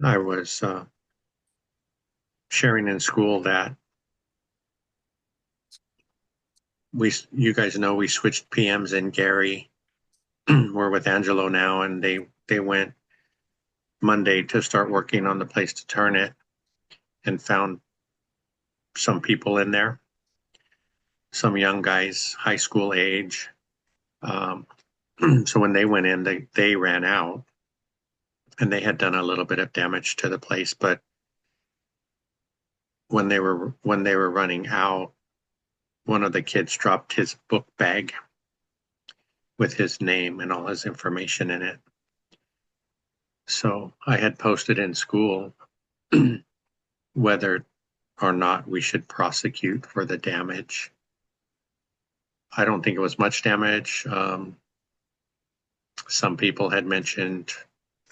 I was sharing in school that you guys know we switched PMs in Gary. We're with Angelo now, and they went Monday to start working on the place to turn it and found some people in there, some young guys, high school age. Um, so when they went in, they ran out and they had done a little bit of damage to the place. But when they were running out, one of the kids dropped his book bag with his name and all his information in it. So I had posted in school whether or not we should prosecute for the damage. I don't think it was much damage. Some people had mentioned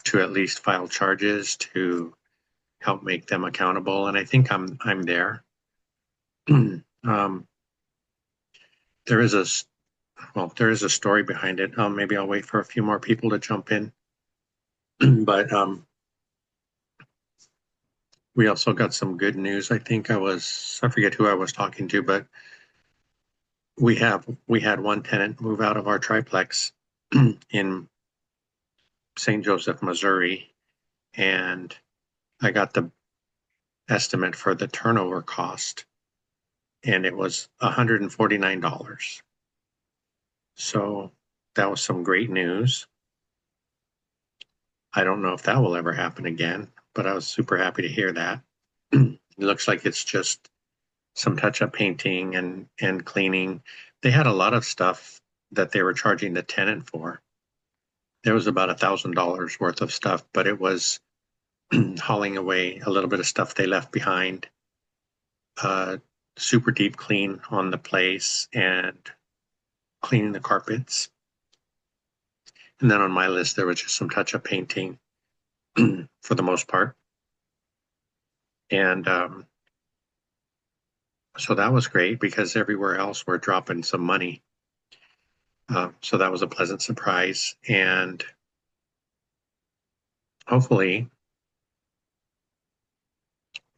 to at least file charges to help make them accountable, and I think I'm there. um, there is a there is a story behind it. Maybe I'll wait for a few more people to jump in, but we also got some good news. I forget who I was talking to, but we had one tenant move out of our triplex in St. Joseph, Missouri, and I got the estimate for the turnover cost, and it was $149. So that was some great news. I don't know if that will ever happen again, but I was super happy to hear that. It looks like it's just some touch-up painting and cleaning. They had a lot of stuff that they were charging the tenant for. There was about $1,000 worth of stuff, but it was hauling away a little bit of stuff they left behind. Uh, Super deep clean on the place and cleaning the carpets. And then on my list, there was just some touch-up painting for the most part. And so that was great because everywhere else we're dropping some money. So that was a pleasant surprise. And hopefully,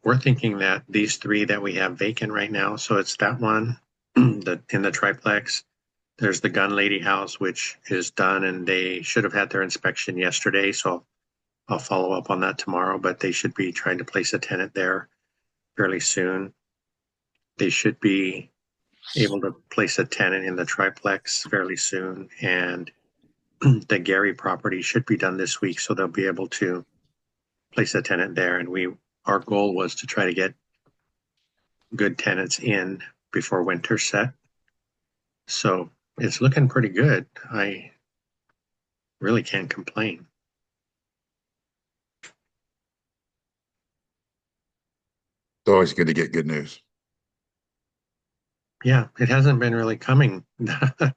we're thinking that these three that we have vacant right now, so it's that one in the triplex. There's the Gun Lady house, which is done, and they should have had their inspection yesterday. So I'll follow up on that tomorrow, but they should be trying to place a tenant there fairly soon. They should be able to place a tenant in the triplex fairly soon. And the Gary property should be done this week, so they'll be able to place a tenant there. And our goal was to try to get good tenants in before winter set. So it's looking pretty good. I really can't complain. It's always good to get good news. Yeah, it hasn't been really coming that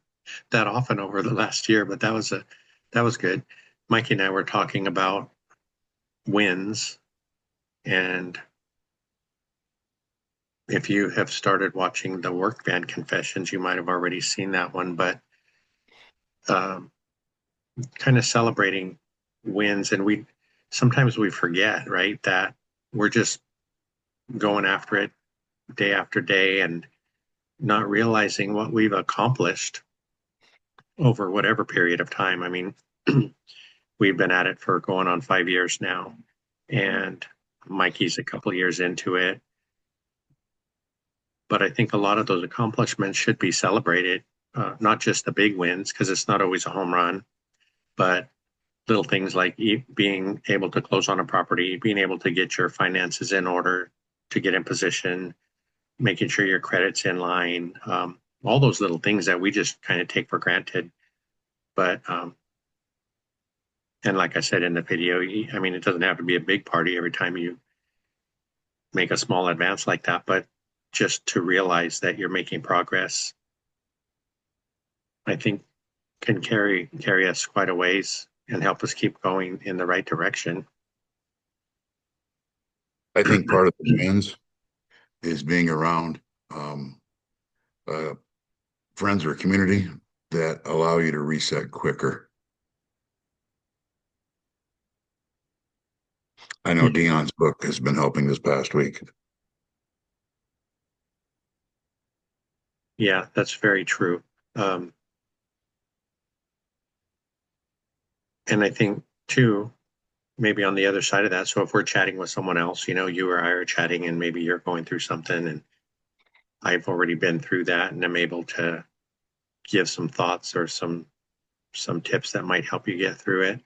often over the last year, but that was good. Mikey and I were talking about wins, and if you have started watching the Work Van Confessions, you might have already seen that one, but um, kind of celebrating wins, and we sometimes we forget, right, that we're just going after it day after day and not realizing what we've accomplished over whatever period of time. I mean, we've been at it for going on 5 years now, and Mikey's a couple of years into it. But I think a lot of those accomplishments should be celebrated, not just the big wins, because it's not always a home run, but little things like being able to close on a property, being able to get your finances in order to get in position, making sure your credit's in line, all those little things that we just kind of take for granted. But and like I said in the video, I mean, it doesn't have to be a big party every time you make a small advance like that, but just to realize that you're making progress, I think can carry us quite a ways and help us keep going in the right direction. I think part of the wins is being around um, uh, friends or community that allow you to reset quicker. I know Dion's book has been helping this past week. Yeah, that's very true. Um, and I think too, maybe on the other side of that, so if we're chatting with someone else, you or I are chatting and maybe you're going through something and I've already been through that and I'm able to give some thoughts or some tips that might help you get through it,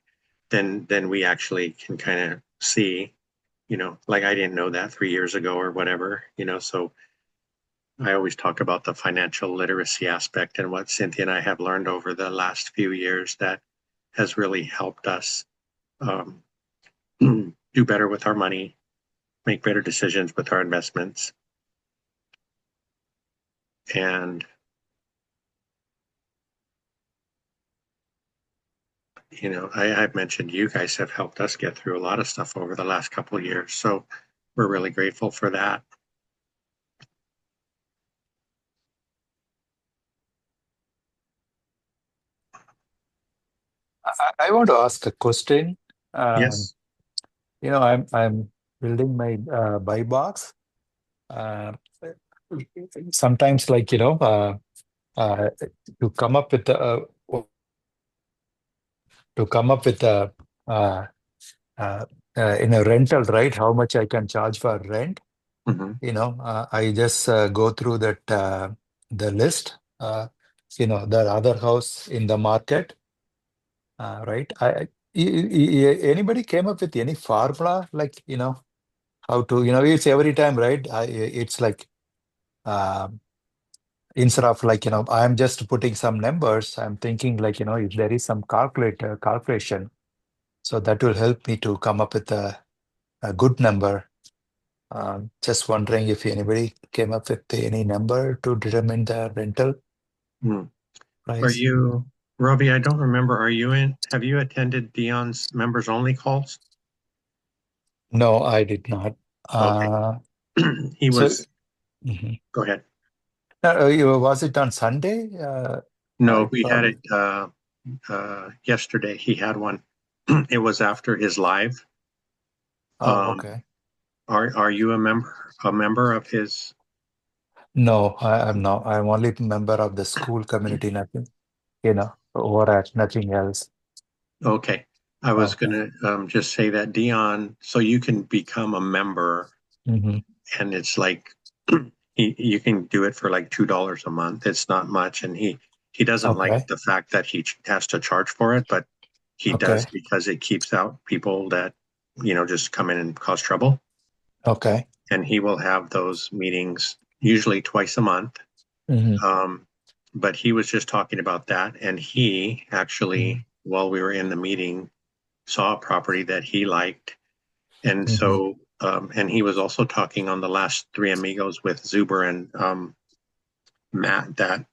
then we actually can kind of see, like I didn't know that 3 years ago or whatever, so I always talk about the financial literacy aspect and what Cynthia and I have learned over the last few years that has really helped us um, do better with our money, make better decisions with our investments. And, I've mentioned you guys have helped us get through a lot of stuff over the last couple of years. So we're really grateful for that. I want to ask a question. Um, Yes. I'm building my buy box. Uh, Sometimes, uh, to come up with a uh, uh, in a rental, right? How much I can charge for rent? Hmm. I just go through the list. The other house in the market, right? Anybody came up with any formula, like how to, it's every time, right? It's like, um, instead of like, I'm just putting some numbers, I'm thinking like, if there is some calculation, so that will help me to come up with a good number. Just wondering if anybody came up with any number to determine the rental Mm. Are price. you, Robbie? I don't remember. Have you attended Dion's members only calls? No, I did not. Okay. Uh, He so, was, mhm. go ahead. Was it on Sunday? I No, we had thought, it yesterday. He had one. It was after his live. oh, Um, okay. are you a member of his? No, I'm not. I'm only a member of the school community, nothing, or at nothing else. Okay. I was Okay. gonna just say that Dion, so you can become a member, Hmm. and it's like you can do it for like $2 a month. It's not much, and he doesn't like Okay. the fact that he has to charge for it, but he does Okay. because it keeps out people that just come in and cause trouble. Okay. And he will have those meetings usually twice a month. Hmm. Um, but he was just talking about that, and he Hmm. actually, while we were in the meeting, saw a property that he liked, and Hmm. so and he was also talking on the last Three Amigos with Zuber and Matt that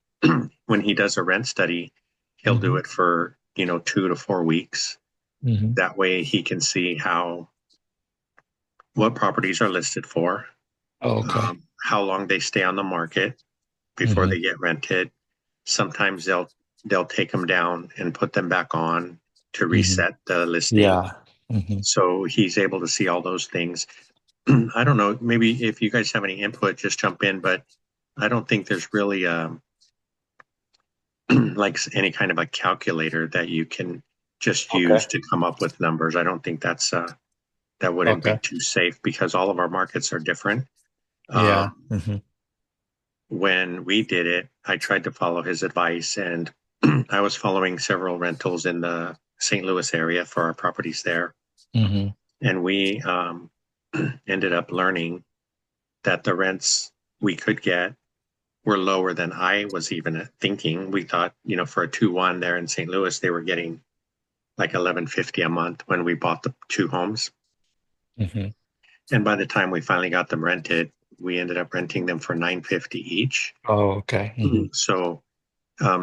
when he does a rent study, he'll do Hmm. it for 2 to 4 weeks. Hmm. That way, he can see what properties are listed for, Okay. how long they stay on the market before Hmm. they get rented. Sometimes they'll take them down and put them back on to Hmm. reset the listing. Yeah. Hmm. So he's able to see all those things. I don't know. Maybe if you guys have any input, just jump in. But I don't think there's really like any kind of a calculator that you can just use Okay. to come up with numbers. I don't think that wouldn't be Okay. too safe because all of our markets are different. Yeah. Um, Hmm. when we did it, I tried to follow his advice, and I was following several rentals in the St. Louis area for our properties there, Hmm. and we ended up learning that the rents we could get were lower than I was even thinking. We thought, for a 2-1 there in St. Louis, they were getting like 1150 a month when we bought the two homes. Hmm. And by the time we finally got them rented, we ended up renting them for 950 each. Oh, okay. Hmm. So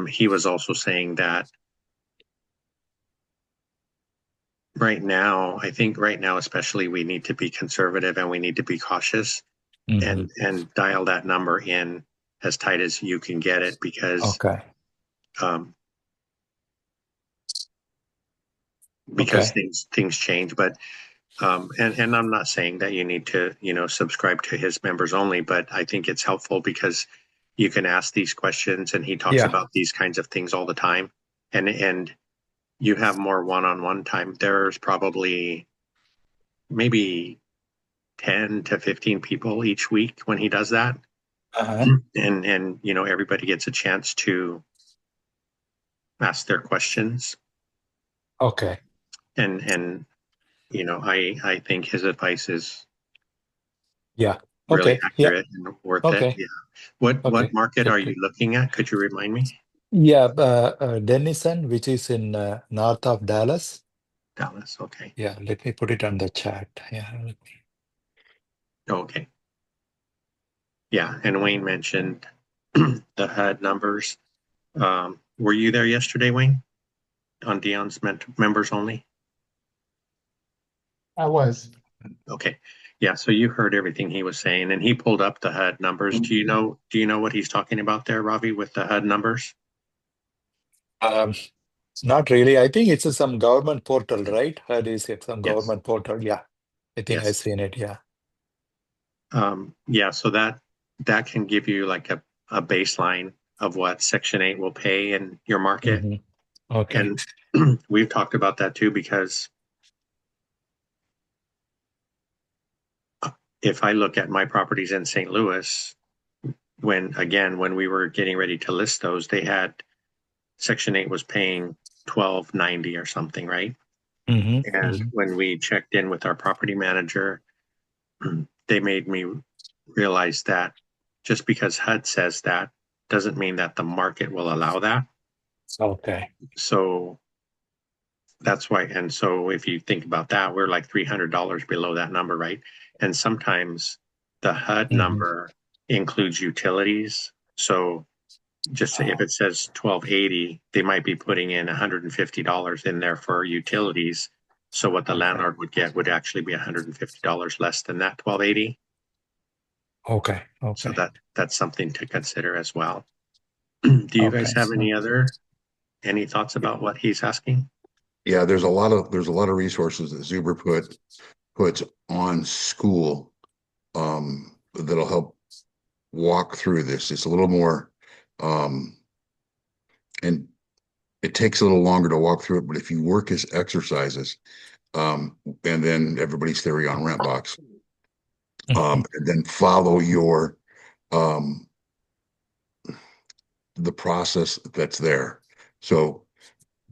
he was also saying that right now, I think right now, especially, we need to be conservative and we need to be cautious Hmm. and dial that number in as tight as you can get it Okay. um, because Okay. things change. But And I'm not saying that you need to, subscribe to his members only, but I think it's helpful because you can ask these questions and he talks Yeah. about these kinds of things all the time. And you have more one-on-one time. There's probably maybe 10 to 15 people each week when he does that. Uh-huh. And everybody gets a chance to ask their questions. Okay. And I think his advice is Yeah. really Okay. Yeah. accurate and worth it. Okay. Yeah. What Okay. market are you Yep. looking at? Could you remind me? Yeah. Denison, which is in north of Dallas. Dallas. Okay. Yeah. Let me put it on the chat. Yeah. Okay. Yeah. And Wayne mentioned the HUD numbers. Were you there yesterday, Wayne? On Dion's members only? I was. Okay. Yeah, so you heard everything he was saying and he pulled up the HUD numbers. Do you know what he's talking about there, Ravi, with the HUD numbers? Um, Not really. I think it's some government portal, right? HUD is some Yes. government portal. Yeah. I think I've Yes. seen it. Yeah. Yeah, so that can give you like a baseline of what Section 8 will pay in your market. Mhm. Okay. And we've talked about that too, because if I look at my properties in St. Louis, when we were getting ready to list those, they had Section 8 was paying $12.90 or something, right? Mhm. And Mhm. when we checked in with our property manager, they made me realize that just because HUD says that doesn't mean that the market will allow that. Okay. So that's why. And so if you think about that, we're like $300 below that number, right? And sometimes the HUD Mhm. number includes utilities. So just if Oh, it says 1280, they might be putting in $150 in there for utilities. So what the okay. landlord would get would actually be $150 less than that 1280. Okay. So Okay. that's something to consider as well. Do you Okay. guys have any thoughts about what he's asking? Yeah, there's a lot of resources that Zuber puts on school that'll help walk through this. It's a little more and it takes a little longer to walk through it, but if you work as exercises, and then everybody's theory on rent box, Mhm. and then follow your um the process that's there. So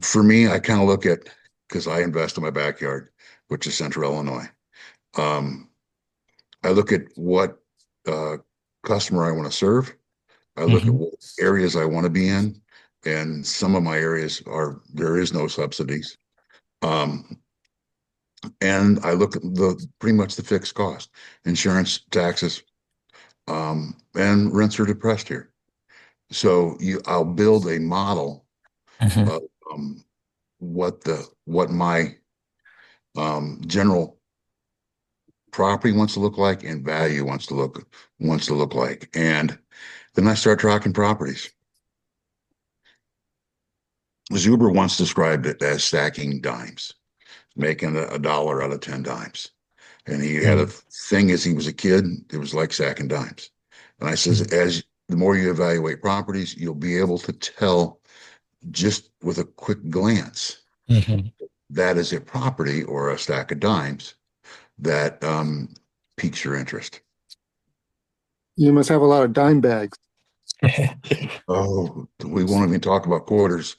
for me, I kind of look at, because I invest in my backyard, which is Central Illinois. Um, I look at what uh, customer I want to serve. I look at Mhm. what areas I want to be in, and some of my areas there is no subsidies. Um, and I look at the pretty much the fixed cost, insurance, taxes, and rents are depressed here. So I'll build a model Mhm. of what my general property wants to look like and value wants to look like. And then I start tracking properties. Zuber once described it as stacking dimes, making a dollar out of 10 dimes. And he had a Mhm. thing as he was a kid, it was like stacking dimes. And I says, as the more you evaluate properties, you'll be able to tell just with a quick glance Mhm. that is a property or a stack of dimes that piques your interest. You must have a lot of dime bags. Oh, we won't even talk about quarters.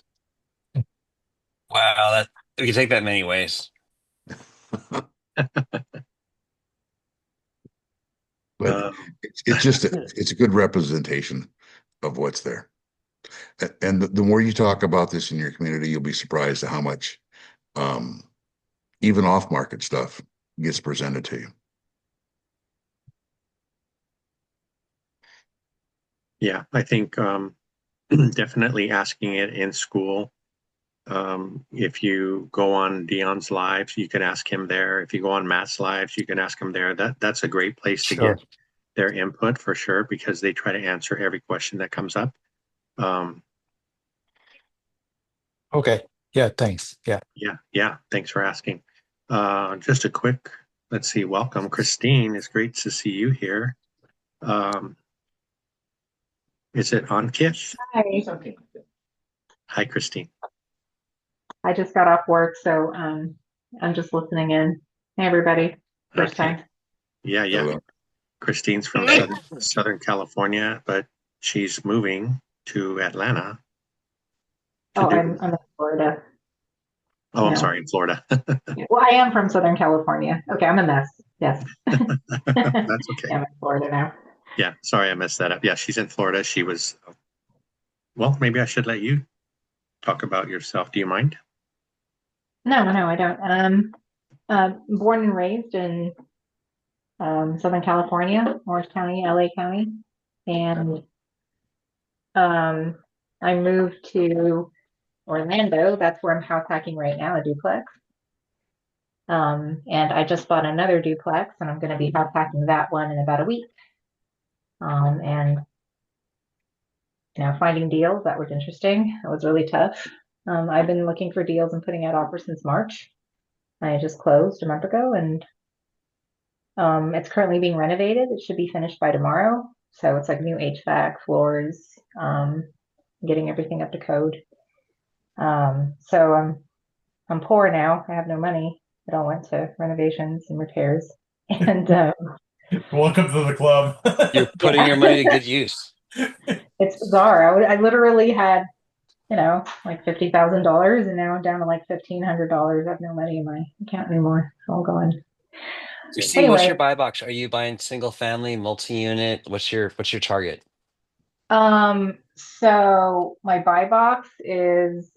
Wow, that we can take that many ways. But Um, it's just it's a good representation of what's there. And the more you talk about this in your community, you'll be surprised at how much um, even off-market stuff gets presented to you. yeah, I think definitely asking it in school. If you go on Dion's lives, you can ask him there. If you go on Matt's lives, you can ask him there. That's a great place to Sure. get their input for sure, because they try to answer every question that comes up. Um, Okay. Yeah. Thanks. Yeah. yeah, thanks for asking. Just a quick, let's see, welcome, Christine. It's great to see you here. Is it Ankit? Hi, Hi, Christine. I just got off work, so I'm just listening in. Hey, everybody, first Okay. time. Yeah. Hello. Christine's from Southern California, but she's moving to Atlanta to Oh, do. I'm in Florida. Oh, I'm No. sorry, in Florida. Well, I am from Southern California. Okay, I'm a mess. Yes. That's okay. I'm in Florida now. Yeah, sorry, I messed that up. Yeah, she's in Florida. She was, well, maybe I should let you talk about yourself. Do you mind? No, I don't. Born and raised in Southern California, Orange County, LA County, and I moved to Orlando. That's where I'm house hacking right now, a duplex. And I just bought another duplex, and I'm going to be house hacking that one in about a week. And finding deals, that was interesting. That was really tough. I've been looking for deals and putting out offers since March. I just closed a month ago, and it's currently being renovated. It should be finished by tomorrow. So it's like new HVAC, floors, getting everything up to code. So I'm poor now. I have no money. It all went to renovations and repairs. And Welcome to the club. You're putting your money to good use. it's bizarre. I literally had, like $50,000, and now I'm down to like $1,500. I have no money in my account anymore. It's all gone. Christine, what's your Anyway, buy box? Are you buying single family, multi-unit? What's your target? so my buy box is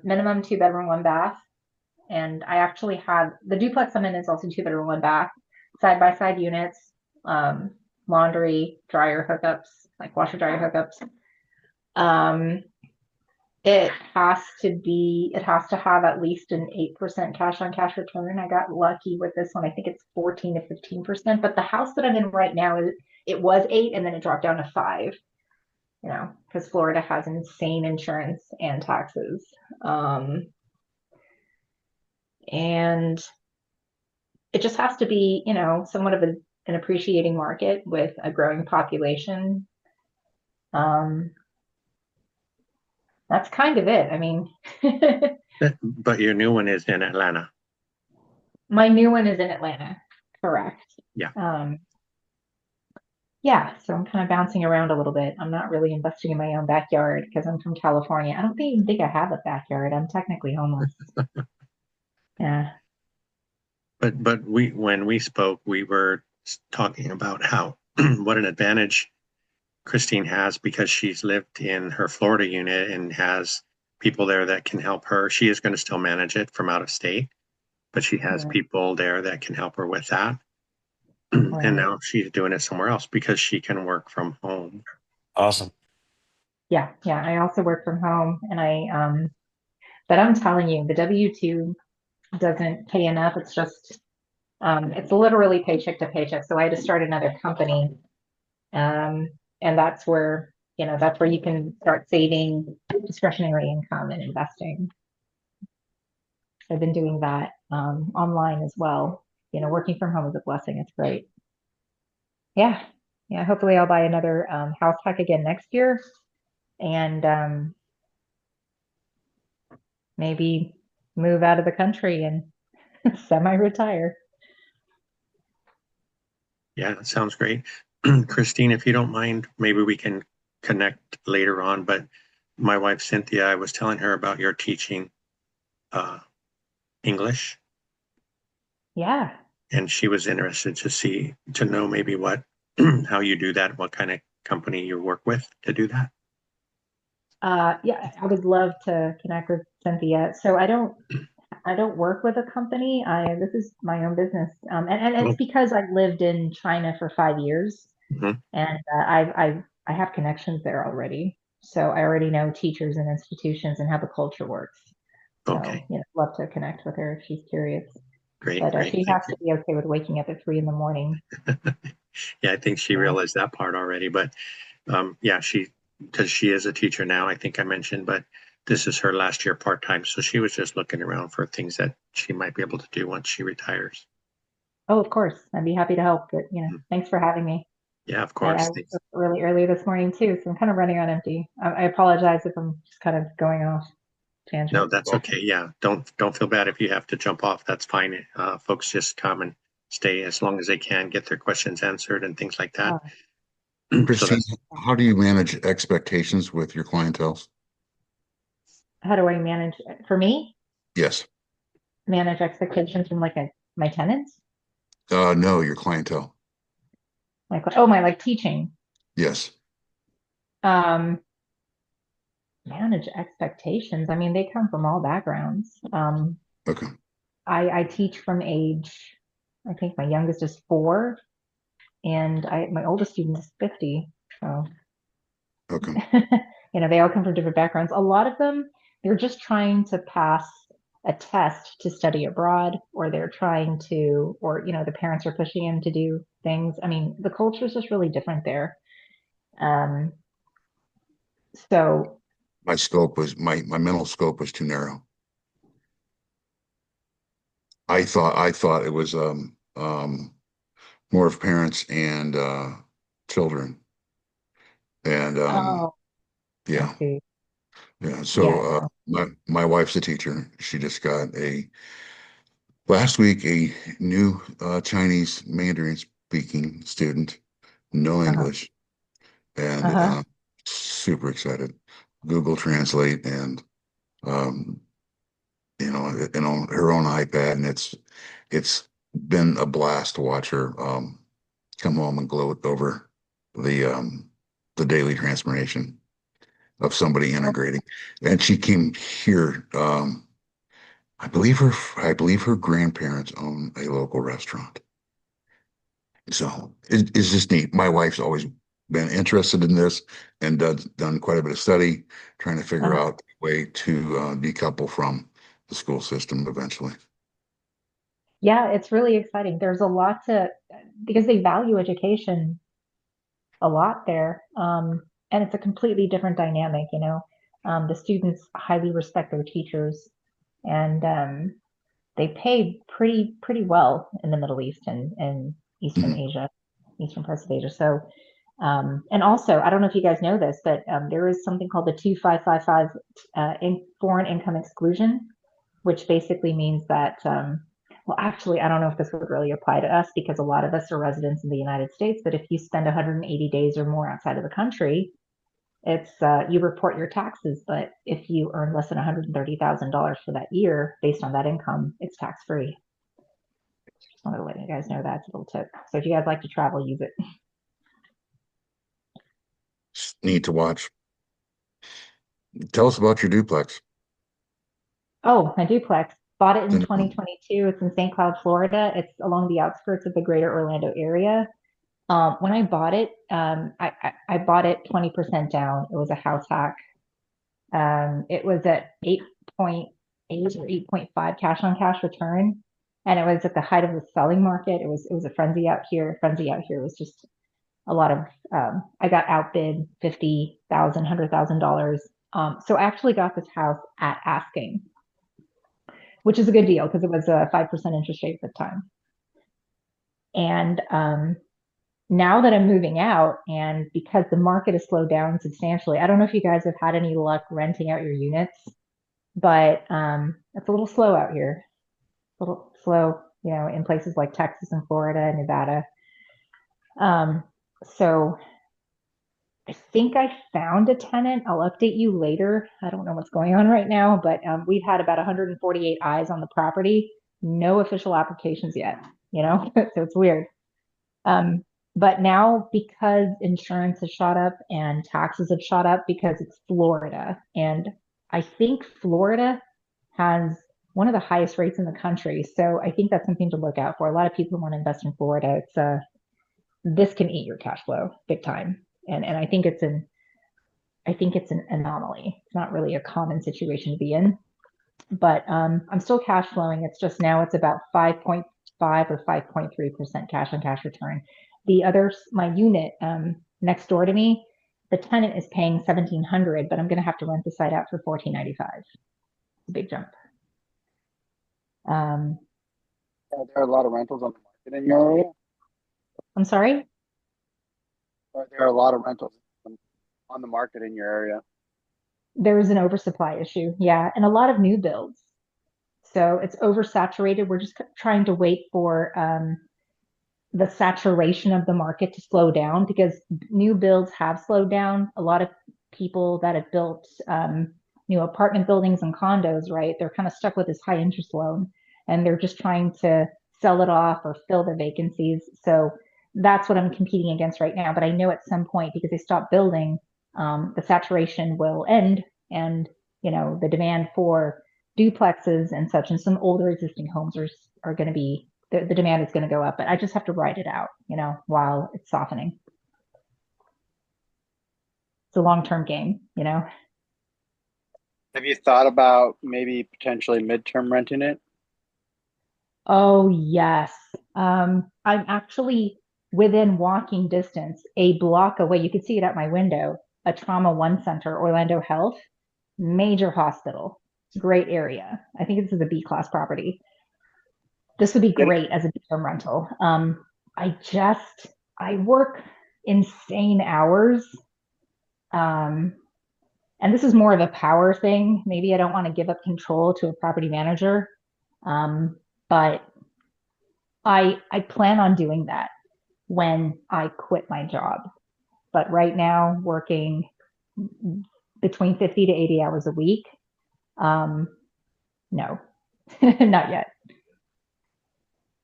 minimum 2 bedroom, 1 bath. And I actually have the duplex I'm in is also 2 bedroom, 1 bath, side by side units, laundry, dryer hookups, like washer dryer hookups. It has to have at least an 8% cash on cash return. I got lucky with this one. I think it's 14 to 15%. But the house that I'm in right now, it was 8 and then it dropped down to 5, because Florida has insane insurance and taxes. And it just has to be, somewhat of an appreciating market with a growing population. That's kind of it. I mean, But your new one is in Atlanta. my new one is in Atlanta, correct? Yeah. Yeah, so I'm kind of bouncing around a little bit. I'm not really investing in my own backyard because I'm from California. I don't even think I have a backyard. I'm technically homeless. Yeah. But when we spoke, we were talking about how what an advantage Christine has because she's lived in her Florida unit and has people there that can help her. She is going to still manage it from out of state, but she has Yeah. people there that can help her with that. Right. And now she's doing it somewhere else because she can work from home. Awesome. Yeah. I also work from home, and but I'm telling you, the W-2 doesn't pay enough. It's just, it's literally paycheck to paycheck. So I had to start another company. And that's where you can start saving discretionary income and investing. I've been doing that online as well. Working from home is a blessing. It's great. Yeah. Hopefully I'll buy another house hack again next year, and maybe move out of the country and semi-retire. Yeah, that sounds great. Christine, if you don't mind, maybe we can connect later on. But my wife, Cynthia, I was telling her about your teaching English. Yeah. And she was interested to know maybe how you do that, what kind of company you work with to do that. Yeah, I would love to connect with Cynthia. So I don't work with a company. This is my own business. And it's because I've lived in China for 5 years, Mhm. and I have connections there already. So I already know teachers and institutions and how the culture works. Okay. So, love to connect with her if she's curious. Great. But Great. she has to be okay with waking up at 3 a.m. Yeah, I think she realized that part already. But yeah, because she is a teacher now, I think I mentioned, but this is her last year part-time, so she was just looking around for things that she might be able to do once she retires. Oh, of course. I'd be happy to help, but thanks for having me. Yeah, of I course. was up really early this morning too, so I'm kind of running on empty. I apologize if I'm just kind of going off tangent. No, that's okay. Yeah, don't feel bad if you have to jump off. That's fine. Folks just come and stay as long as they can, get their questions answered and things like that. So Christine, how do you manage expectations with your clientele? How do I manage, for me, Yes. manage expectations from like my tenants? No, your clientele. Like, oh, my like teaching. Yes. Manage expectations. I mean, they come from all backgrounds. Okay. I teach from age, I think my youngest is 4, and my oldest student is 50. So, Okay. they all come from different backgrounds. A lot of them, they're just trying to pass a test to study abroad, or they're trying to, or, the parents are pushing them to do things. I mean, the culture is just really different there. So My scope was my mental scope was too narrow. I thought it was more of parents and children. And oh, I yeah. see. Yeah. So my wife's a teacher. She just got last week a new Chinese Mandarin speaking student, no English, and super excited. Google Translate and um, her own iPad, and it's been a blast to watch her come home and gloat over the daily transformation of somebody integrating. And she came here. I believe her grandparents own a local restaurant. So it's just neat. My wife's always been interested in this and done quite a bit of study, trying to figure out a way to decouple from the school system eventually. Yeah, it's really exciting. There's a lot because they value education a lot there. And it's a completely different dynamic, The students highly respect their teachers, and they pay pretty well in the Middle East and Eastern Asia, Eastern parts of Asia. So, and also, I don't know if you guys know this, but there is something called the 2555 foreign income exclusion, which basically means that, well, actually, I don't know if this would really apply to us because a lot of us are residents in the United States, but if you spend 180 days or more outside of the country, it's you report your taxes, but if you earn less than $130,000 for that year based on that income, it's tax free. Just wanted to let you guys know that's a little tip. So if you guys like to travel, use it. It's neat to watch. Tell us about your duplex. Oh, my duplex. Bought it in 2022. It's in St. Cloud, Florida. It's along the outskirts of the greater Orlando area. When I bought it, I bought it 20% down. It was a house hack. It was at 8.8 or 8.5 cash on cash return. And it was at the height of the selling market. It was a frenzy out here. Frenzy out here was just a lot of, I got outbid $50,000, $100,000. So I actually got this house at asking, which is a good deal because it was a 5% interest rate at the time. And now that I'm moving out, and because the market has slowed down substantially, I don't know if you guys have had any luck renting out your units, but it's a little slow out here. A little slow, in places like Texas and Florida and Nevada. So I think I found a tenant. I'll update you later. I don't know what's going on right now, but we've had about 148 eyes on the property. No official applications yet, so it's weird. But now, because insurance has shot up and taxes have shot up, because it's Florida, and I think Florida has one of the highest rates in the country. So I think that's something to look out for. A lot of people who want to invest in Florida, this can eat your cash flow big time. And I think it's an anomaly. It's not really a common situation to be in. But I'm still cash flowing. It's just now it's about 5.5 or 5.3% cash on cash return. My unit next door to me, the tenant is paying $1,700, but I'm going to have to rent the site out for $1,495. It's a big jump. Are there a lot of rentals on the market in your area? I'm sorry? Are there a lot of rentals on the market in your area? There is an oversupply issue, yeah, and a lot of new builds. So it's oversaturated. We're just trying to wait for the saturation of the market to slow down because new builds have slowed down. A lot of people that have built new apartment buildings and condos, right? They're kind of stuck with this high interest loan and they're just trying to sell it off or fill the vacancies. So that's what I'm competing against right now. But I know at some point, because they stop building, the saturation will end and, you know, the demand for duplexes and such and some older existing homes are going to be, the demand is going to go up, but I just have to ride it out, you know, while it's softening. It's a long-term game, you know. Have you thought about maybe potentially midterm renting it? Oh, yes. I'm actually within walking distance, a block away. You could see it at my window, a Trauma One Center, Orlando Health, major hospital, great area. I think this is a B-class property. This would be great as a midterm rental. I work insane hours. And this is more of a power thing. Maybe I don't want to give up control to a property manager. But I plan on doing that when I quit my job. But right now, working between 50 to 80 hours a week. No, not yet.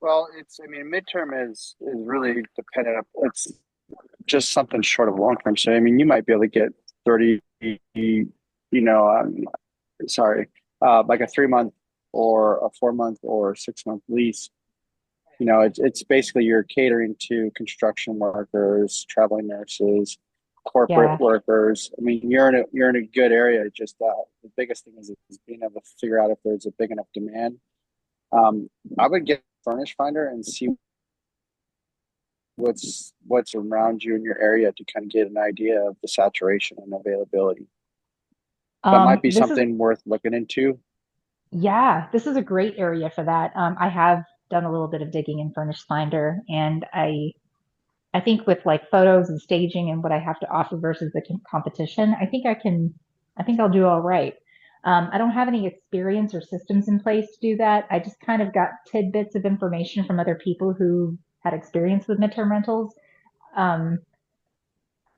Well, I mean, midterm is really dependent. It's just something short of long term. So, I mean, you might be able to get 30, like a 3-month or a 4-month or 6-month lease. You know, it's basically you're catering to construction workers, traveling nurses, corporate workers. I mean, you're in a good area. Just the biggest thing is being able to figure out if there's a big enough demand. I would get Furnish Finder and see what's around you in your area to kind of get an idea of the saturation and availability. That might be something worth looking into. Yeah, this is a great area for that. I have done a little bit of digging in Furnish Finder, and I think with like photos and staging and what I have to offer versus the competition, I think I'll do all right. I don't have any experience or systems in place to do that. I just kind of got tidbits of information from other people who had experience with midterm rentals. I'm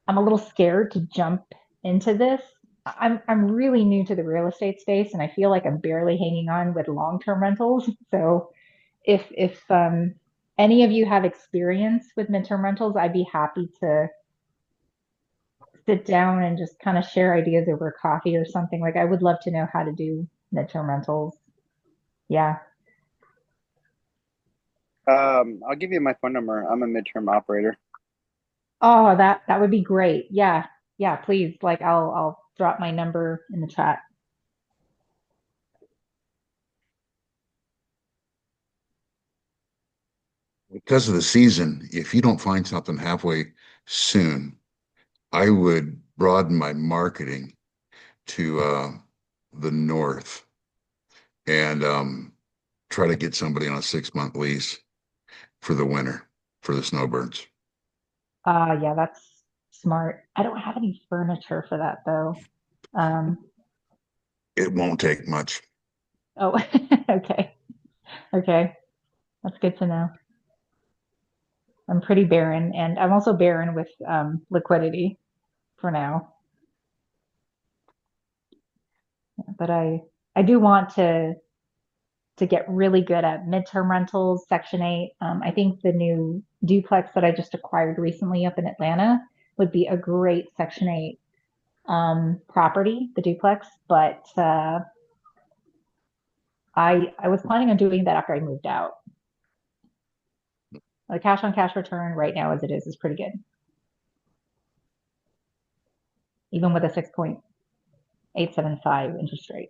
a little scared to jump into this. I'm really new to the real estate space, and I feel like I'm barely hanging on with long-term rentals. So if any of you have experience with midterm rentals, I'd be happy to sit down and just kind of share ideas over coffee or something. Like I would love to know how to do midterm rentals. Yeah. I'll give you my phone number. I'm a midterm operator. Oh, that would be great. Yeah. Yeah, please. Like I'll drop my number in the chat. Because of the season, if you don't find something halfway soon, I would broaden my marketing to the north and try to get somebody on a 6-month lease for the winter for the snowbirds. Yeah, that's smart. I don't have any furniture for that though. It won't take much. Oh, okay. Okay. That's good to know. I'm pretty barren, and I'm also barren with liquidity for now. But I do want to get really good at midterm rentals, Section 8. I think the new duplex that I just acquired recently up in Atlanta would be a great Section 8 property, the duplex. But I was planning on doing that after I moved out. The cash on cash return right now as it is pretty good. Even with a 6.875 interest rate.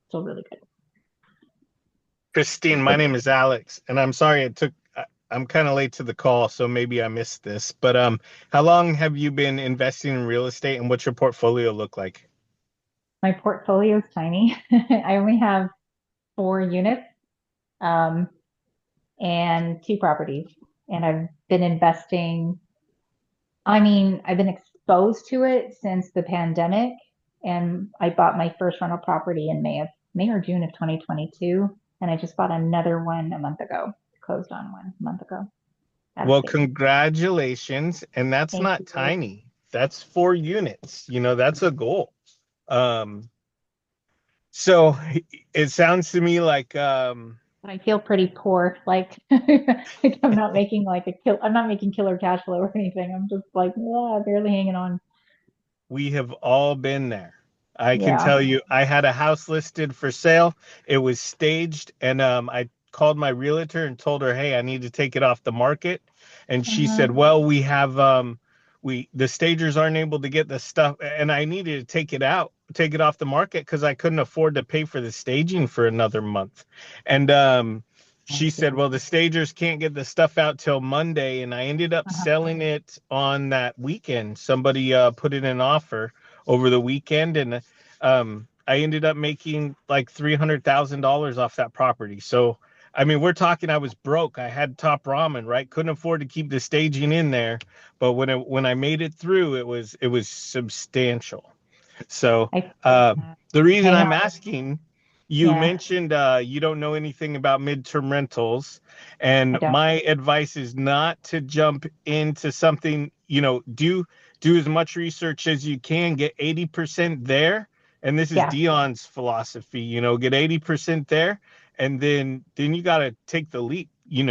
Still really good. Christine, my name is Alex, and I'm sorry it took. I'm kind of late to the call, so maybe I missed this. But how long have you been investing in real estate, and what's your portfolio look like? My portfolio is tiny. I only have 4 units, um, and 2 properties. And I've been investing, I mean, I've been exposed to it since the pandemic. And I bought my first rental property in May or June of 2022. And I just bought another one a month ago. Closed on one a month ago. Well, Devastating. congratulations. And that's Thank not you. tiny. That's 4 units. That's a goal. Um, so it sounds to me like But I feel pretty poor. Like I'm not making I'm not making killer cash flow or anything. I'm just like, yeah, barely hanging on. we have all been there. I can Yeah. tell you, I had a house listed for sale. It was staged, and I called my realtor and told her, "Hey, I need to take it off the market." And she said, Uh-huh. "Well, we have the stagers aren't able to get the stuff, and I needed to take it off the market because I couldn't afford to pay for the staging for another month." And she said, "Well, the stagers can't get the stuff out till Monday," and I ended up Uh-huh. selling it on that weekend. Somebody put in an offer over the weekend, and I ended up making like $300,000 off that property. So, I mean, we're talking. I was broke. I had top ramen, right? Couldn't afford to keep the staging in there, but when I made it through, it was substantial. So, I uh, the reason I I'm know. asking, you Yeah, mentioned you don't know anything about midterm rentals, I and don't. my advice is not to jump into something. Do as much research as you can. Get 80% there, and this is Yeah, Dion's philosophy. Get 80% there, and then you got to take the leap. You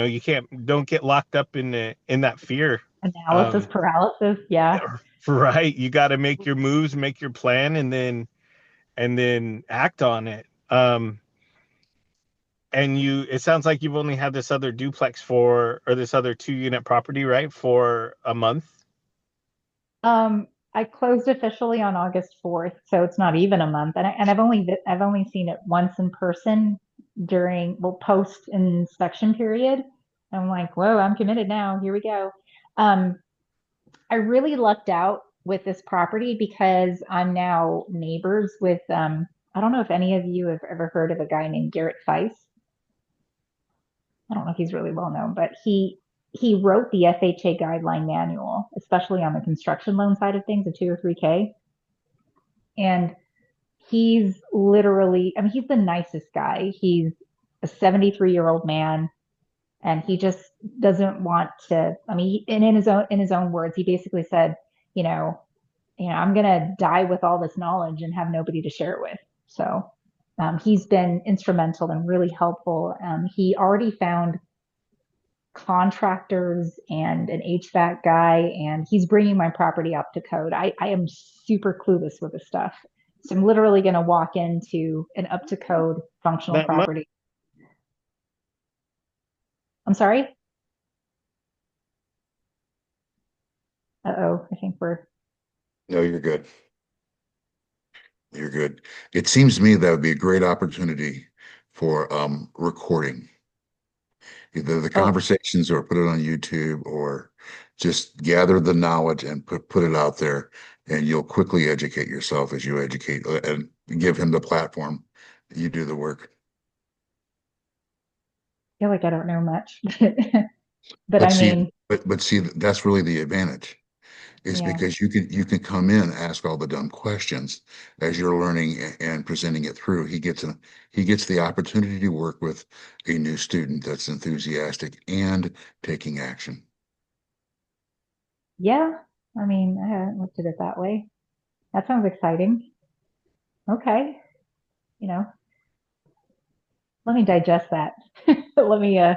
don't get locked up in that fear. analysis Um, paralysis. Yeah. right. You got to make your moves, make your plan, and then act on it. And it sounds like you've only had this other duplex or this other 2 unit property, right? For a month. I closed officially on August 4th, so it's not even a month. And I've only seen it once in person during, well, post inspection period. I'm like, whoa, I'm committed now. Here we go. Um, I really lucked out with this property because I'm now neighbors with I don't know if any of you have ever heard of a guy named Garrett Feist. I don't know if he's really well known, but he wrote the FHA guideline manual, especially on the construction loan side of things, the 2 or 3K. And he's literally, I mean, he's the nicest guy. He's a 73-year-old man, and he just doesn't want to. I mean, and in his own words, he basically said, you know, I'm gonna die with all this knowledge and have nobody to share it with. So he's been instrumental and really helpful. He already found contractors and an HVAC guy, and he's bringing my property up to code. I am super clueless with this stuff. So I'm literally going to walk into an up to code functional That month. property. I'm sorry? Uh-oh, I think we're, No, you're good. You're good. It seems to me that would be a great opportunity for recording either the oh, conversations or put it on YouTube or just gather the knowledge and put it out there, and you'll quickly educate yourself as you educate and give him the platform. You do the work. I feel like I don't know much, but But I see, mean, but see, that's really the advantage, is yeah, because you can come in and ask all the dumb questions as you're learning and presenting it through. He gets the opportunity to work with a new student that's enthusiastic and taking action. yeah. I mean, I haven't looked at it that way. That sounds exciting. Okay, you know, let me digest that. let me uh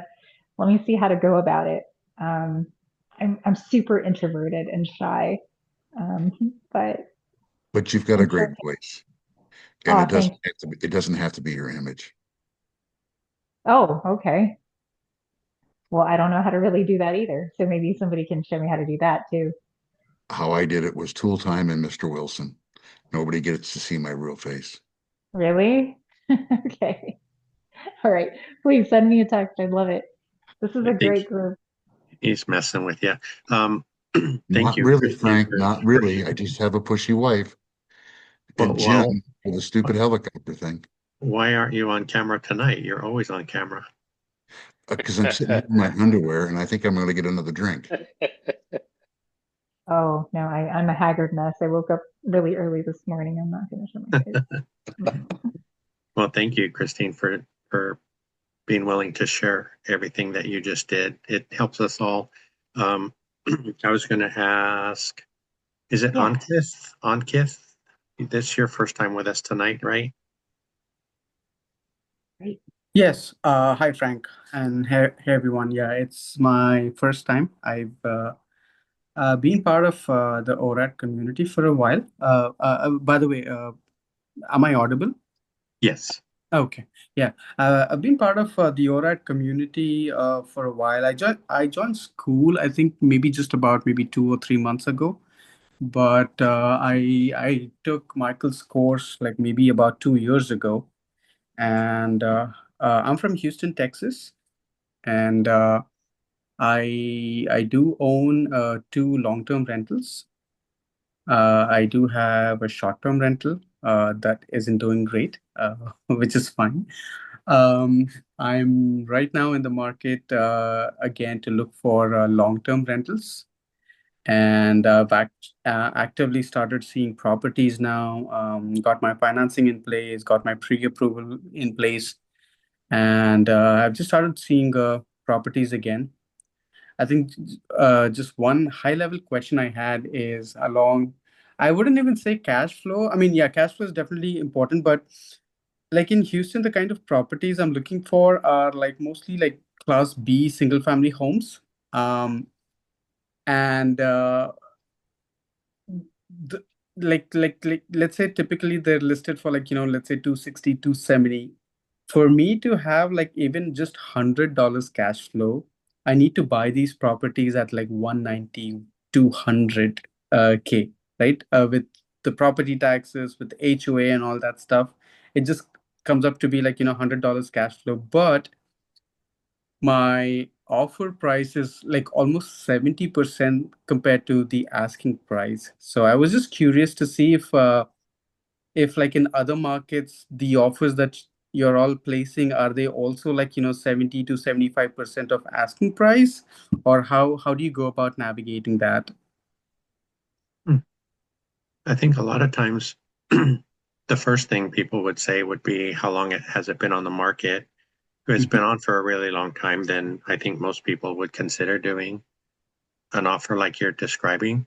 let me see how to go about it. Um, I'm super introverted and shy, but But you've got a I'm sure. great voice, and Oh, it thank doesn't have to be, it doesn't have to be your image. Oh, okay. Well, I don't know how to really do that either. So maybe somebody can show me how to do that too. How I did it was Tool Time and Mr. Wilson. Nobody gets to see my real face. Really? Okay. All right. Please send me a text. I'd love it. This is I a think great group. He's messing with you. Thank Not you, really, Christine, Frank, for- not really. I just have a pushy wife. And Well, Jim for the stupid helicopter thing. why aren't you on camera tonight? You're always on camera. Because I'm sitting here in my underwear and I think I'm going to get another drink. Oh, no, I'm a haggard mess. I woke up really early this morning. I'm not going to show my face. Well, thank you, Christine, for being willing to share everything that you just did. It helps us all. I was going to ask, is it Yeah. Ankith? Ankith? This is your first time with us tonight, right? Great. Yes. Hi, Frank, and hey, everyone. Yeah, it's my first time. I've been part of the ORAT community for a while. By the way, am I audible? Yes. Okay. Yeah. I've been part of the ORAT community for a while. I joined school, I think maybe just about maybe 2 or 3 months ago. But I took Michael's course like maybe about 2 years ago, and I'm from Houston, Texas. And I do own two long-term rentals. I do have a short-term rental that isn't doing great, which is fine. Um, I'm right now in the market again to look for long-term rentals, and actively started seeing properties now. Got my financing in place, got my pre-approval in place, and I've just started seeing properties again. I think just one high level question I had is I wouldn't even say cash flow. I mean, yeah, cash flow is definitely important, but like in Houston, the kind of properties I'm looking for are like mostly like class B single family homes. Um, and the, let's say typically they're listed for like, let's say 260, 270. For me to have like even just $100 cash flow, I need to buy these properties at like 190, 200 K, right? With the property taxes, with HOA and all that stuff, it just comes up to be like, $100 cash flow. But my offer price is like almost 70% compared to the asking price. So I was just curious to see if like in other markets, the offers that you're all placing, are they also like, 70 to 75% of asking price? Or how do you go about navigating that? I think a lot of times the first thing people would say would be how long has it been on the market? If it's been on for a really long time, then I think most people would consider doing an offer like you're describing.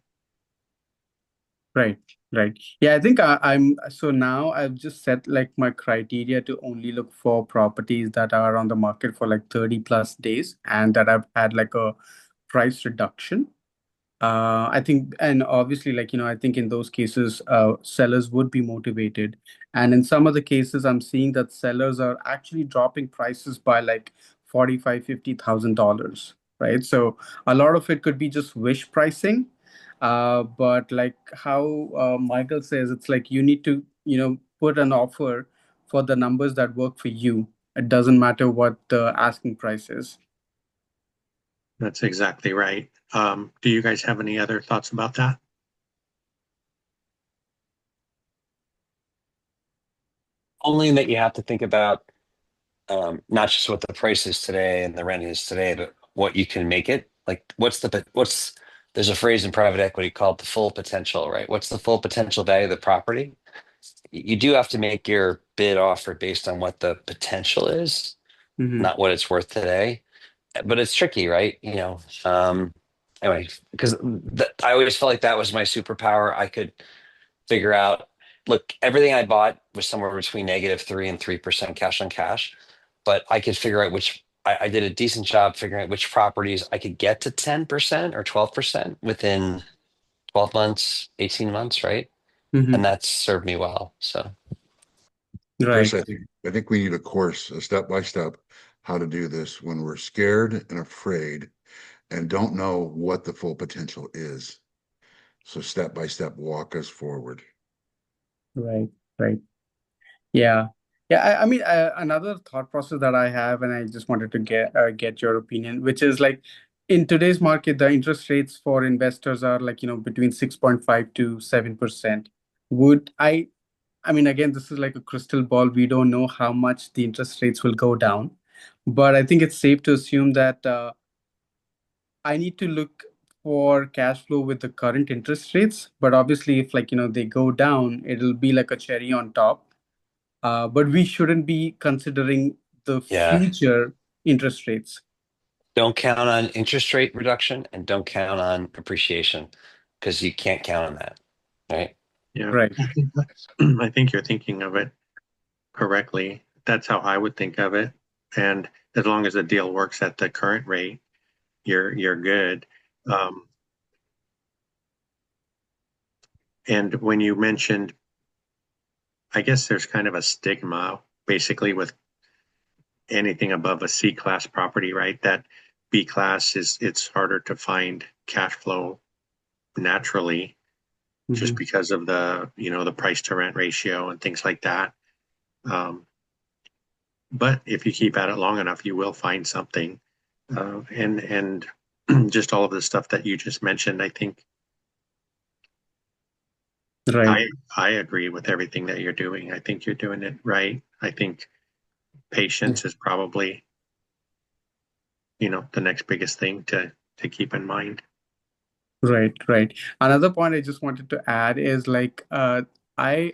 Right, right. Yeah, I think so now I've just set like my criteria to only look for properties that are on the market for like 30 plus days and that I've had like a price reduction. I think, and obviously, like, I think in those cases, sellers would be motivated. And in some of the cases, I'm seeing that sellers are actually dropping prices by like 45, $50,000, right? So a lot of it could be just wish pricing. But like how Michael says, it's like you need to, put an offer for the numbers that work for you. It doesn't matter what the asking price is. That's exactly right. Do you guys have any other thoughts about that? Only that you have to think about not just what the price is today and the rent is today, but what you can make it. Like, there's a phrase in private equity called the full potential, right? What's the full potential value of the property? You do have to make your bid offer based on what the potential is, Mhm. not what it's worth today. But it's tricky, right? Anyway, because I always felt like that was my superpower. I could figure out, look, everything I bought was somewhere between -3 and 3% cash on cash, but I could figure out I did a decent job figuring out which properties I could get to 10% or 12% within 12 months, 18 months, right? Mhm. And that's served me well. So Chris, Right. I think we need a course, a step by step, how to do this when we're scared and afraid and don't know what the full potential is. So step by step, walk us forward. Right, right. Yeah. Yeah, I mean, another thought process that I have, and I just wanted to get your opinion, which is like, in today's market, the interest rates for investors are like, between 6.5 to 7%. Would I mean, again, this is like a crystal ball. We don't know how much the interest rates will go down, but I think it's safe to assume that I need to look for cash flow with the current interest rates. But obviously, if like, they go down, it'll be like a cherry on top. But we shouldn't be considering the Yeah. future interest rates. Don't count on interest rate reduction and don't count on appreciation because you can't count on that. Right. Yeah. Right. I think you're thinking of it correctly. That's how I would think of it. And as long as the deal works at the current rate, you're good. And when you mentioned, I guess there's kind of a stigma basically with anything above a C class property, right? That B class it's harder to find cash flow naturally just because of the, the price to rent ratio and things like that. But if you keep at it long enough, you will find something. And just all of the stuff that you just mentioned, I think Right. I agree with everything that you're doing. I think you're doing it right. I think patience is probably, the next biggest thing to keep in mind. Right, right. Another point I just wanted to add is like I'm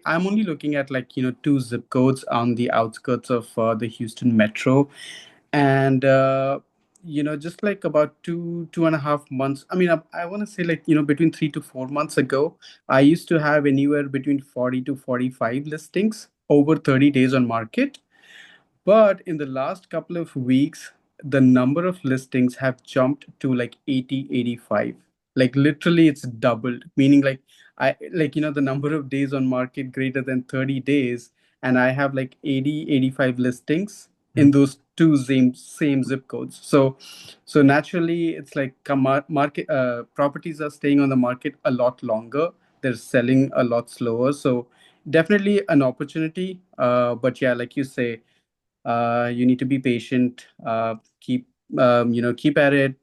only looking at like two zip codes on the outskirts of the Houston metro, and just like about 2.5 months. I mean, I want to say like between 3 to 4 months ago, I used to have anywhere between 40 to 45 listings over 30 days on market. But in the last couple of weeks, the number of listings have jumped to like 80, 85. Like literally it's doubled, meaning like I like, the number of days on market greater than 30 days. And I have like 80, 85 listings in those two same zip codes. So naturally it's like market properties are staying on the market a lot longer. They're selling a lot slower. So definitely an opportunity. But yeah, like you say, you need to be patient, keep at it,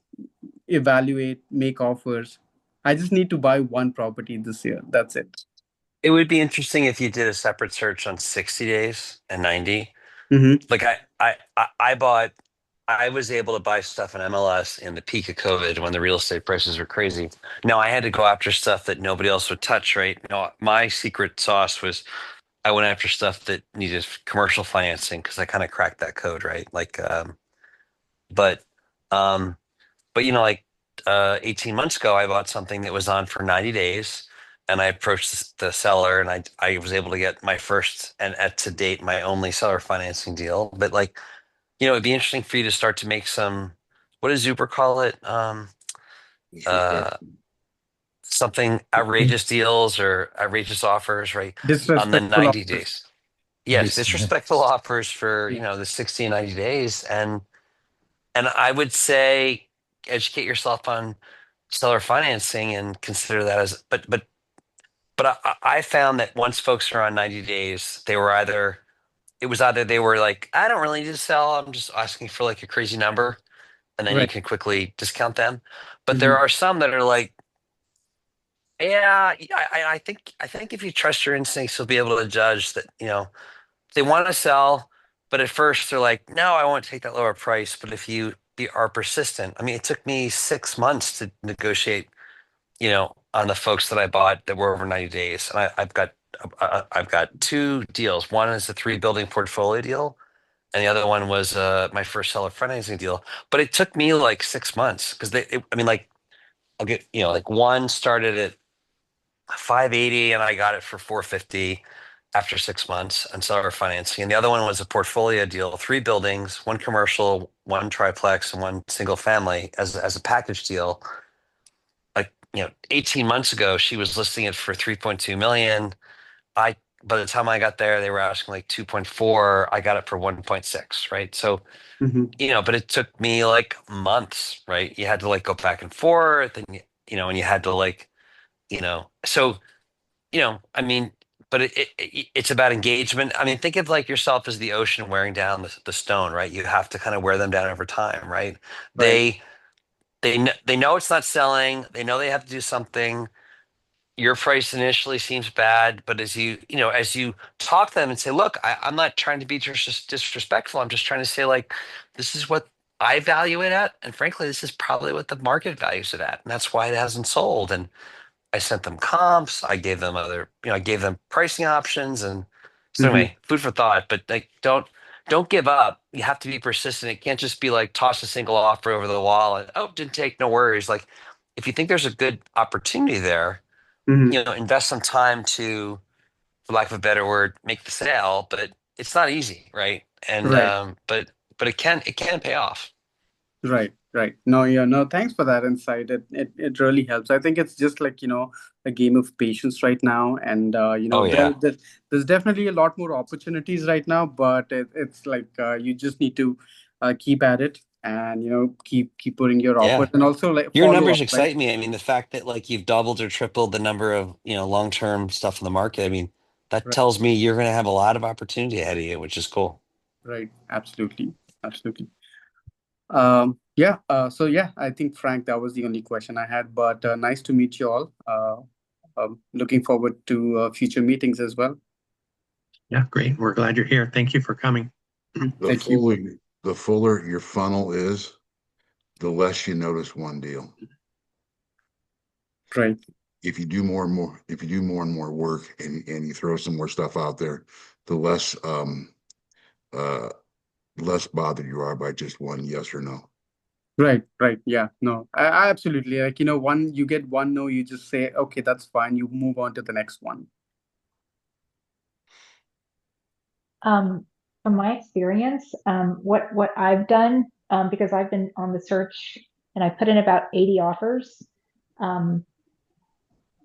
evaluate, make offers. I just need to buy one property this year. That's it. It would be interesting if you did a separate search on 60 days and 90. Mm-hmm. Like I was able to buy stuff in MLS in the peak of COVID when the real estate prices were crazy. Now I had to go after stuff that nobody else would touch, right? No, my secret sauce was I went after stuff that needed commercial financing because I kind of cracked that code, right? But um, but 18 months ago, I bought something that was on for 90 days, and I approached the seller, and I was able to get my first and to date my only seller financing deal. But it'd be interesting for you to start to make some. What does Uber call it? Something outrageous deals or outrageous offers, right? On the Disrespectful 90 offers. days. Yes, This, disrespectful offers for, the 60 and 90 days. And I would say educate yourself on seller financing and consider that as but I found that once folks are on 90 days, it was either they were like, I don't really need to sell, I'm just asking for like a crazy number, and then you Right. can quickly discount them. But there Mhm. are some that are like, yeah, I think if you trust your instincts, you'll be able to judge that, they want to sell, but at first they're like, no, I won't take that lower price. But if you are persistent, I mean, it took me 6 months to negotiate, on the folks that I bought that were over 90 days. And I've got two deals. One is a 3 building portfolio deal, and the other one was my first seller financing deal. But it took me like 6 months because I'll get, like one started at 580 and I got it for 450 after 6 months on seller financing. And the other one was a portfolio deal, 3 buildings, one commercial, one triplex, and one single family as a package deal. Like, 18 months ago, she was listing it for 3.2 million. By the time I got there, they were asking like 2.4. I got it for 1.6, right? So, Mhm. but it took me like months, right? You had to like go back and forth and and you had to like, so I mean, but it's about engagement. I mean, think of like yourself as the ocean wearing down the stone, right? You have to kind of wear them down over time, right? Right. They they know it's not selling. They know they have to do something. Your price initially seems bad, but as you talk to them and say, look, I'm not trying to be disrespectful. I'm just trying to say, like, this is what I value it at. And frankly, this is probably what the market values it at. And that's why it hasn't sold. And I sent them comps. I gave them I gave them pricing options. And so Hmm. anyway, food for thought, but like, don't give up. You have to be persistent. It can't just be like toss a single offer over the wall and, oh, didn't take, no worries. Like, if you think there's a good opportunity there, Hmm. invest some time to, for lack of a better word, make the sale, but it's not easy, right? And Right. but it can pay off. Right, right. No, yeah, no, thanks for that insight. It really helps. I think it's just like, a game of patience right now. And, Oh yeah. there's definitely a lot more opportunities right now, but it's like you just need to keep at it and, keep putting your Yeah. offers and also like Your follow numbers up, right? excite me. I mean, the fact that like you've doubled or tripled the number of, long-term stuff in the market, I mean, that Right, tells me you're going to have a lot of opportunity ahead of you, which is cool. right. Absolutely. Absolutely. Yeah. So yeah, I think Frank, that was the only question I had, but nice to meet you all. Looking forward to future meetings as well. Yeah, great. We're glad you're here. Thank you for coming. The Thank you. fuller, the fuller your funnel is, the less you notice one deal. Right. If you do more and more, if you do more and more work and you throw some more stuff out there, the uh less bothered you are by just one yes or no. Right, right. Yeah, no, I absolutely like, you get one no, you just say, okay, that's fine. You move on to the next one. From my experience, what I've done, because I've been on the search and I put in about 80 offers. Um,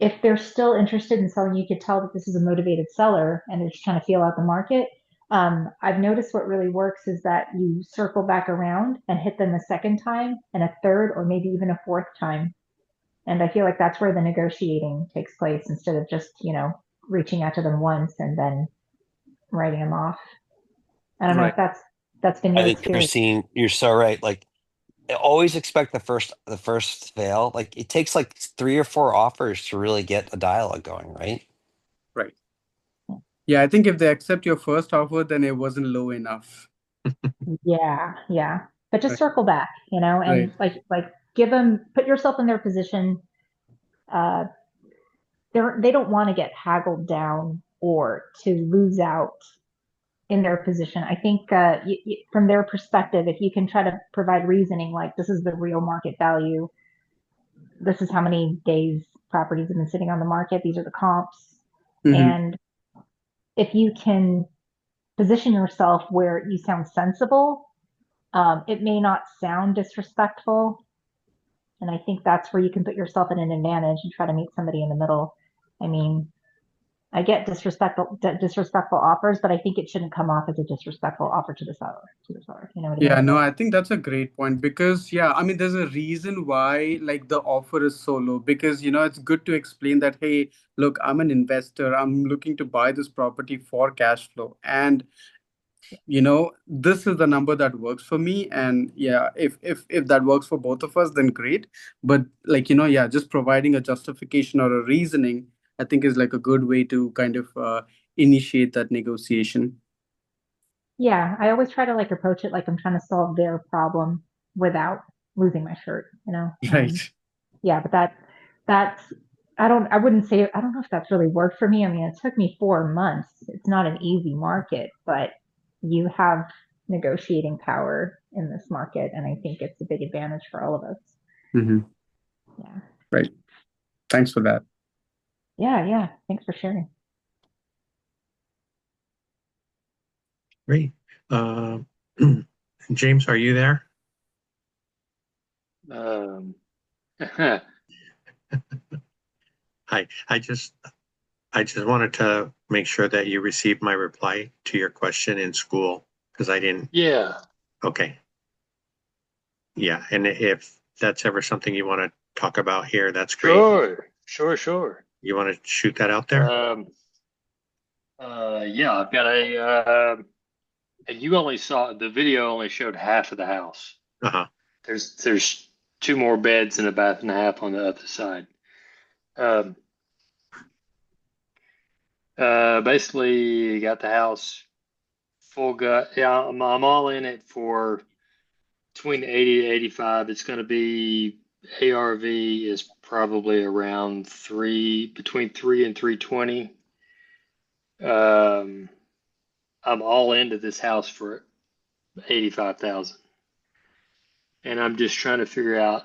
if they're still interested in selling, you could tell that this is a motivated seller and they're just trying to feel out the market. I've noticed what really works is that you circle back around and hit them a second time and a third or maybe even a fourth time. And I feel like that's where the negotiating takes place instead of just, reaching out to them once and then writing them off. I don't know Right. if that's been I your think experience. Christine, you're so right. Like, always expect the first fail. Like, it takes like 3 or 4 offers to really get a dialogue going, right? Right. Yeah, I think if they accept your first offer, then it wasn't low enough. Yeah, yeah. But just Right. circle back, Right. and like put yourself in their position. Uh, they don't want to get haggled down or to lose out in their position. I think from their perspective, if you can try to provide reasoning like this is the real market value, this is how many days properties have been sitting on the market, these are the comps, Hmm. and if you can position yourself where you sound sensible, it may not sound disrespectful. And I think that's where you can put yourself in an advantage and try to meet somebody in the middle. I mean, I get disrespectful offers, but I think it shouldn't come off as a disrespectful offer to the seller. You know what I Yeah, mean? no, I think that's a great point because, yeah, I mean, there's a reason why like the offer is so low because, it's good to explain that, hey, look, I'm an investor. I'm looking to buy this property for cash flow. And this is the number that works for me. And yeah, if that works for both of us, then great. But like, yeah, just providing a justification or a reasoning, I think is like a good way to kind of initiate that negotiation. Yeah, I always try to like approach it like I'm trying to solve their problem without losing my shirt. Right. Yeah, but that's I wouldn't say I don't know if that's really worked for me. I mean, it took me 4 months. It's not an easy market, but you have negotiating power in this market, and I think it's a big advantage for all of us. Hmm. Yeah. Right. Thanks for that. Yeah, yeah. Thanks for sharing. Great. James, are you there? Hi. Hi. I just wanted to make sure that you received my reply to your question in school because I didn't. Yeah. Okay. Yeah. And if that's ever something you want to talk about here, that's great. Sure. You want to shoot that out there? Yeah, I've got and you only saw the video only showed half of the house. Uh-huh. There's 2 more beds and a bath and a half on the other side. Basically got the house full gut. Yeah, I'm all in it for between 80 to 85. It's going to be ARV is probably around between 3 and 320. I'm all into this house for 85,000. And I'm just trying to figure out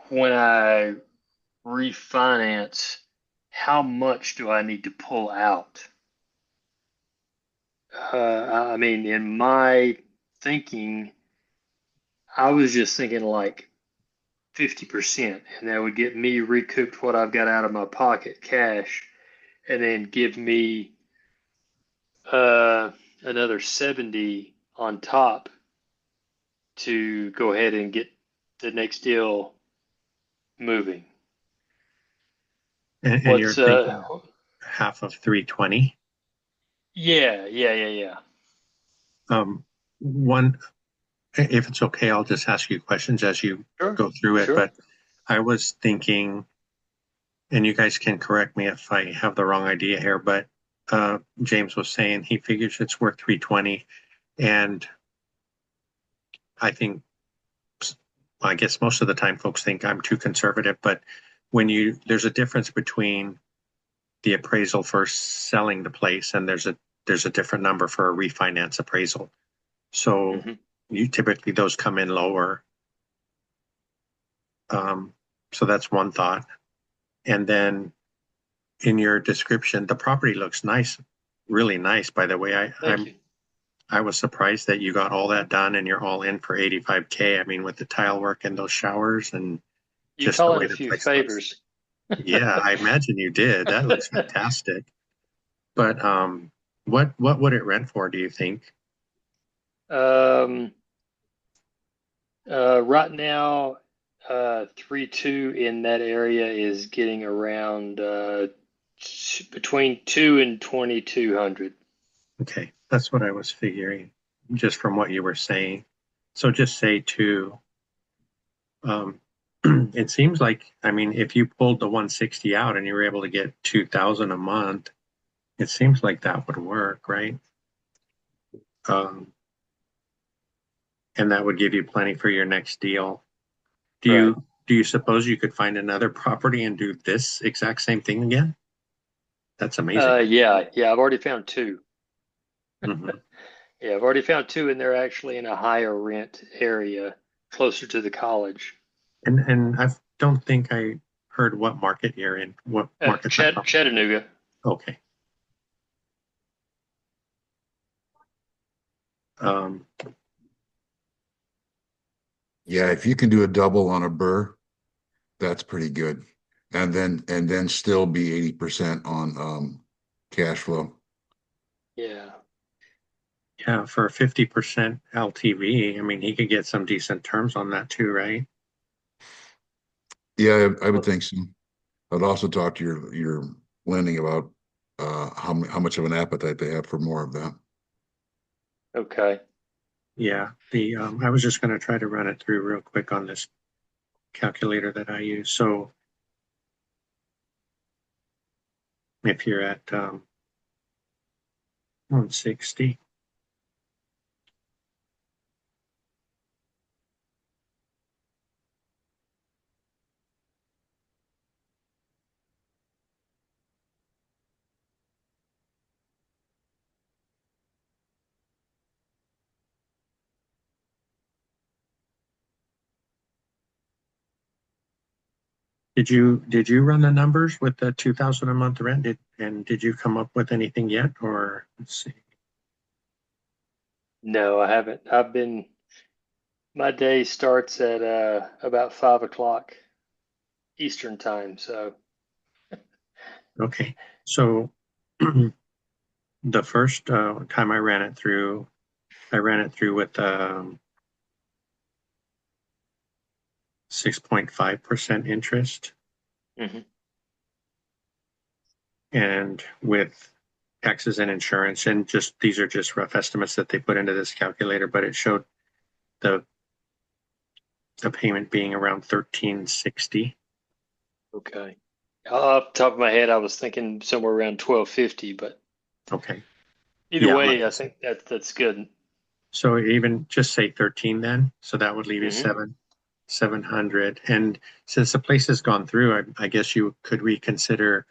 when I refinance, how much do I need to pull out? I mean, in my thinking, I was just thinking like 50%, and that would get me recouped what I've got out of my pocket cash, and then give me another 70 on top to go ahead and get the next deal moving. And you're thinking half of 320. Yeah. One, if it's okay, I'll just ask you questions as you go through it. Sure. But I was thinking, and you guys can correct me if I have the wrong idea here, but James was saying he figures it's worth 320, and I think, I guess most of the time folks think I'm too conservative, but there's a difference between the appraisal for selling the place, and there's a different number for a refinance appraisal. So you typically, those come in lower. So that's one thought. And then in your description, the property looks nice, really nice, by the way. I was surprised that you got all that done and you're all in for 85K. I mean, with the tile work and those showers and you call it a few favors. Yeah, I imagine you did. That looks fantastic. But what would it rent for, do you think? Right now, 3.2 in that area is getting around between 2 and 2,200. Okay, that's what I was figuring, just from what you were saying. So just say 2. It seems like, I mean, if you pulled the 160 out and you were able to get 2,000 a month, it seems like that would work, right? And that would give you plenty for your next deal. Do you suppose you could find another property and do this exact same thing again? That's amazing. Yeah, I've already found 2. Mm-hmm. Yeah, I've already found 2, and they're actually in a higher rent area closer to the college. And I don't think I heard what market you're in. What market? Chattanooga. Okay. Yeah, if you can do a double on a burr, that's pretty good. And then still be 80% on cash flow. Yeah. Yeah, for 50% LTV, I mean, he could get some decent terms on that too, right? Yeah, I would think so. I'd also talk to your lending about how much of an appetite they have for more of that. Okay. Yeah, I was just going to try to run it through real quick on this calculator that I use. So if you're at 160, did you run the numbers with the 2,000 a month rent? Did you come up with anything yet? Or let's see. No, I haven't. My day starts at about 5 o'clock Eastern time. So Okay, so the first time I ran it through with 6.5% interest. And with taxes and insurance, and these are just rough estimates that they put into this calculator, but it showed the the payment being around 1360. Okay. Off the top of my head, I was thinking somewhere around 1250, but Okay. either Yeah, way, like- I think that's good. So even just say 13 then. So that would leave you Mhm. 700. And since the place has gone through, I guess you could reconsider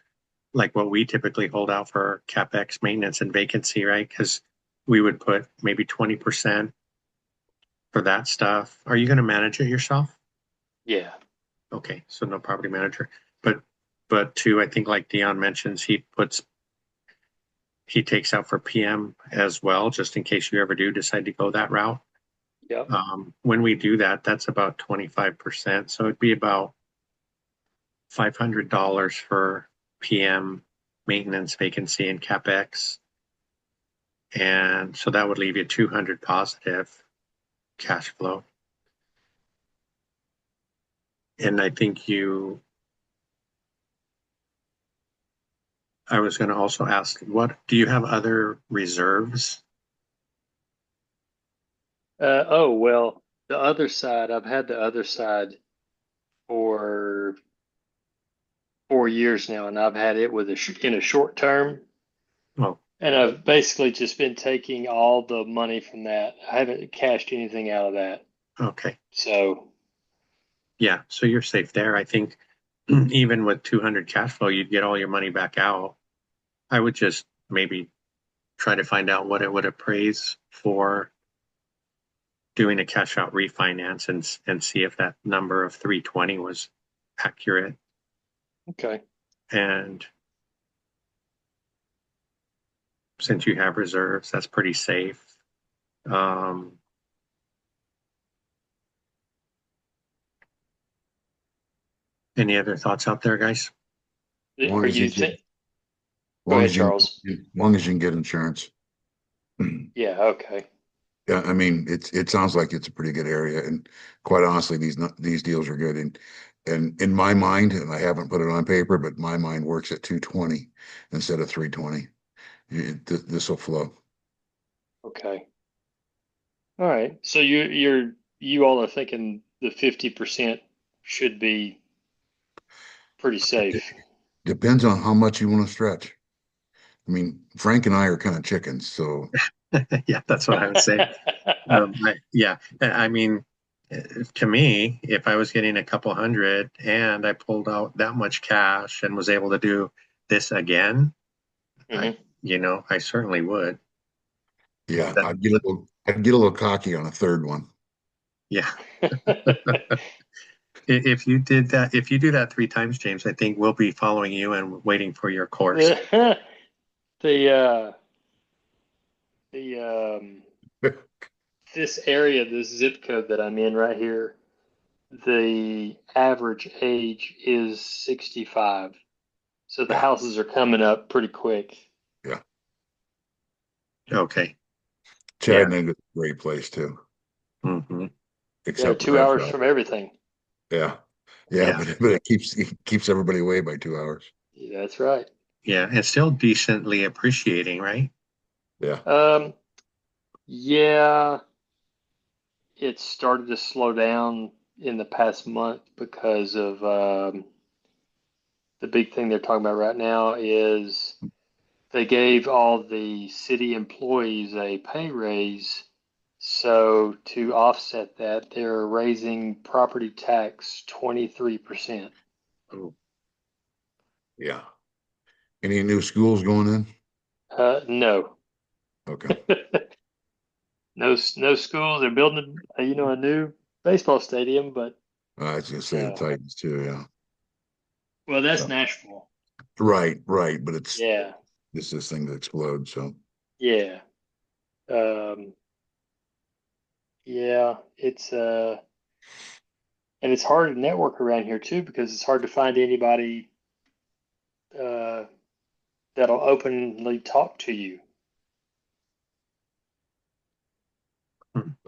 like what we typically hold out for CapEx maintenance and vacancy, right? Because we would put maybe 20% for that stuff. Are you going to manage it yourself? Yeah. Okay, so no property manager. But too, I think like Dion mentions, he takes out for PM as well, just in case you ever do decide to go that route. Yeah. When we do that, that's about 25%. So it'd be about $500 for PM maintenance, vacancy, and CapEx. And so that would leave you 200 positive cash flow. And I think I was going to also ask, what do you have other reserves? Oh, well, the other side, I've had the other side for 4 years now, and I've had it with in a short term. Oh, And I've basically just been taking all the money from that. I haven't cashed anything out of that. okay. So, Yeah, so you're safe there. I think even with 200 cash flow, you'd get all your money back out. I would just maybe try to find out what it would appraise for doing a cash out refinance and see if that number of 320 was accurate. okay. And since you have reserves, that's pretty safe. Any other thoughts out there, guys? Are you Go Long ahead, as you, Charles. long as you can get insurance. Yeah, okay. Yeah, I mean, it sounds like it's a pretty good area, and quite honestly, these deals are good. And in my mind, and I haven't put it on paper, but my mind works at 220 instead of 320. This will flow. Okay. All right. So you all are thinking the 50% should be pretty safe. Depends on how much you want to stretch. I mean, Frank and I are kind of chickens, so Yeah, that's what I would say. I mean, to me, if I was getting a couple hundred and I pulled out that much cash and was able to do this again, I certainly would. yeah, That- I'd get a little cocky on a third one. Yeah. If you do that 3 times, James, I think we'll be following you and waiting for your course. The this area, this zip code that I'm in right here, the average age is 65. So the Yeah. houses are coming up pretty quick. Yeah. Okay. Chattanooga's a great place too. Mm-hmm. Yeah, Except 2 hours from everything. Yeah. Yeah. But it keeps everybody away by 2 hours. Yeah, that's right. Yeah, and still decently appreciating, right? Yeah. Yeah, it started to slow down in the past month because of the big thing they're talking about right now is they gave all the city employees a pay raise. So to offset that, they're raising property tax 23%. Oh, Yeah. Any new schools going in? No. Okay. No schools. They're building, a new baseball stadium, but I was gonna say the Titans too, yeah. well, that's So- Nashville. Right, but it's Yeah, this thing that explodes, so yeah, yeah. And it's hard to network around here too because it's hard to find anybody that'll openly talk to you.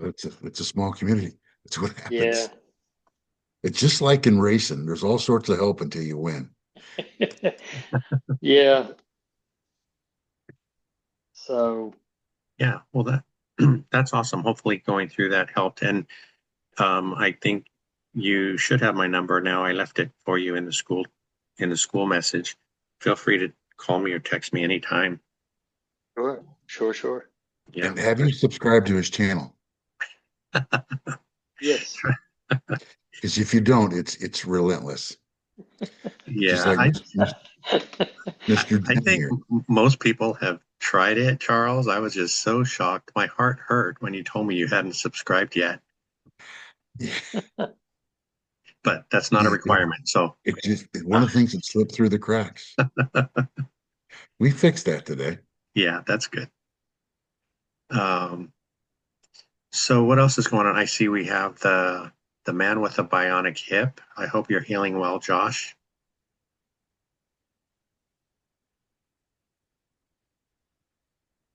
it's a small community. That's what happens. Yeah. It's just like in racing. There's all sorts of help until you win. Yeah. So yeah. Well, that's awesome. Hopefully, going through that helped, and I think you should have my number now. I left it for you in the school message. Feel free to call me or text me anytime. Sure. Yeah. And have you subscribed to his channel? Yes. Because if you don't, it's relentless. Just Yeah, like Mr. I Jim think here. most people have tried it, Charles. I was just so shocked. My heart hurt when you told me you hadn't subscribed yet. But that's not a requirement. So It's just one of the things that slipped through the cracks. We fixed that today. yeah, that's good. So what else is going on? I see we have the man with a bionic hip. I hope you're healing well, Josh.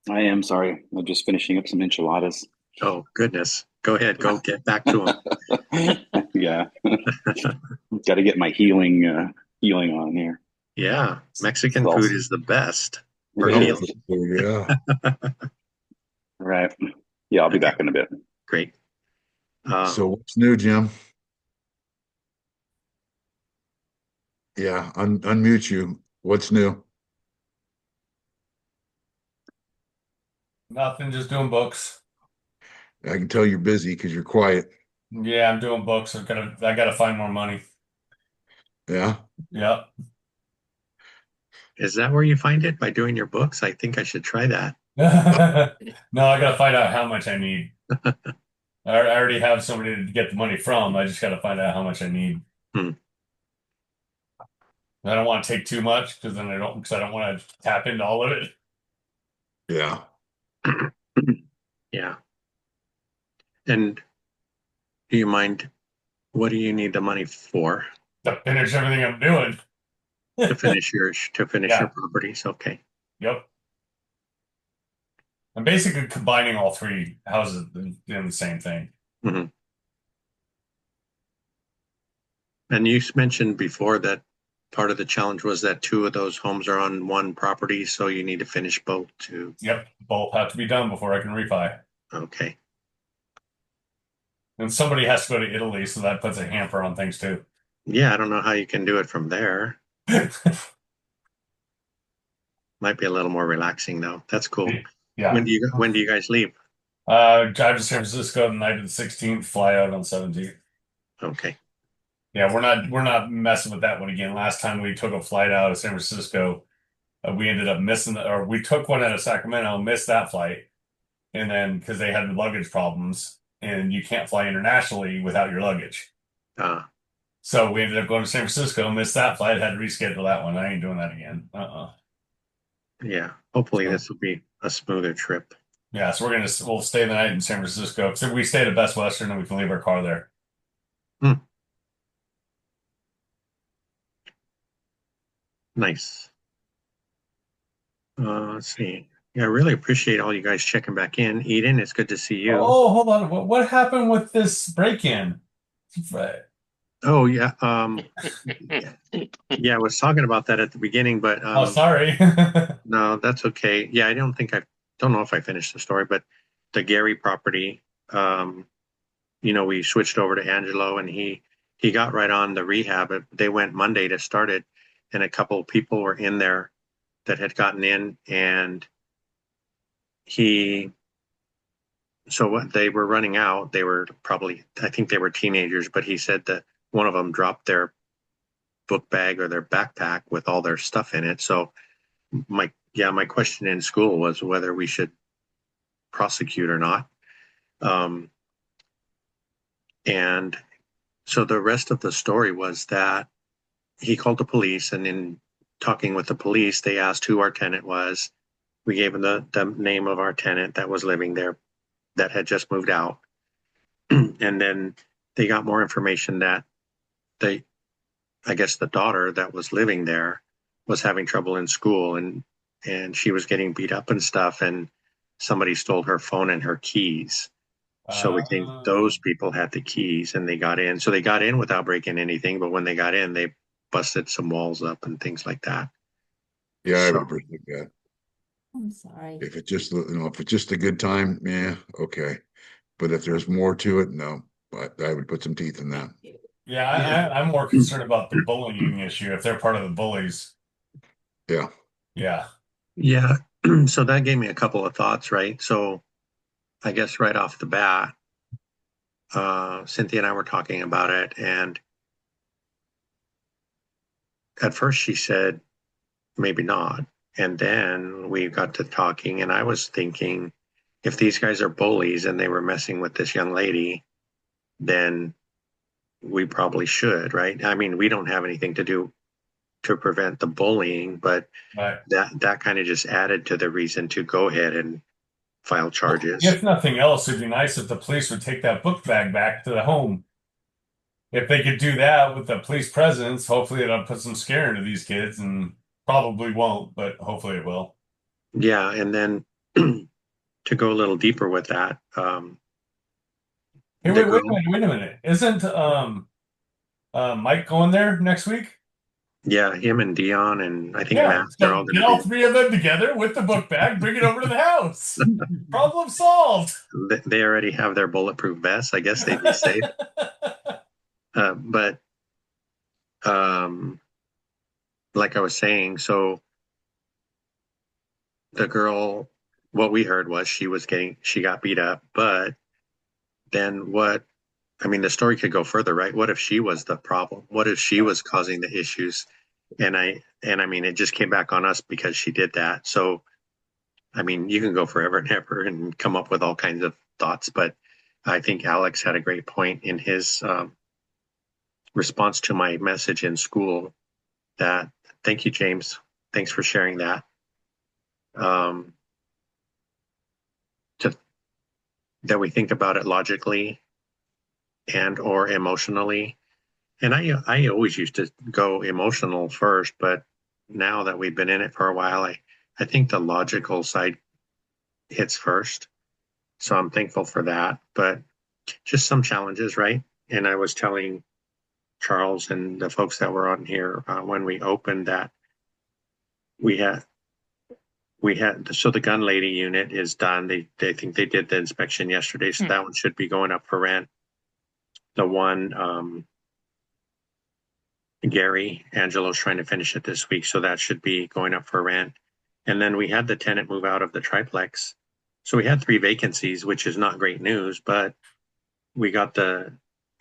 I am sorry. I'm just finishing up some enchiladas. Oh, goodness. Go ahead. Go get back to him. Yeah. Got to get my healing on here. Yeah. Mexican Well, food is the best for it healing. is. Yeah. Right. Yeah, I'll be back in a bit. Great. So what's new, Jim? Yeah, unmute you. What's new? Nothing, just doing books. I can tell you're busy because you're quiet. Yeah, I'm doing books. I gotta find more money. Yeah. Yep. Is that where you find it? By doing your books? I think I should try that. No, I gotta find out how much I need. I already have somebody to get the money from. I just gotta find out how much I need. Hmm. I don't want to take too much because I don't want to tap into all of it. Yeah. Yeah. And do you mind, what do you need the money for? To finish everything I'm doing. To finish your Yeah. your properties? Okay. Yep. I'm basically combining all three houses in the same thing. Mm-hmm. And you mentioned before that part of the challenge was that 2 of those homes are on one property, so you need to finish both too. Yep, both have to be done before I can refi. Okay. And somebody has to go to Italy, so that puts a hamper on things too. Yeah, I don't know how you can do it from there. Might be a little more relaxing though. That's cool. Yeah. When do you guys leave? Drive to San Francisco the night of the 16th, fly out on the 17th. Okay. Yeah, we're not messing with that one again. Last time we took a flight out of San Francisco, we ended up missing or we took one out of Sacramento, missed that flight, and then because they had luggage problems, and you can't fly internationally without your luggage. So we ended up going to San Francisco, missed that flight, had to reschedule that one. I ain't doing that again. Yeah. Hopefully this will be a smoother trip. Yeah, so we'll stay the night in San Francisco. So we stayed at Best Western, and we can leave our car there. Nice. Let's see. Yeah, I really appreciate all you guys checking back in. Eden, it's good to see you. Oh, hold on. What happened with this break-in? Oh yeah. Yeah, I was talking about that at the beginning, but Oh, sorry. no, that's okay. Yeah, I don't know if I finished the story, but the Gary property, we switched over to Angelo, and he got right on the rehab. They went Monday to start it, and a couple of people were in there that had gotten in, and so what they were running out, they were I think they were teenagers, but he said that one of them dropped their book bag or their backpack with all their stuff in it. So my question in school was whether we should prosecute or not. And so the rest of the story was that he called the police, and in talking with the police, they asked who our tenant was. We gave them the name of our tenant that was living there, that had just moved out. And then they got more information that I guess the daughter that was living there was having trouble in school, and she was getting beat up and stuff, and somebody stole her phone and her keys. So we think those people had the keys, and they got in. So they got in without breaking anything, but when they got in, they busted some walls up and things like that. Yeah, I would appreciate that. I'm sorry. If it's just a good time, yeah, okay. But if there's more to it, no. But I would put some teeth in that. Yeah, Yeah. I'm more concerned about the bullying issue if they're part of the bullies. Yeah. Yeah. Yeah. So that gave me a couple of thoughts, right? So I guess right off the bat, Cynthia and I were talking about it, and at first she said, maybe not. And then we got to talking, and I was thinking, if these guys are bullies and they were messing with this young lady, then we probably should, right? I mean, we don't have anything to do to prevent the bullying, but Right. that kind of just added to the reason to go ahead and file charges. If nothing else, it'd be nice if the police would take that book bag back to the home. If they could do that with the police presence, hopefully it'll put some scare into these kids, and probably won't, but hopefully it will. Yeah, and then to go a little deeper with that, Hey, the wait girl, a minute. Isn't Mike going there next week? yeah, him and Dion and I think Yeah, Matt, they're so all get going to all be. three of them together with the book bag, bring it over to the house. Problem solved. They already have their bulletproof vests. I guess they'd be safe. But like I was saying, so the girl, what we heard was she got beat up, but then I mean, the story could go further, right? What if she was the problem? What if she was causing the issues? And I mean, it just came back on us because she did that. So, I mean, you can go forever and ever and come up with all kinds of thoughts, but I think Alex had a great point in his response to my message in school. That thank you, James. Thanks for sharing that. That we think about it logically and or emotionally. And I always used to go emotional first, but now that we've been in it for a while, I think the logical side hits first. So I'm thankful for that, but just some challenges, right? And I was telling Charles and the folks that were on here when we opened that we had so the gun lady unit is done. They think they did the inspection yesterday, so that one should be going up for rent. The one Gary Angelo's trying to finish it this week, so that should be going up for rent. And then we had the tenant move out of the triplex. So we had 3 vacancies, which is not great news, but we got the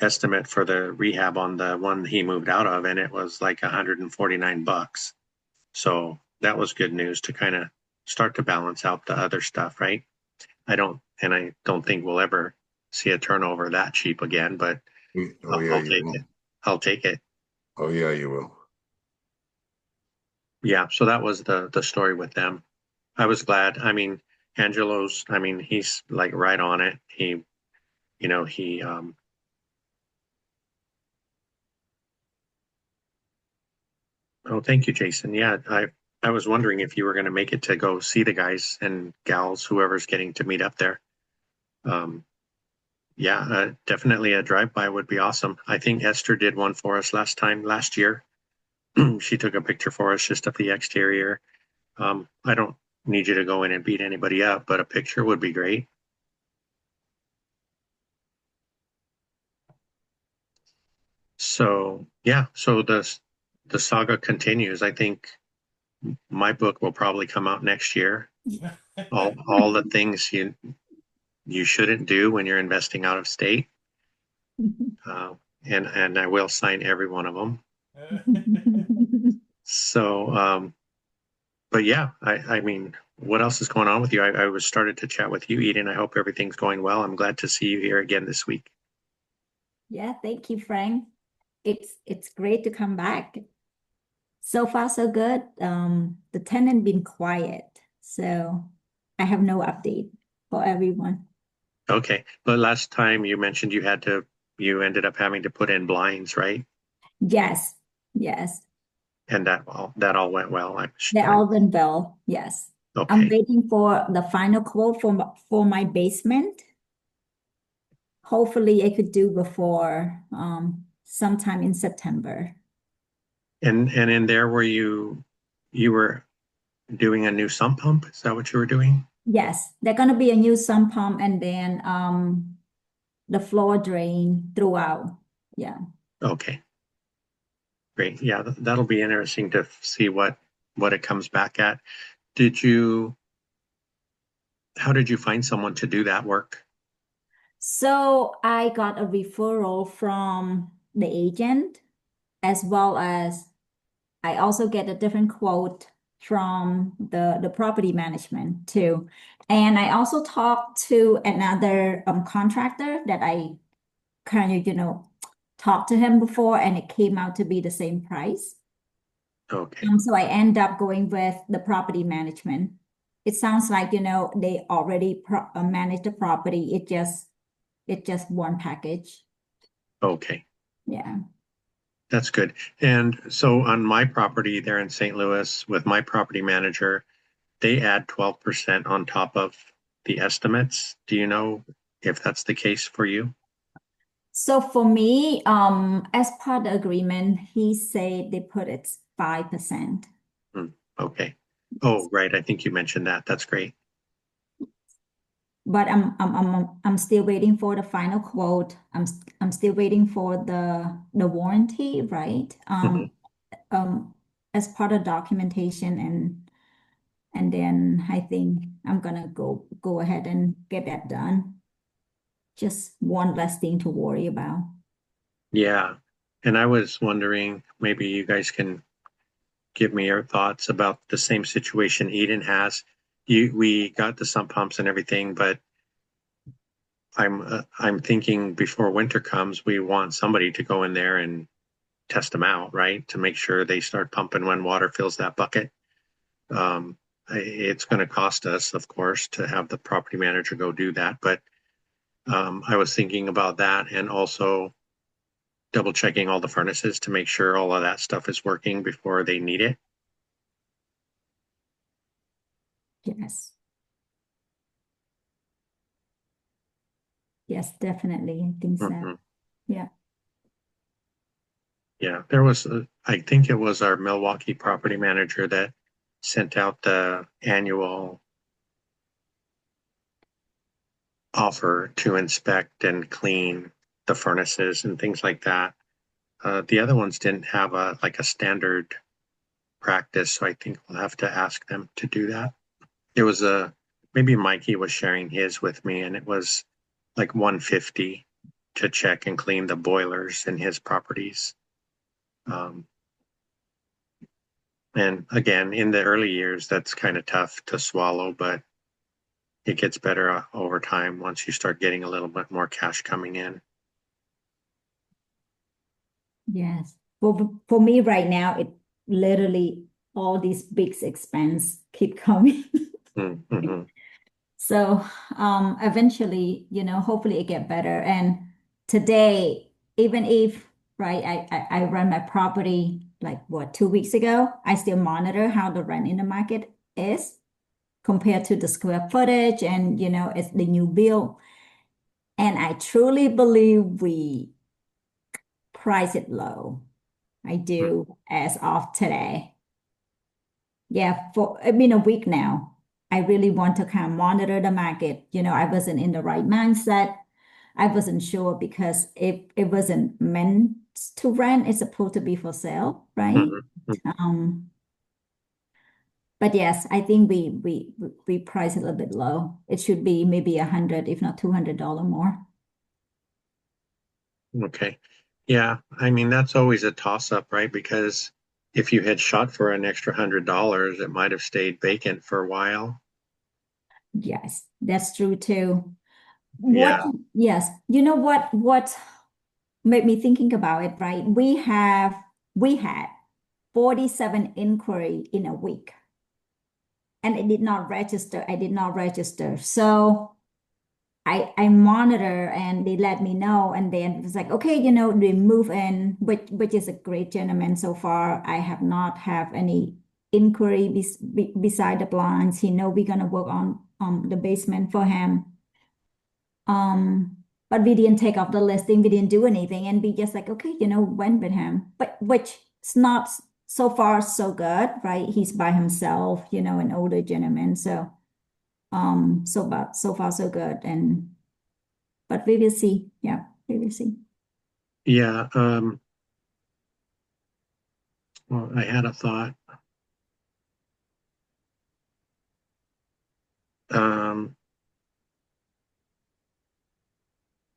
estimate for the rehab on the one he moved out of, and it was like $149. So that was good news to kind of start to balance out the other stuff, right? I don't think we'll ever see a turnover that cheap again, but I'll take it. I'll take it. Oh yeah, you will. Yeah, so that was the story with them. I was glad. I mean, Angelo's, I mean, he's like right on it. He oh, thank you, Jason. Yeah, I was wondering if you were going to make it to go see the guys and gals, whoever's getting to meet up there. Yeah, definitely a drive-by would be awesome. I think Esther did one for us last year. She took a picture for us just of the exterior. I don't need you to go in and beat anybody up, but a picture would be great. So yeah, so the saga continues. I think my book will probably come out next year. All the things you shouldn't do when you're investing out of state. And I will sign every one of them. So, but yeah, I mean, what else is going on with you? I was started to chat with you, Eden. I hope everything's going well. I'm glad to see you here again this week. Yeah, thank you, Frank. It's great to come back. So far, so good. The tenant been quiet, so I have no update for everyone. Okay, but last time you mentioned you ended up having to put in blinds, right? Yes. And that all went well. They all went well, yes. Okay. I'm waiting for the final quote for my basement. Hopefully I could do before sometime in September. And in there were you were doing a new sump pump? Is that what you were doing? Yes, they're gonna be a new sump pump and then the floor drain throughout. Yeah. Okay. Great. Yeah, that'll be interesting to see what it comes back at. How did you find someone to do that work? So I got a referral from the agent, as well as I also get a different quote from the property management too. And I also talked to another contractor that I kind of, talked to him before, and it came out to be the same price. Okay. So I end up going with the property management. It sounds like, they already manage the property. It's just one package. Okay. Yeah. That's good. And so on my property there in St. Louis with my property manager, they add 12% on top of the estimates. Do you know if that's the case for you? So for me, as part of the agreement, he said they put it 5%. Okay. Oh, right. I think you mentioned that. That's great. But I'm still waiting for the final quote. I'm still waiting for the warranty, right? As part of documentation, and then I think I'm gonna go ahead and get that done. Just one less thing to worry about. Yeah. And I was wondering, maybe you guys can give me your thoughts about the same situation Eden has. We got the sump pumps and everything, but I'm thinking before winter comes, we want somebody to go in there and test them out, right? To make sure they start pumping when water fills that bucket. It's going to cost us, of course, to have the property manager go do that. But I was thinking about that, and also double checking all the furnaces to make sure all of that stuff is working before they need it. Yes. Yes, definitely. I think so. Yeah. Yeah, there was, I think it was our Milwaukee property manager that sent out the annual offer to inspect and clean the furnaces and things like that. The other ones didn't have a standard practice, so I think we'll have to ask them to do that. It was maybe Mikey was sharing his with me, and it was like $150 to check and clean the boilers in his properties. And again, in the early years, that's kind of tough to swallow, but it gets better over time once you start getting a little bit more cash coming in. Yes. For me right now, it literally all these big expense keep coming. Mm-hmm. So eventually, hopefully it get better. And today, even if I run my property like 2 weeks ago, I still monitor how the rent in the market is compared to the square footage, and it's the new bill. And I truly believe we price it low. I do as of today. Yeah, a week now. I really want to kind of monitor the market. I wasn't in the right mindset. I wasn't sure because it wasn't meant to rent. It's supposed to be for sale, right? But yes, I think we price it a little bit low. It should be maybe $100, if not $200 more. Okay. Yeah, I mean, that's always a toss-up, right? Because if you had shot for an extra $100, it might have stayed vacant for a while. Yes, that's true too. Yeah. Yes. You know what made me thinking about it, right? We had 47 inquiry in a week, and it did not register. I did not register. So I monitor, and they let me know, and then it's like, okay, they move in, which is a great gentleman so far. I have not have any inquiry beside the blinds. He know we're gonna work on the basement for him. But we didn't take off the listing. We didn't do anything, and we just like, okay, went with him. But which is not so far so good, right? He's by himself, an older gentleman. So so far so good. But we will see. Yeah, we will see. Yeah. Well, I had a thought.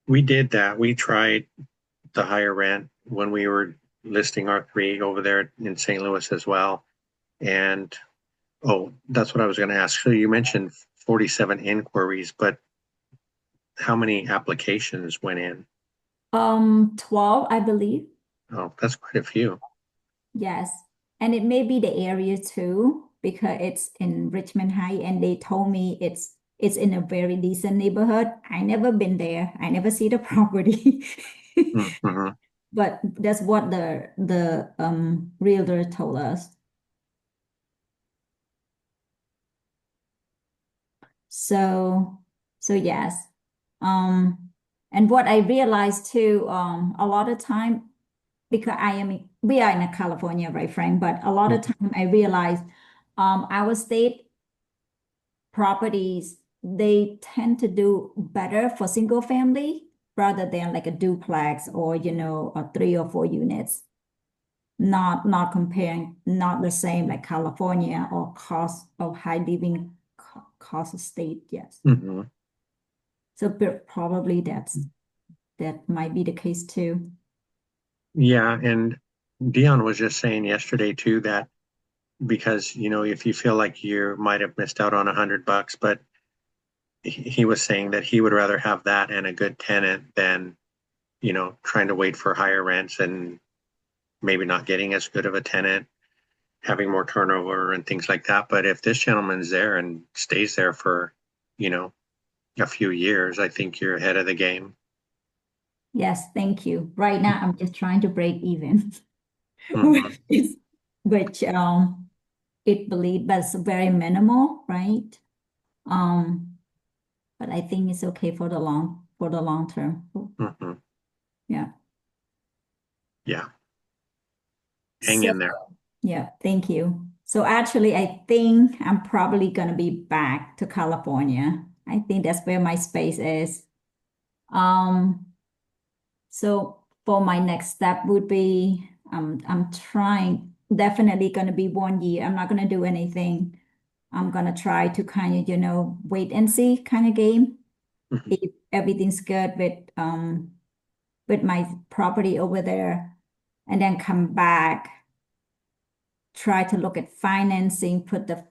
We did that. We tried the higher rent when we were listing our three over there in St. Louis as well. And oh, that's what I was going to ask. So you mentioned 47 inquiries, but how many applications went in? 12, I believe. Oh, that's quite a few. Yes. And it may be the area too, because it's in Richmond High, and they told me it's in a very decent neighborhood. I never been there. I never see the property. Mm-hmm. But that's what the realtor told us. So yes. And what I realized too, a lot of time, because we are in California, right, Frank? But a lot of time I realized our state properties, they tend to do better for single family rather than like a duplex or, a 3 or 4 units. Not comparing, not the same like California or cost of high living cost of state, yes. Mm-hmm. So probably that might be the case too. Yeah, and Dion was just saying yesterday too that because if you feel like you might have missed out on $100, but he was saying that he would rather have that and a good tenant than trying to wait for higher rents and maybe not getting as good of a tenant, having more turnover and things like that. But if this gentleman's there and stays there for a few years, I think you're ahead of the game. Yes, thank you. Right now, I'm just trying to break even, Mhm. which it believe that's very minimal, right? But I think it's okay for the long term. Mhm. Yeah. Yeah. Hang So in there. yeah, thank you. So actually, I think I'm probably gonna be back to California. I think that's where my space is. So for my next step would be, I'm trying, definitely gonna be 1 year. I'm not gonna do anything. I'm gonna try to kind of, wait and see kind of game. Mhm. If everything's good with my property over there, and then come back, try to look at financing, put the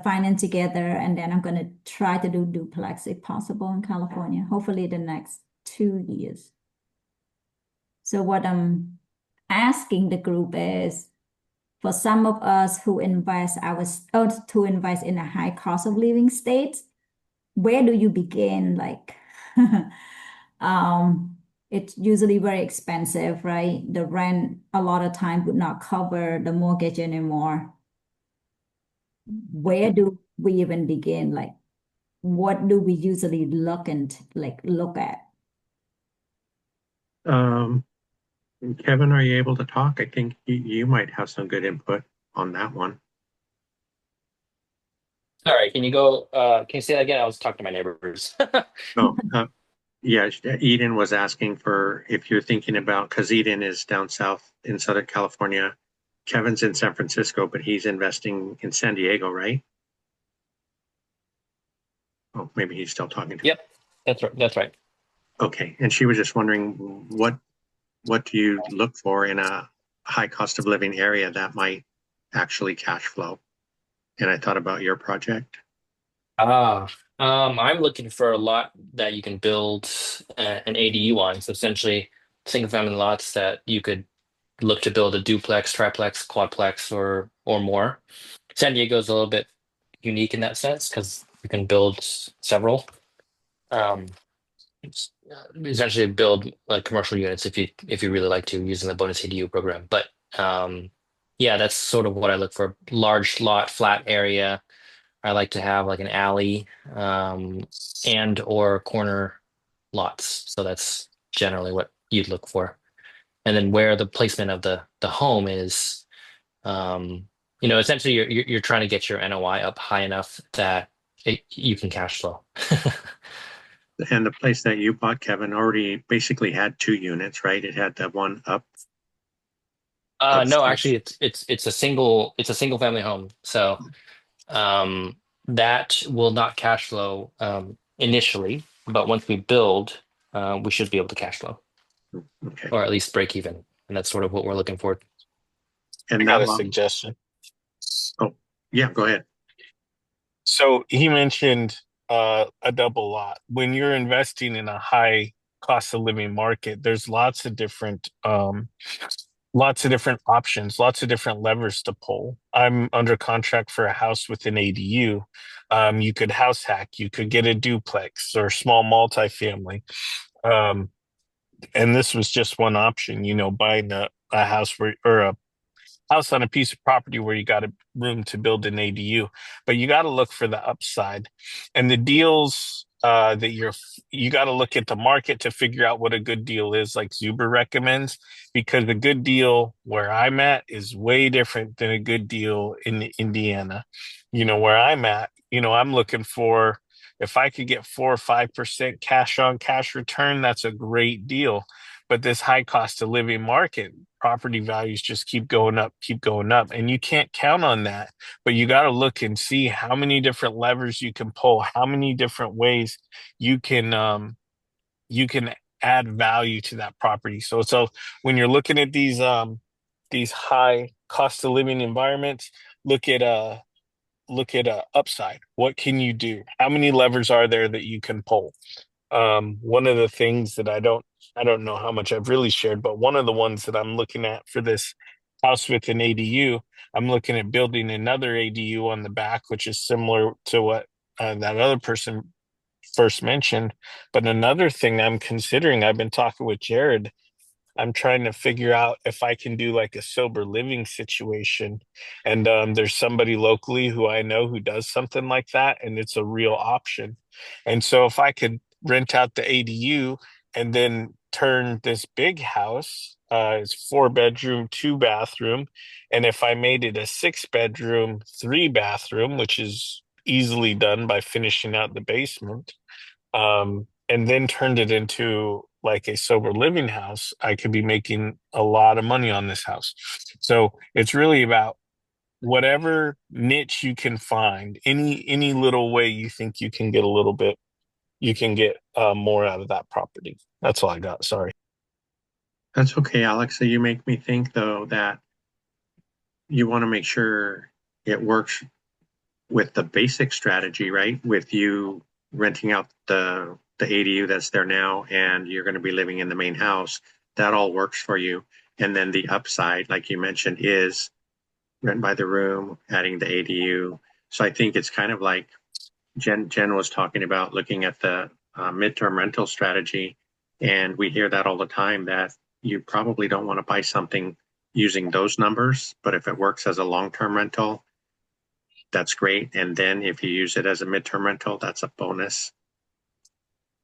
finance together, and then I'm gonna try to do duplex if possible in California, hopefully the next 2 years. So what I'm asking the group is, for some of us who invest to invest in a high cost of living states, where do you begin? Like, it's usually very expensive, right? The rent a lot of time would not cover the mortgage anymore. Where do we even begin? Like, what do we usually look at? Kevin, are you able to talk? I think you might have some good input on that one. Sorry, can you say that again? I was talking to my neighbors. Oh, yeah, Eden was asking for if you're thinking about, because Eden is down south in Southern California. Kevin's in San Francisco, but he's investing in San Diego, right? Oh, maybe he's still talking to. Yep, that's right. Okay, and she was just wondering what do you look for in a high cost of living area that might actually cash flow? And I thought about your project. I'm looking for a lot that you can build an ADU on. So essentially, single family lots that you could look to build a duplex, triplex, quadplex, or more. San Diego is a little bit unique in that sense because you can build several. Um, Essentially build like commercial units if you really like to using the bonus ADU program. But yeah, that's sort of what I look for. Large lot, flat area. I like to have like an alley and or corner lots. So that's generally what you'd look for. And then where the placement of the home is, essentially you're trying to get your NOI up high enough that you can cash flow. And the place that you bought, Kevin, already basically had 2 units, right? It had that one up. No, upstairs? actually, it's a single family home. So that will not cash flow initially, but once we build, we should be able to cash flow Okay. or at least break even, and that's sort of what we're looking for. I And got that a one, suggestion. oh, yeah, go ahead. So he mentioned a double lot. When you're investing in a high cost of living market, there's lots of different options, lots of different levers to pull. I'm under contract for a house with an ADU. You could house hack, you could get a duplex or small multifamily. Um, and this was just one option, buying a house or a house on a piece of property where you got a room to build an ADU, but you got to look for the upside and the deals that you got to look at the market to figure out what a good deal is, like Zuber recommends, because a good deal where I'm at is way different than a good deal in Indiana. Where I'm at, I'm looking for if I could get 4 or 5% cash on cash return, that's a great deal. But this high cost of living market, property values just keep going up, and you can't count on that. But you got to look and see how many different levers you can pull, how many different ways you you can add value to that property. So when you're looking at these high cost of living environments, look at upside. What can you do? How many levers are there that you can pull? One of the things that I don't know how much I've really shared, but one of the ones that I'm looking at for this house with an ADU, I'm looking at building another ADU on the back, which is similar to what that other person first mentioned. But another thing I'm considering, I've been talking with Jared, I'm trying to figure out if I can do like a sober living situation. And there's somebody locally who I know who does something like that, and it's a real option. And so if I could rent out the ADU and then turn this big house, it's 4 bedroom, 2 bathroom. And if I made it a 6 bedroom, 3 bathroom, which is easily done by finishing out the basement, and then turned it into like a sober living house, I could be making a lot of money on this house. So it's really about whatever niche you can find, any little way you think you can get a little bit, you can get more out of that property. That's all I got. Sorry. That's okay, Alex. So you make me think though that you want to make sure it works with the basic strategy, right? With you renting out the ADU that's there now, and you're going to be living in the main house. That all works for you. And then the upside, like you mentioned, is rent by the room, adding the ADU. So I think it's kind of like Jen was talking about looking at the midterm rental strategy. And we hear that all the time that you probably don't want to buy something using those numbers, but if it works as a long-term rental, that's great. And then if you use it as a midterm rental, that's a bonus.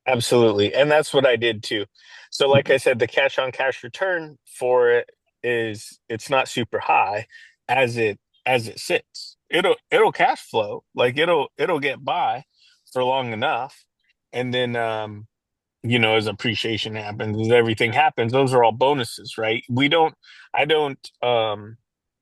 Absolutely. And that's what I did too. So like I said, the cash on cash return for it is it's not super high as it sits. It'll cash flow. Like it'll get by for long enough. And then as appreciation happens, as everything happens, those are all bonuses, right? I don't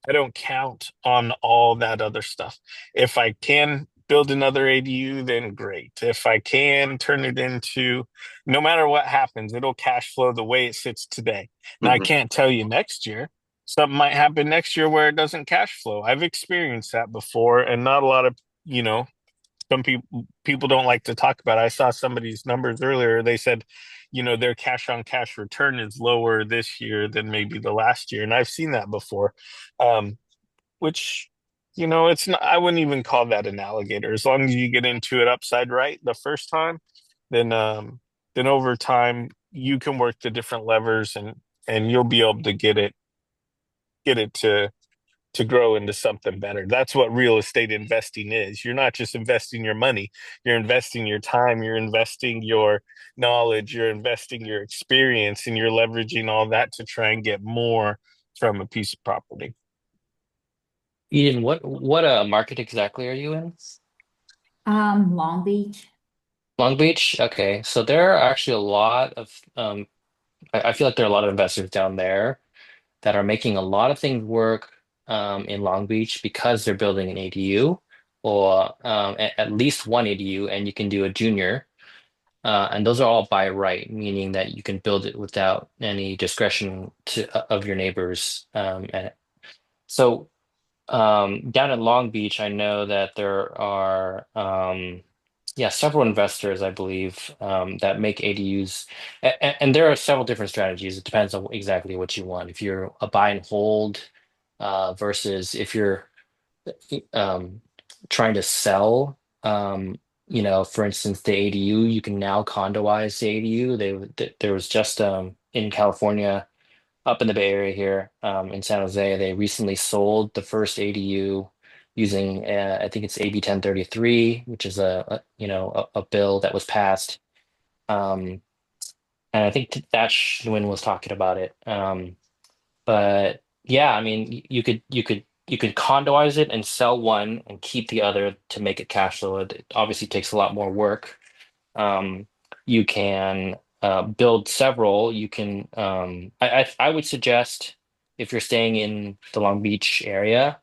I don't count on all that other stuff. If I can build another ADU, then great. If I can turn it into, no matter what happens, it'll cash flow the way it sits today. Now, I Mhm. can't tell you next year. Something might happen next year where it doesn't cash flow. I've experienced that before, and not a lot of, some people don't like to talk about it. I saw somebody's numbers earlier. They said, their cash on cash return is lower this year than maybe the last year, and I've seen that before. Um, which it's not, I wouldn't even call that an alligator. As long as you get into it upside right the first time, then over time you can work the different levers, and you'll be able to get it to grow into something better. That's what real estate investing is. You're not just investing your money, you're investing your time, you're investing your knowledge, you're investing your experience, and you're leveraging all that to try and get more from a piece of property. Eden, what market exactly are you in? Long Beach. Long Beach? Okay. So there are actually a lot of I feel like there are a lot of investors down there. that are making a lot of things work in Long Beach because they're building an ADU or at least one ADU, and you can do a junior. And those are all by right, meaning that you can build it without any discretion of your neighbors. And so down in Long Beach, I know that there are several investors, I believe, that make ADUs, and there are several different strategies. It depends on exactly what you want. If you're a buy and hold versus if you're trying to sell, for instance, the ADU, you can now condoize the ADU. There was just in California, up in the Bay Area here, in San Jose, they recently sold the first ADU using, I think it's AB 1033, which is a bill that was passed. And I think that Nguyen was talking about it. But yeah, I mean, you could condoize it and sell one and keep the other to make it cash flow. It obviously takes a lot more work. You can build several. You can I would suggest, if you're staying in the Long Beach area,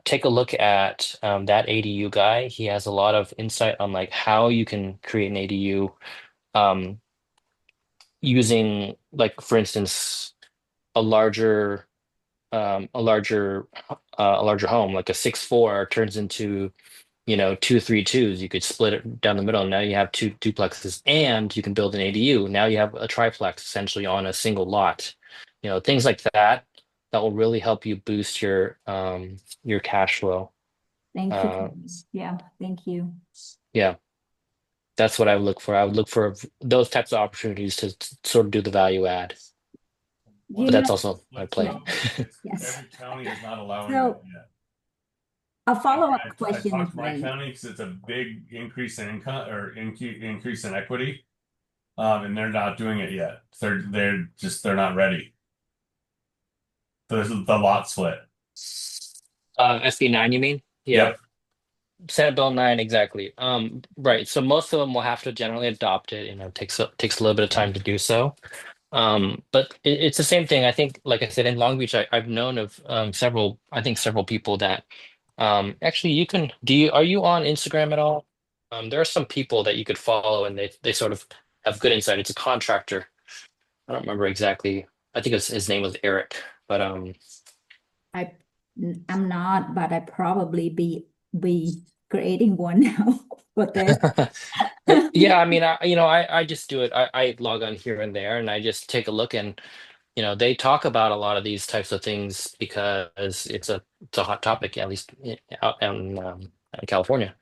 take a look at that ADU guy. He has a lot of insight on like how you can create an ADU using, like, for instance, a larger home, like a 6'4" turns into 2 3 2s. You could split it down the middle. Now you have two duplexes, and you can build an ADU. Now you have a triplex essentially on a single lot. Things like that will really help you boost your cash flow. Thank you, Chris. Yeah, thank you. Yeah, that's what I would look for. I would look for those types of opportunities to sort of do the value add. But that's also my play. Yes. Every county is not allowing So- it yet. A follow-up I question, talked to my right? county because it's a big increase in income or increase in equity, and they're not doing it yet. They're not ready. The lot split. SB 9, you mean? Yeah. Yep. Senate Bill 9, exactly. Right. So most of them will have to generally adopt it. It takes a little bit of time to do so. But it's the same thing. I think, like I said, in Long Beach, I've known of several people that actually are you on Instagram at all? There are some people that you could follow, and they sort of have good insight. It's a contractor. I don't remember exactly. I think his name was Eric, but I'm not, but I probably be creating one now for this. yeah, I mean, I just do it. I log on here and there, and I just take a look, and they talk about a lot of these types of things because it's a hot topic, at least out in California.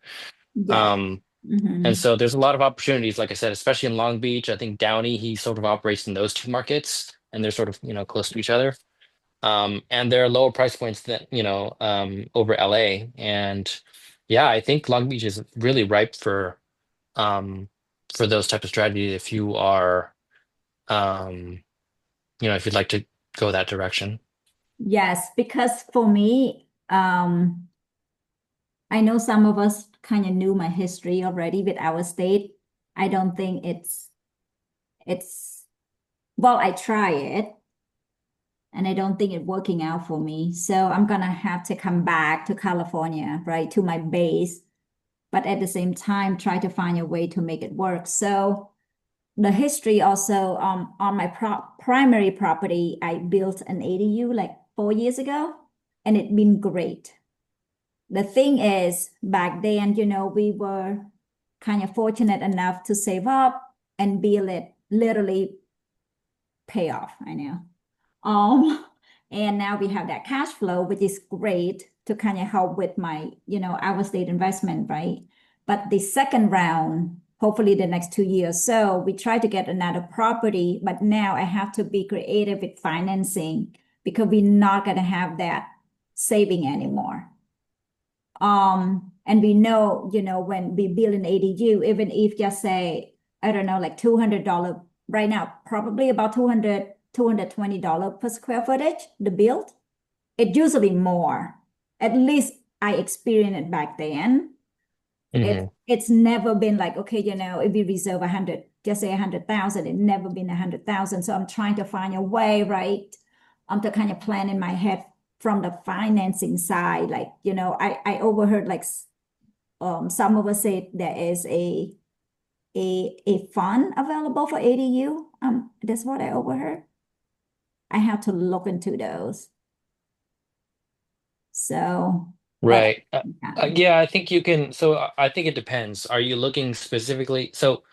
Yeah. And so there's a lot of opportunities, like I said, especially in Long Beach. I think Downey, he sort of operates in those two markets, and they're sort of close to each other. And there are lower price points than over LA. And yeah, I think Long Beach is really ripe for those type of strategies if you are if you'd like to go that direction. Yes, because for me, I know some of us kind of knew my history already with our state. I don't think it's well, I try it, and I don't think it's working out for me. So I'm gonna have to come back to California, right, to my base, but at the same time, try to find a way to make it work. So the history also, on my primary property, I built an ADU like 4 years ago, and it's been great. The thing is, back then, we were kind of fortunate enough to save up and build it, literally pay off, I know. And now we have that cash flow, which is great to kind of help with my, our state investment, right? But the second round, hopefully the next 2 years, so we try to get another property, but now I have to be creative with financing because we're not going to have that saving anymore. And we know, when we build an ADU, even if just say, I don't know, like $200 right now, probably about $220 per square footage, the build, it's usually more. At least I experienced it back then. Mhm. It's never been like, okay, if we reserve 100 just say 100,000. It never been 100,000. So I'm trying to find a way, right? To kind of plan in my head from the financing side. Like, I overheard like some of us say there is a fund available for ADU. That's what I overheard. I have to look into those. So, but Right. yeah. Yeah, I think you can. So I think it depends. Are you looking specifically? So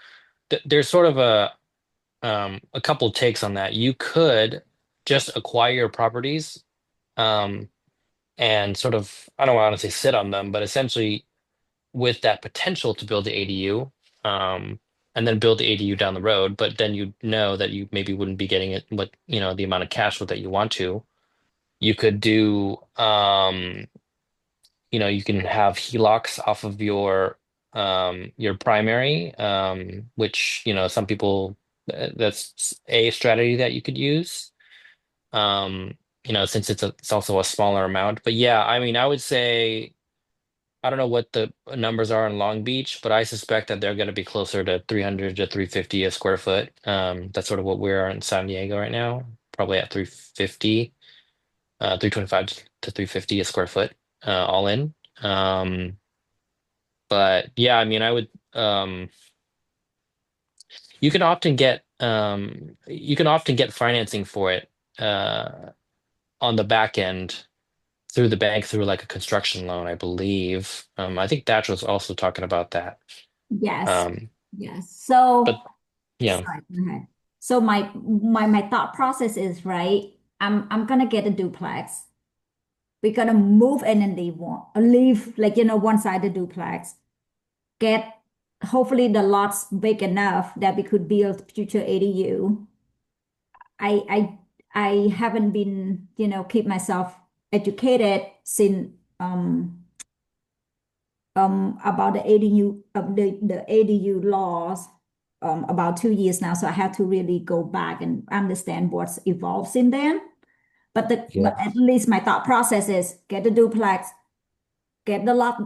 there's sort of a couple takes on that. You could just acquire properties, and sort of, I don't want to say sit on them, but essentially with that potential to build the ADU, and then build the ADU down the road, but then you know that you maybe wouldn't be getting it, what, the amount of cash flow that you want to. You could do, you can have HELOCs off of your primary, which, some people, that's a strategy that you could use. Since it's also a smaller amount. But yeah, I mean, I would say, I don't know what the numbers are in Long Beach, but I suspect that they're going to be closer to 300 to 350 a square foot. That's sort of what we are in San Diego right now, probably at 350, 325 to 350 a square foot, all in. But yeah, I mean, I would, you can often get financing for it, on the back end through the bank, through like a construction loan, I believe. I think Thatch was also talking about that. Yes. Um, Yes. So, but yeah, sorry, go ahead. So my thought process is, right, I'm gonna get a duplex. We're gonna move in and leave like, one side of the duplex. Get hopefully the lots big enough that we could build future ADU. I haven't been, keep myself educated since about the ADU the ADU laws about 2 years now. So I have to really go back and understand what's evolved in them. But yeah, at least my thought process is get the duplex, get the lot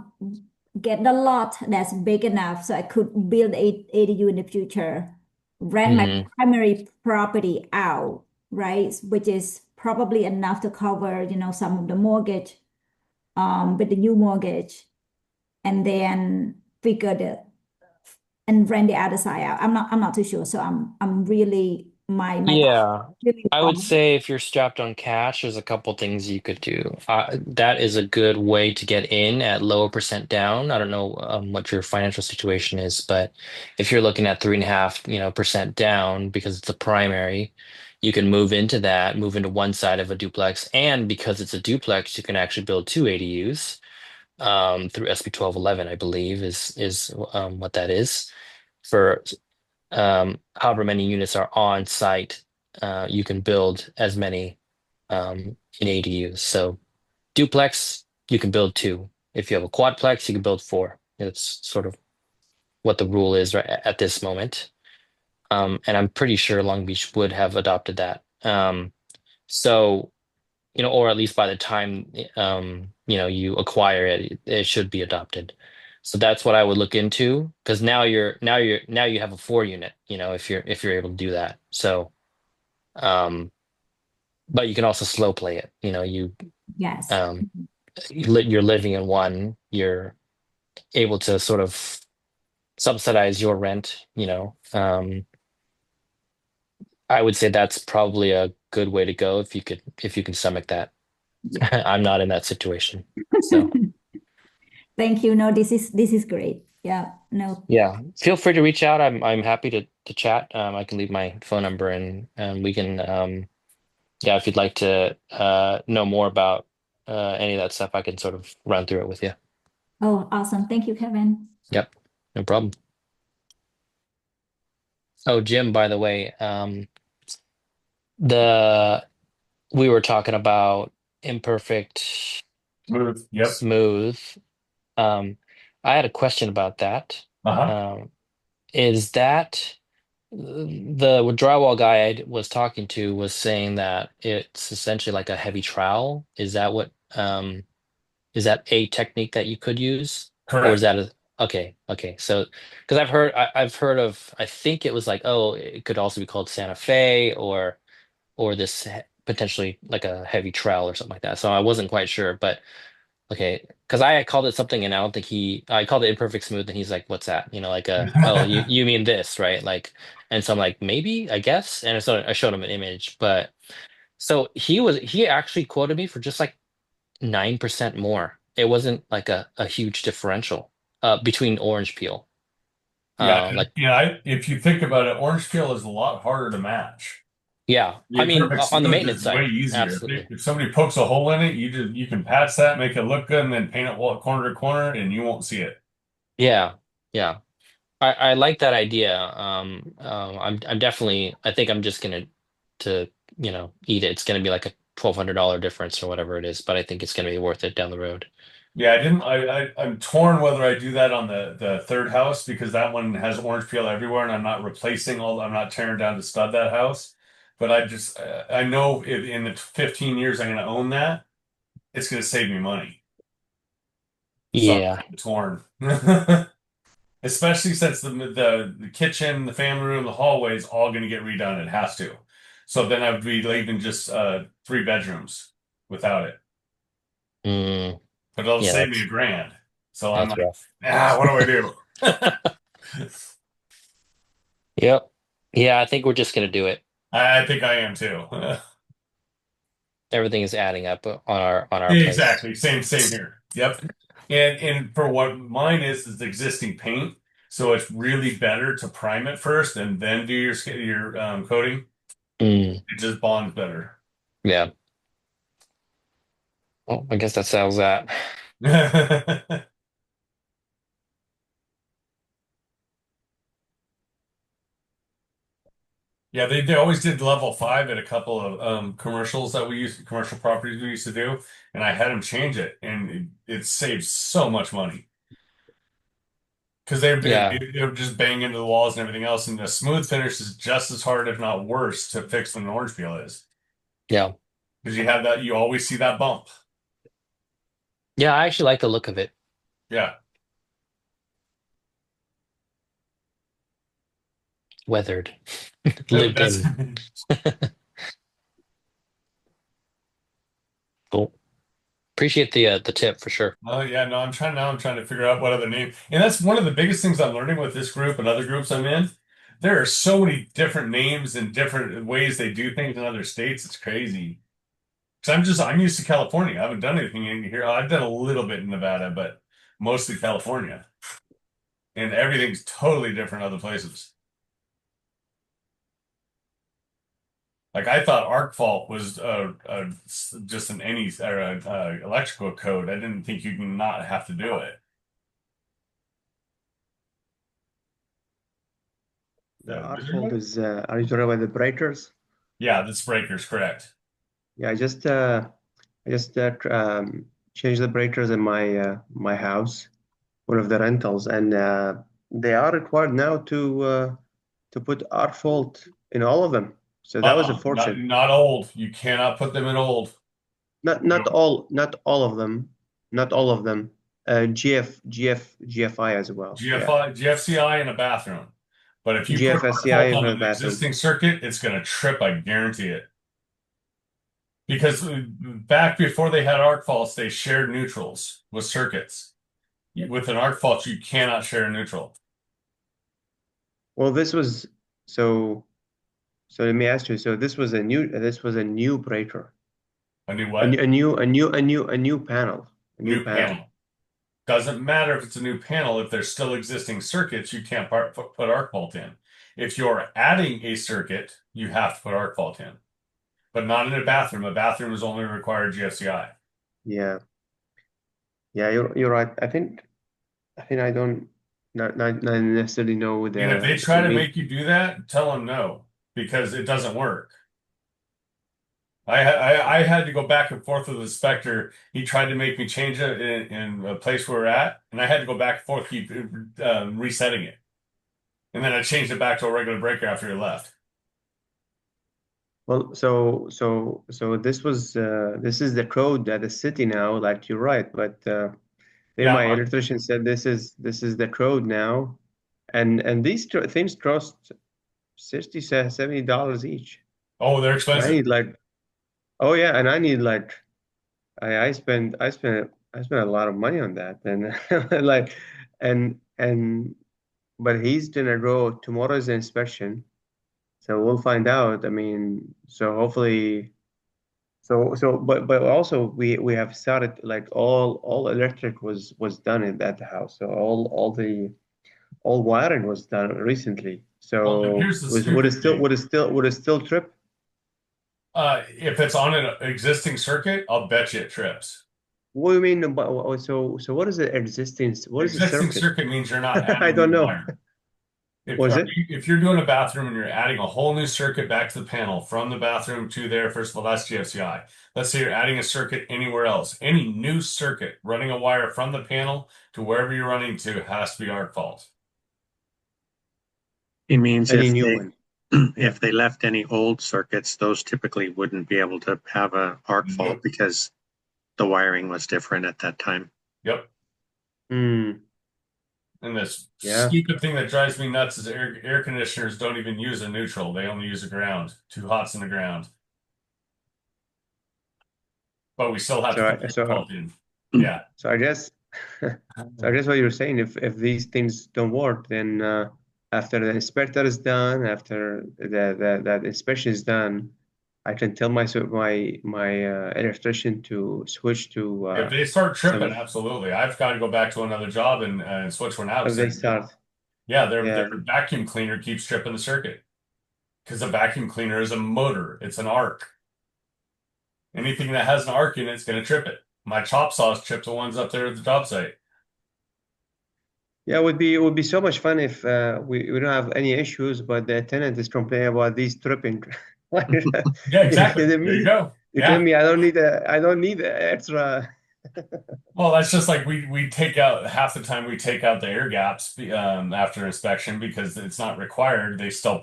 that's big enough so I could build ADU in the future, rent my hmm primary property out, right? Which is probably enough to cover, some of the mortgage, with the new mortgage, and then and rent the other side out. I'm not too sure. So I'm really my thought yeah. really I would wrong. say if you're strapped on cash, there's a couple things you could do. That is a good way to get in at lower percent down. I don't know, what your financial situation is, but if you're looking at 3.5, percent down because it's a primary, you can move into that, move into one side of a duplex, and because it's a duplex, you can actually build two ADUs, through SB 1211, I believe is what that is for, however many units are on site, you can build as many, in ADUs. So duplex, you can build two. If you have a quadplex, you can build four. It's sort of what the rule is right at this moment. And I'm pretty sure Long Beach would have adopted that. So, or at least by the time, you acquire it, it should be adopted. So that's what I would look into, because now you have a 4 unit, if you're able to do that. So, but you can also slow play it. Yes. Um, you're living in one, you're able to sort of subsidize your rent. I would say that's probably a good way to go if you can stomach that. Yeah. I'm not in that situation, so. Thank you. No, this is great. Yeah. No. Yeah, feel free to reach out. I'm happy to chat. I can leave my phone number, and we can, yeah, if you'd like to know more about any of that stuff, I can sort of run through it with you. Oh, awesome. Thank you, Kevin. Yep, no problem. Oh, Jim, by the way, we were talking about imperfect, Smooth. Yep. smooth. I had a question about that. Uh-huh. Is that the drywall guy I was talking to was saying that it's essentially like a heavy trowel? Is that a technique that you could use? Or is Correct. that Okay, okay. So, because I've heard of, I think it was like, oh, it could also be called Santa Fe or this potentially like a heavy trail or something like that. So I wasn't quite sure, but okay, because I had called it something and I don't think I called it imperfect smooth and he's like, what's that? Like oh, you mean this, right? Like, and so I'm like, maybe, I guess. And so I showed him an image, but so he actually quoted me for just like 9% more. It wasn't like a huge differential between orange peel. Yeah, Like if you think about it, orange peel is a lot harder to match. yeah, The I mean imperfect on the smooth maintenance is way side, easier. absolutely. If somebody pokes a hole in it, you can patch that, make it look good, and then paint it corner to corner, and you won't see it. Yeah, yeah. I like that idea. I'm definitely. I think I'm just gonna to eat it. It's gonna be like a $1,200 difference or whatever it is, but I think it's gonna be worth it down the road. Yeah, I didn't. I'm torn whether I do that on the third house because that one has orange peel everywhere, and I'm not replacing all. I'm not tearing down to stud that house. But I know if in the 15 years I'm going to own that, it's going to save me money. So Yeah, I'm torn. Especially since the kitchen, the family room, the hallway is all going to get redone. It has to. So then I would be leaving just 3 bedrooms without it. But it'll yeah, save me $1,000. So I'm that's like, rough. what do I do? Yep. Yeah, I think we're just gonna do it. I think I am too. Everything is adding up on our place. Exactly. Same here. Yep. And for what mine is existing paint. So it's really better to prime it first and then do your coating. Mm, It just bonds better. yeah. Well, I guess that settles that. Yeah, they always did level 5 at a couple of commercial properties we used to do, and I had them change it, and it saves so much money because Yeah. they would just bang into the walls and everything else, and the smooth finish is just as hard, if not worse, to fix than an orange peel is Yeah. because you always see that bump. Yeah, I actually like the look of it. Yeah. Weathered. Lived That's in. Cool. Appreciate the tip for sure. Oh yeah, no, I'm trying to figure out what other name. And that's one of the biggest things I'm learning with this group and other groups I'm in. There are so many different names and different ways they do things in other states. It's crazy. Because I'm used to California. I haven't done anything in here. I've done a little bit in Nevada, but mostly California. And everything's totally different other places. Like I thought arc fault was just an any or electrical code. I didn't think you can not have to do it. The R-fold is, are you talking about the breakers? Yeah, that's breakers, correct. Yeah, I just changed the breakers in my house, one of the rentals, and they are required now to put R-fold in all of them. So that was a fortune. Not old. You cannot put them in old. Not all of them, not all of them. GFI as well. GFCI in a bathroom. But if you put GFSCI on in a an bathroom. existing circuit, it's going to trip. I guarantee it. Because back before they had arc faults, they shared neutrals with circuits. With an arc fault, you cannot share a neutral. Well, this was so. So let me ask you. So this was a new breaker. A new what? A new panel. A new panel. Doesn't matter if it's a new panel. If there's still existing circuits, you can't put arc fault in. If you're adding a circuit, you have to put arc fault in, but not in a bathroom. A bathroom is only required GFCI. Yeah. Yeah, you're right. I think I don't not necessarily know And if they try to make you do that, tell them no, because it doesn't work. I had to go back and forth with the inspector. He tried to make me change it in a place where we're at, and I had to go back and forth, keep resetting it. And then I changed it back to a regular breaker after he left. Well, so this is the code that the city now, like you're right, but Then my Yeah. electrician said this is the code now, and these things cost $60, $70 each. Oh, they're And I expensive. need like, oh yeah, and I need like, I spent a lot of money on that, and like, and but he's gonna go tomorrow's inspection, so we'll find out. I mean, so hopefully, but also we have started like all electric was done at the house, so all wiring was done recently. Well, So here's the stupid thing. would it still trip? If it's on an existing circuit, I'll bet you it trips. What do you mean? So what is the existing? What is the Existing circuit? circuit means you're not I adding don't new know. wire. Was it? If you're doing a bathroom and you're adding a whole new circuit back to the panel from the bathroom to there, first of all, that's GFCI. Let's say you're adding a circuit anywhere else. Any new circuit running a wire from the panel to wherever you're running to has to be arc fault. It means Any new one. if they left any old circuits, those typically wouldn't be able to have a arc fault because the wiring was different at that time. Yep. Hmm. And this Yeah. stupid thing that drives me nuts is air conditioners don't even use a neutral. They only use a ground. Too hot's in the ground. But we still have to put the fault in. Yeah. So I guess what you're saying, if these things don't work, then after the inspector is done, after that inspection is done, I can tell my electrician to switch to If they start tripping, some- absolutely. I've got to go back to another job and switch one out. if they start. Yeah, their vacuum cleaner keeps tripping the circuit. Because a vacuum cleaner is a motor. It's an arc. Anything that has an arc in it's going to trip it. My chop saws trip the ones up there at the job site. Yeah, it would be so much fun if we don't have any issues, but the tenant is complaining about these tripping. Yeah, exactly. There you go. You tell me I don't need extra. Well, that's just like we take out half the time we take out the air gaps after inspection because it's not required. They still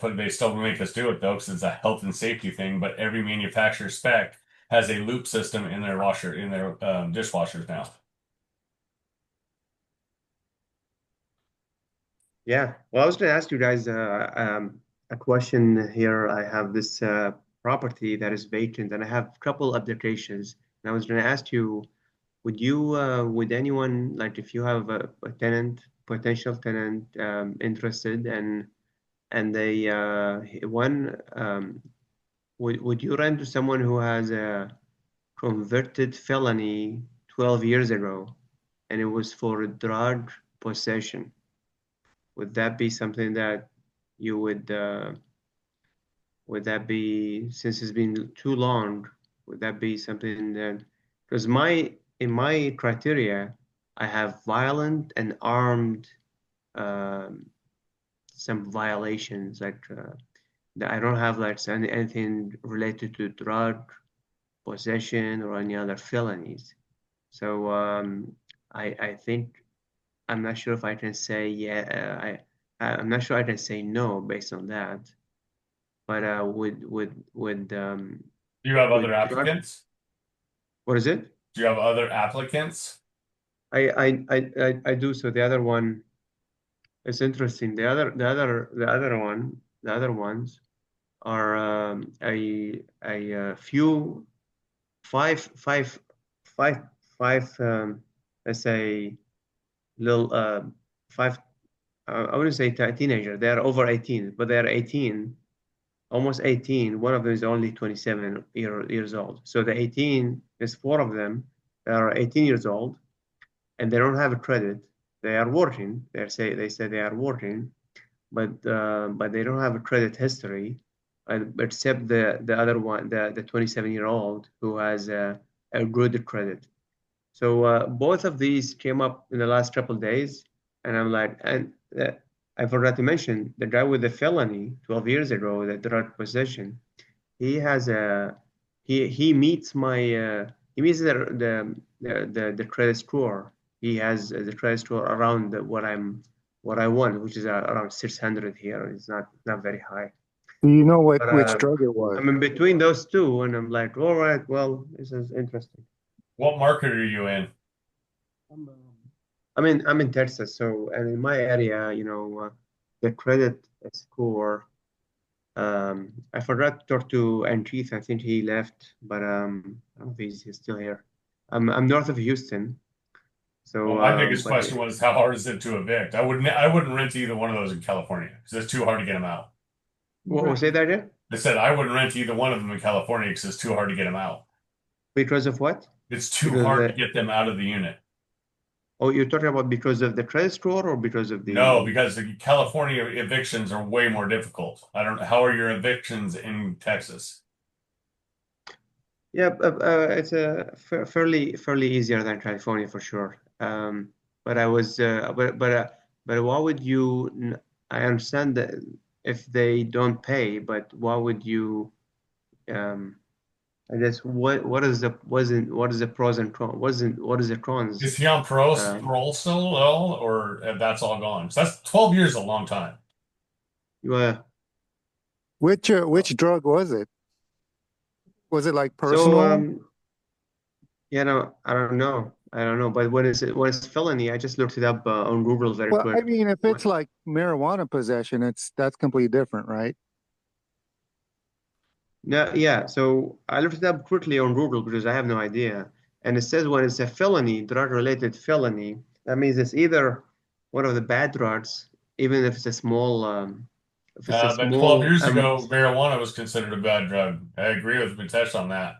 make us do it though because it's a health and safety thing. But every manufacturer spec has a loop system in their dishwashers now. Yeah. Well, I was going to ask you guys a question here. I have this property that is vacant, and I have a couple applications. And I was going to ask you, would anyone, like if you have a potential tenant interested, and they would you rent to someone who has a convicted felony 12 years ago, and it was for drug possession? Would that be something that you would that be, since it's been too long, would that be something that, because in my criteria, I have violent and armed, some violations, like that I don't have like anything related to drug possession or any other felonies. So I think, I'm not sure if I can say I'm not sure I can say no based on that. But would Do you have other applicants? What is it? Do you have other applicants? I do. So the other one, it's interesting. The other ones are a few five let's say little five, I wouldn't say teenager. They are over 18, but they are 18, almost 18. One of them is only 27 years old. So the 18, there's four of them that are 18 years old, and they don't have a credit. They are working. They say they are working, but they don't have a credit history, except the other one, the 27-year-old who has a good credit. So both of these came up in the last couple of days, and I'm like, and I forgot to mention the guy with the felony 12 years ago, the drug possession. He has he meets the credit score. He has the credit score around what I want, which is around 600 here. It's not very high. Do you know which drug it was? I mean, between those two, and I'm like, all right, well, this is interesting. What market are you in? I'm in Texas, so and in my area, the credit score. I forgot to talk to Anjith. I think he left, but I don't know if he's still here. I'm north of Houston, so Well, my biggest but question was how hard is it to evict? I wouldn't rent either one of those in California because it's too hard to get them out. what was it that again? I said I wouldn't rent either one of them in California because it's too hard to get them out. Because of what? It's too Because of hard to the get them out of the unit. oh, you're talking about because of the credit score or because of the No, because the California evictions are way more difficult. I don't know. How are your evictions in Texas? yeah, it's fairly easier than California for sure. But I was but why would you? I understand that if they don't pay, but why would you? I guess what is the pros and cons? What is the cons? Is he on parole still at all, or that's all gone? So that's 12 years, is a long time. Well, Which drug was it? Was it like personal? so yeah, no, I don't know. But when it's felony, I just looked it up on Google very Well, quick. I mean, if it's like marijuana possession, that's completely different, right? No, yeah. So I looked it up quickly on Google because I have no idea. And it says when it's a felony, drug-related felony, that means it's either one of the bad drugs, even if it's a small, if it's a But 12 years small, ago, marijuana was considered a bad drug. I agree with Mitesh on that.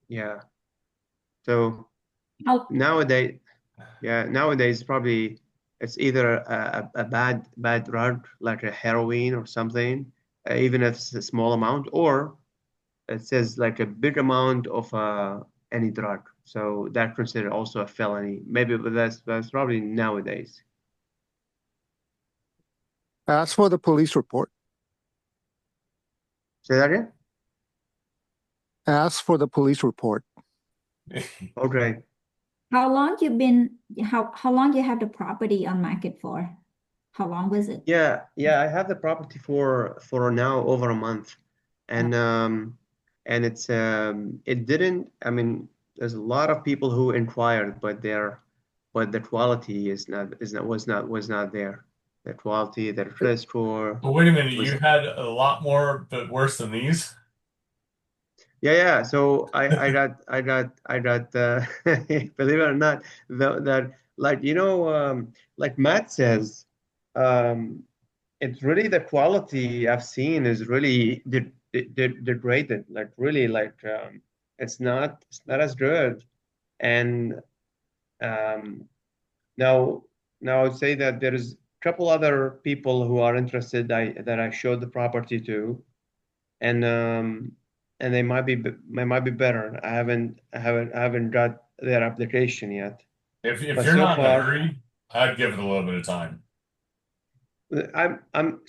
yeah. So Oh, nowadays, probably it's either a bad drug like a heroin or something, even if it's a small amount, or it says like a big amount of any drug. So that's considered also a felony. Maybe, but that's probably nowadays. Ask for the police report. Say that again? Ask for the police report. Okay. how long you have the property on market for? How long was it? Yeah, I have the property for now over a month, and it's it didn't. I mean, there's a lot of people who inquired, but the quality was not there. The quality, the credit score. But wait a minute, was you had a lot more but worse than these? Yeah. So I got believe it or not, that like like Matt says, it's really the quality I've seen is really degraded. Like really, like it's not as good. And now I would say that there's a couple other people who are interested that I showed the property to, and they might be better. I haven't got their application yet. If But you're so not in a far, hurry, I'd give it a little bit of time. I don't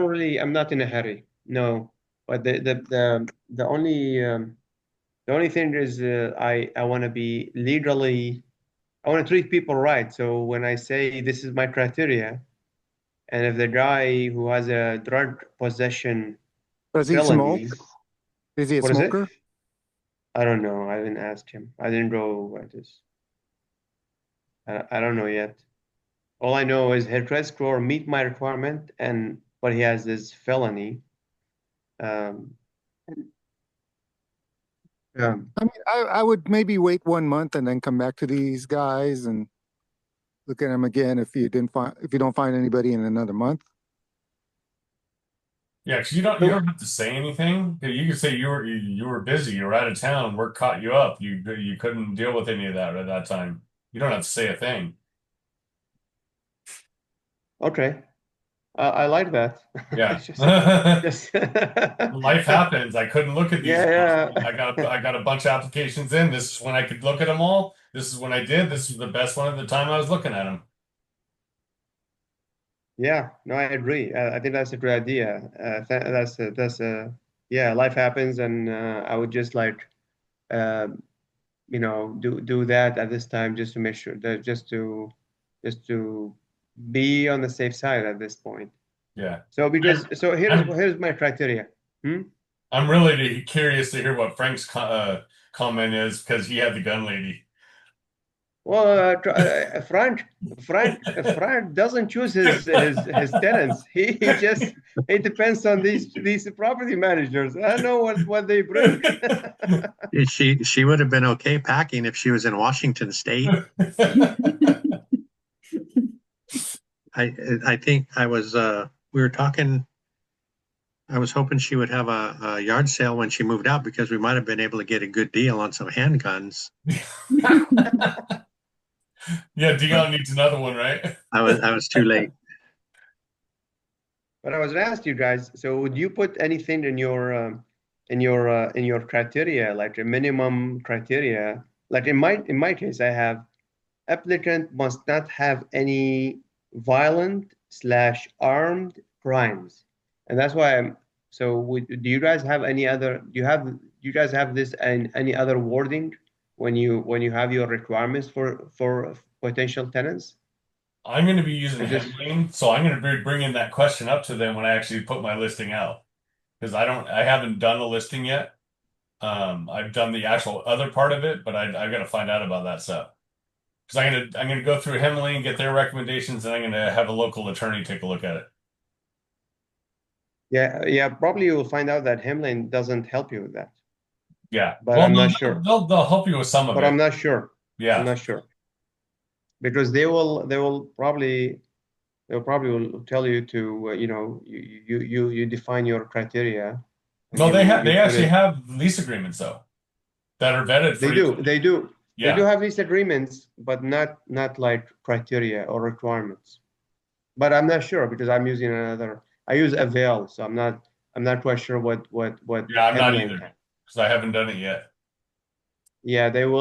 really, I'm not in a hurry. No, but the only thing is I want to be legally. I want to treat people right. So when I say this is my criteria, and if the guy who has a drug possession Does he felony, smoke? Is he a what is it? smoker? I don't know. I didn't ask him. I didn't go at this. I don't know yet. All I know is his credit score meet my requirement, but he has this felony. Um, yeah. I mean, I would maybe wait 1 month and then come back to these guys and look at them again if you don't find anybody in another month. Yeah, because you don't have to say anything. You could say you were busy, you were out of town, work caught you up. You couldn't deal with any of that at that time. You don't have to say a thing. Okay. I like that. Yeah. Just- Life happens. I couldn't look at these. Yeah. I got a bunch of applications in. This is when I could look at them all. This is when I did. This was the best one at the time I was looking at them. Yeah, no, I agree. I think that's a great idea. Yeah, life happens, and I would just like, do that at this time just to make sure that just to be on the safe side at this point. Yeah. So here's my criteria. I'm really curious to hear what Frank's comment is because he had the gun lady. Well, Frank doesn't choose his tenants. He just it depends on these property managers. I don't know what they bring. She would have been okay packing if she was in Washington State. I think we were talking. I was hoping she would have a yard sale when she moved out because we might have been able to get a good deal on some handguns. Yeah, Dion needs another one, right? I was too late. But I was gonna ask you guys, so would you put anything in your criteria, like a minimum criteria? Like in my case, I have applicant must not have any violent/armed crimes, and that's why do you guys have any other? Do you guys have this and any other wording when you have your requirements for potential tenants? I'm going to be using Or just- Hemlane, so I'm going to be bringing that question up to them when I actually put my listing out because I haven't done a listing yet. I've done the actual other part of it, but I've got to find out about that stuff because I'm gonna go through Hemlane, get their recommendations, and I'm going to have a local attorney take a look at it. Yeah, probably you will find out that Hemlane doesn't help you with that. Yeah, But I'm not sure. They'll help you with some of But it. I'm not sure. Yeah, I'm not sure. Because they'll probably will tell you to you define your criteria. No, You- they you put actually it- have lease agreements though that are vetted for They do. each- They do. Yeah. They do have these agreements, but not like criteria or requirements. But I'm not sure because I use Avail, so I'm not quite sure what Yeah, I'm not Hemlane either can. because I haven't done it yet. Yeah, they'll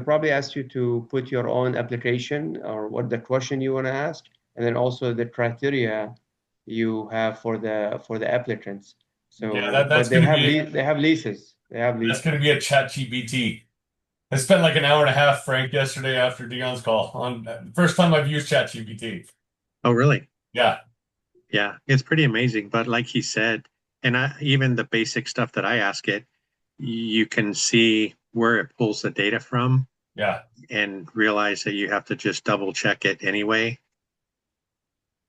probably ask you to put your own application or what the question you want to ask, and then also the criteria you have for the applicants. So, Yeah, that's but they gonna have be they have leases. They have that's leases. going to be a ChatGPT. I spent like an hour and a half, Frank, yesterday after Dion's call on first time I've used ChatGPT. Oh, really? Yeah, Yeah, it's pretty amazing. But like he said, and even the basic stuff that I ask it, you can see where it pulls the data from yeah, and realize that you have to just double check it anyway.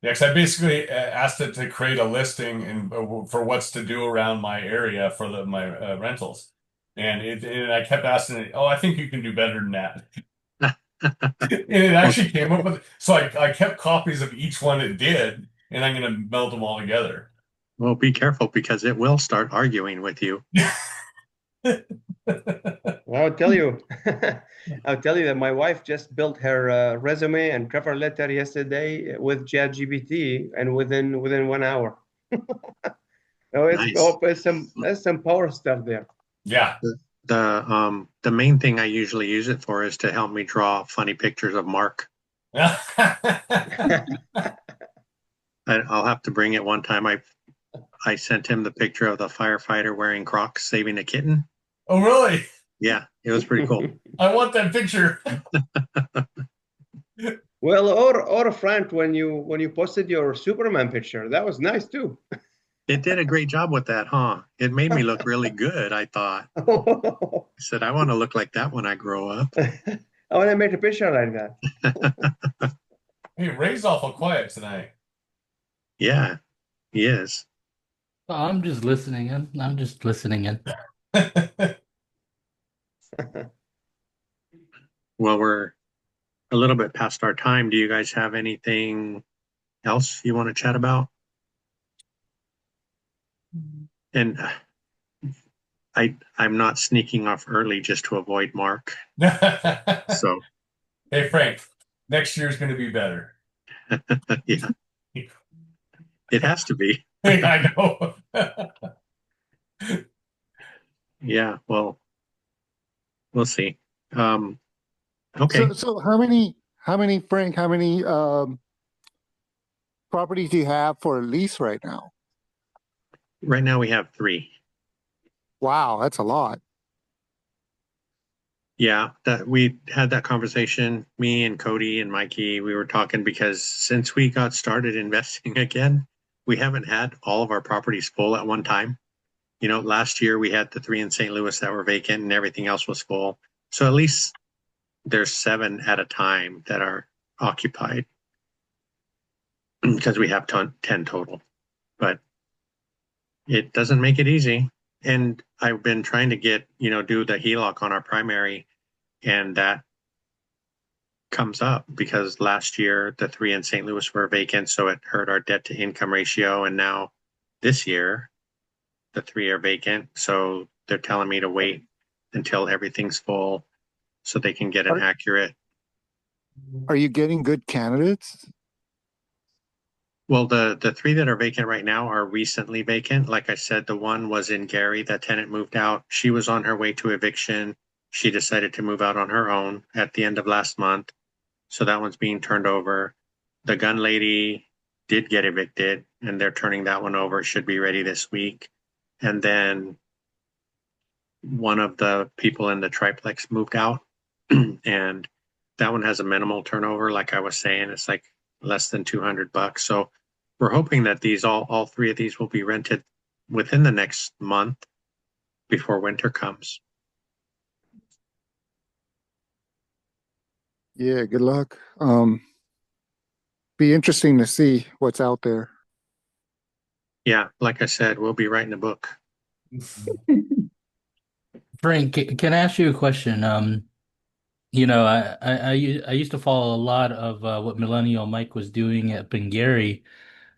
yeah. Because I basically asked it to create a listing and for what's to do around my area for my rentals, and I kept asking it. Oh, I think you can do better than that. And it actually came up with. So I kept copies of each one it did, and I'm going to meld them all together. Well, be careful because it will start arguing with you. I'll tell you, I'll tell you that my wife just built her resume and cover letter yesterday with ChatGPT, and within 1 hour. No, Nice. there's some power stuff there. Yeah. The main thing I usually use it for is to help me draw funny pictures of Mark. I'll have to bring it one time. I sent him the picture of the firefighter wearing Crocs saving a kitten. Oh, really? Yeah, it was pretty cool. I want that picture. Well, or Frank, when you posted your Superman picture, that was nice too. It did a great job with that, huh? It made me look really good, I thought. I said, I want to look like that when I grow up. I want to make a picture like that. Hey, Ray's awful quiet tonight. Yeah, he is. I'm just listening in. I'm just listening in. Well, we're a little bit past our time. Do you guys have anything else you want to chat about? And I'm not sneaking off early just to avoid Mark. So, Hey, Frank, next year's going to be better. yeah, it has to be. I know. Yeah, well, we'll see. Okay. So how many Frank, how many properties do you have for lease right now? Right now we have 3. Wow, that's a lot. Yeah, that we had that conversation, me and Cody and Mikey, we were talking because since we got started investing again, we haven't had all of our properties full at one time. You know, last year we had the 3 in St. Louis that were vacant and everything else was full. So at least there's 7 at a time that are occupied because we have 10 total, but it doesn't make it easy. And I've been trying to get, do the HELOC on our primary, and that comes up because last year the 3 in St. Louis were vacant, so it hurt our debt to income ratio. And now this year the 3 are vacant, so they're telling me to wait until everything's full so they can get an accurate. Are you getting good candidates? Well, the 3 that are vacant right now are recently vacant. Like I said, the one was in Gary. That tenant moved out. She was on her way to eviction. She decided to move out on her own at the end of last month. So that one's being turned over. The gun lady did get evicted, and they're turning that one over. Should be ready this week. And then one of the people in the triplex moved out, and that one has a minimal turnover. Like I was saying, it's like less than $200. So we're hoping that all 3 of these will be rented within the next month before winter comes. Yeah, good luck. Be interesting to see what's out there. Yeah, like I said, we'll be writing a book. Frank, can I ask you a question? I used to follow a lot of what Millennial Mike was doing at Gary.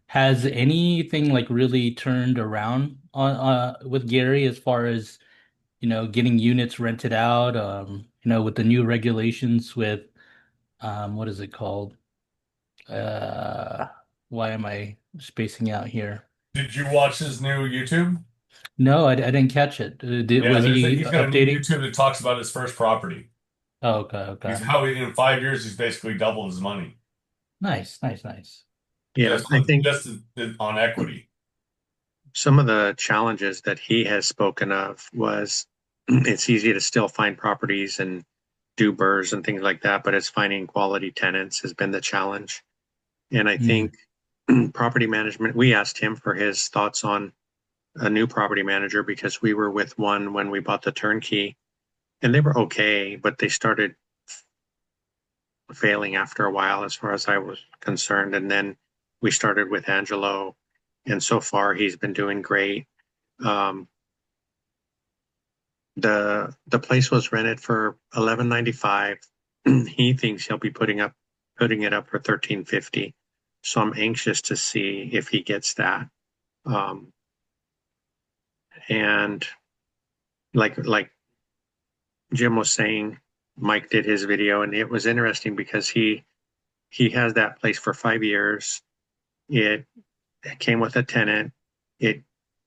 Has anything like really turned around on with Gary as far as getting units rented out? With the new regulations with what is it called? Why am I spacing out here? Did you watch his new YouTube? No, I didn't catch it. Was he he's got a new updating? YouTube that talks about his first property. Oh, okay. He's how in 5 years he's basically doubled his money. Nice. Yeah, I think just on equity. some of the challenges that he has spoken of was it's easy to still find properties and do burrs and things like that, but it's finding quality tenants has been the challenge. And I think property management, we asked him for his thoughts on a new property manager because we were with one when we bought the turnkey, and they were okay, but they started failing after a while as far as I was concerned. And then we started with Angelo, and so far he's been doing great. The place was rented for $11.95. He thinks he'll be putting it up for $13.50. So I'm anxious to see if he gets that. And like Jim was saying, Mike did his video, and it was interesting because he has that place for 5 years. It came with a tenant. It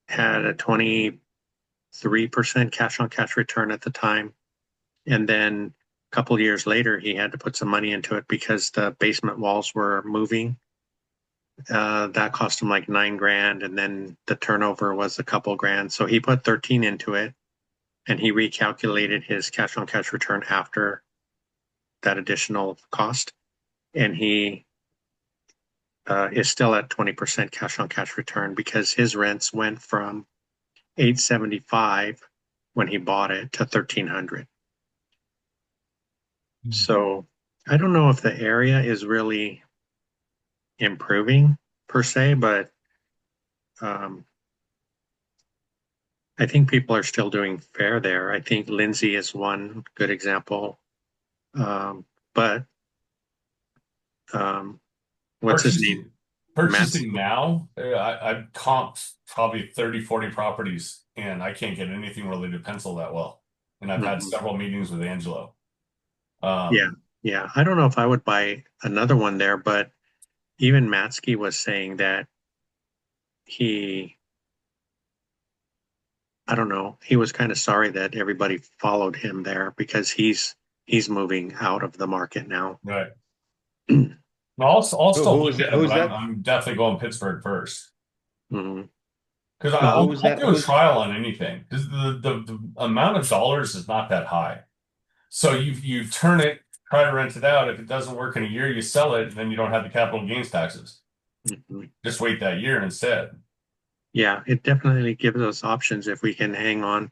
had a 23% cash on cash return at the time. And then a couple years later, he had to put some money into it because the basement walls were moving. That cost him like $9,000, and then the turnover was a couple grand. So he put 13 into it, and he recalculated his cash on cash return after that additional cost. And he is still at 20% cash on cash return because his rents went from $875 when he bought it to $1,300. So I don't know if the area is really improving per se, but I think people are still doing fair there. I think Lindsay is one good example. But what's his name? Purchasing now, I've comped probably 30, 40 properties, and I can't get anything really to pencil that well. And I've had several meetings with Angelo. Yeah. I don't know if I would buy another one there, but even Matsky was saying that he was kind of sorry that everybody followed him there because he's moving out of the market now. Right. I'll still look at it, but I'm definitely going Pittsburgh first. Because I'll do a trial on anything. Because the amount of dollars is not that high. So you turn it, try to rent it out. If it doesn't work in a year, you sell it, and then you don't have the capital gains taxes. Just wait that year instead. Yeah, it definitely gives us options if we can hang on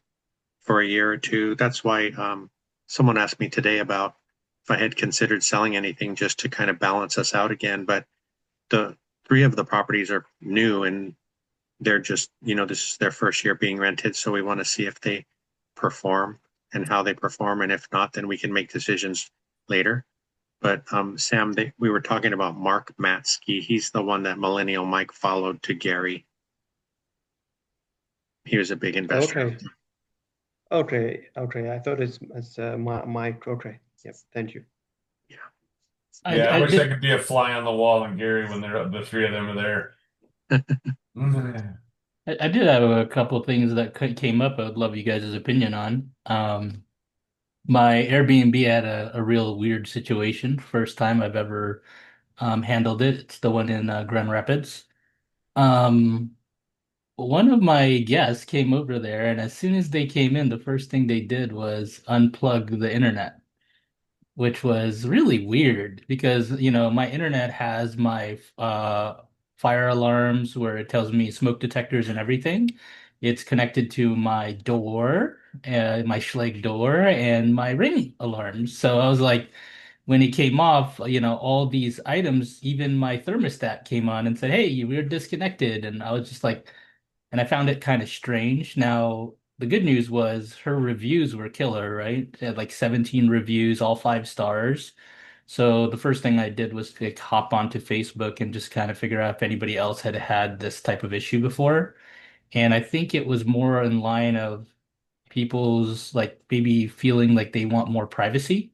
for a year or two. That's why someone asked me today about if I had considered selling anything just to kind of balance us out again. But the 3 of the properties are new and they're just, this is their first year being rented. So we want to see if they perform and how they perform. And if not, then we can make decisions later. But Sam, we were talking about Mark Matsky. He's the one that Millennial Mike followed to Gary. He was a big investor. Okay. I thought it's Mike. Okay. Yep. Thank you. I wish I could be a fly on the wall and Gary when the 3 of them are there. I did have a couple of things that came up. I would love you guys' opinion on. My Airbnb had a real weird situation. First time I've ever handled it. It's the one in Grand Rapids. One of my guests came over there, and as soon as they came in, the first thing they did was unplug the internet, which was really weird because, my internet has my fire alarms where it tells me smoke detectors and everything. It's connected to my door, my Schlage door, and my Ring alarms. So I was like, when it came off, all these items, even my thermostat came on and said, "Hey, we're disconnected." And I was just like, and I found it kind of strange. Now, the good news was her reviews were killer, right? It had like 17 reviews, all 5 stars. So the first thing I did was like hop onto Facebook and just kind of figure out if anybody else had had this type of issue before. And I think it was more in line of people's like maybe feeling like they want more privacy.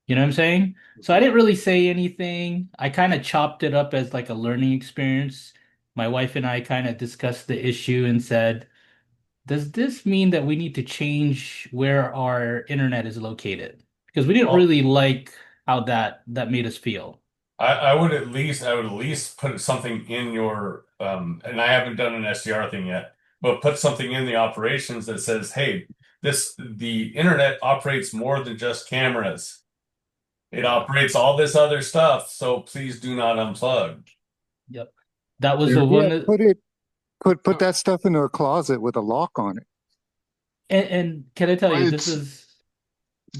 You know what I'm saying? So I didn't really say anything. I kind of chopped it up as like a learning experience. My wife and I kind of discussed the issue and said, does this mean that we need to change where our internet is located? Because we didn't really like how that made us feel. I would at least put something in your and I haven't done an SDR thing yet, but put something in the operations that says, hey, the internet operates more than just cameras. It operates all this other stuff, so please do not unplug. Yep. That was the one that put that stuff into a closet with a lock on it. and can I tell you, this is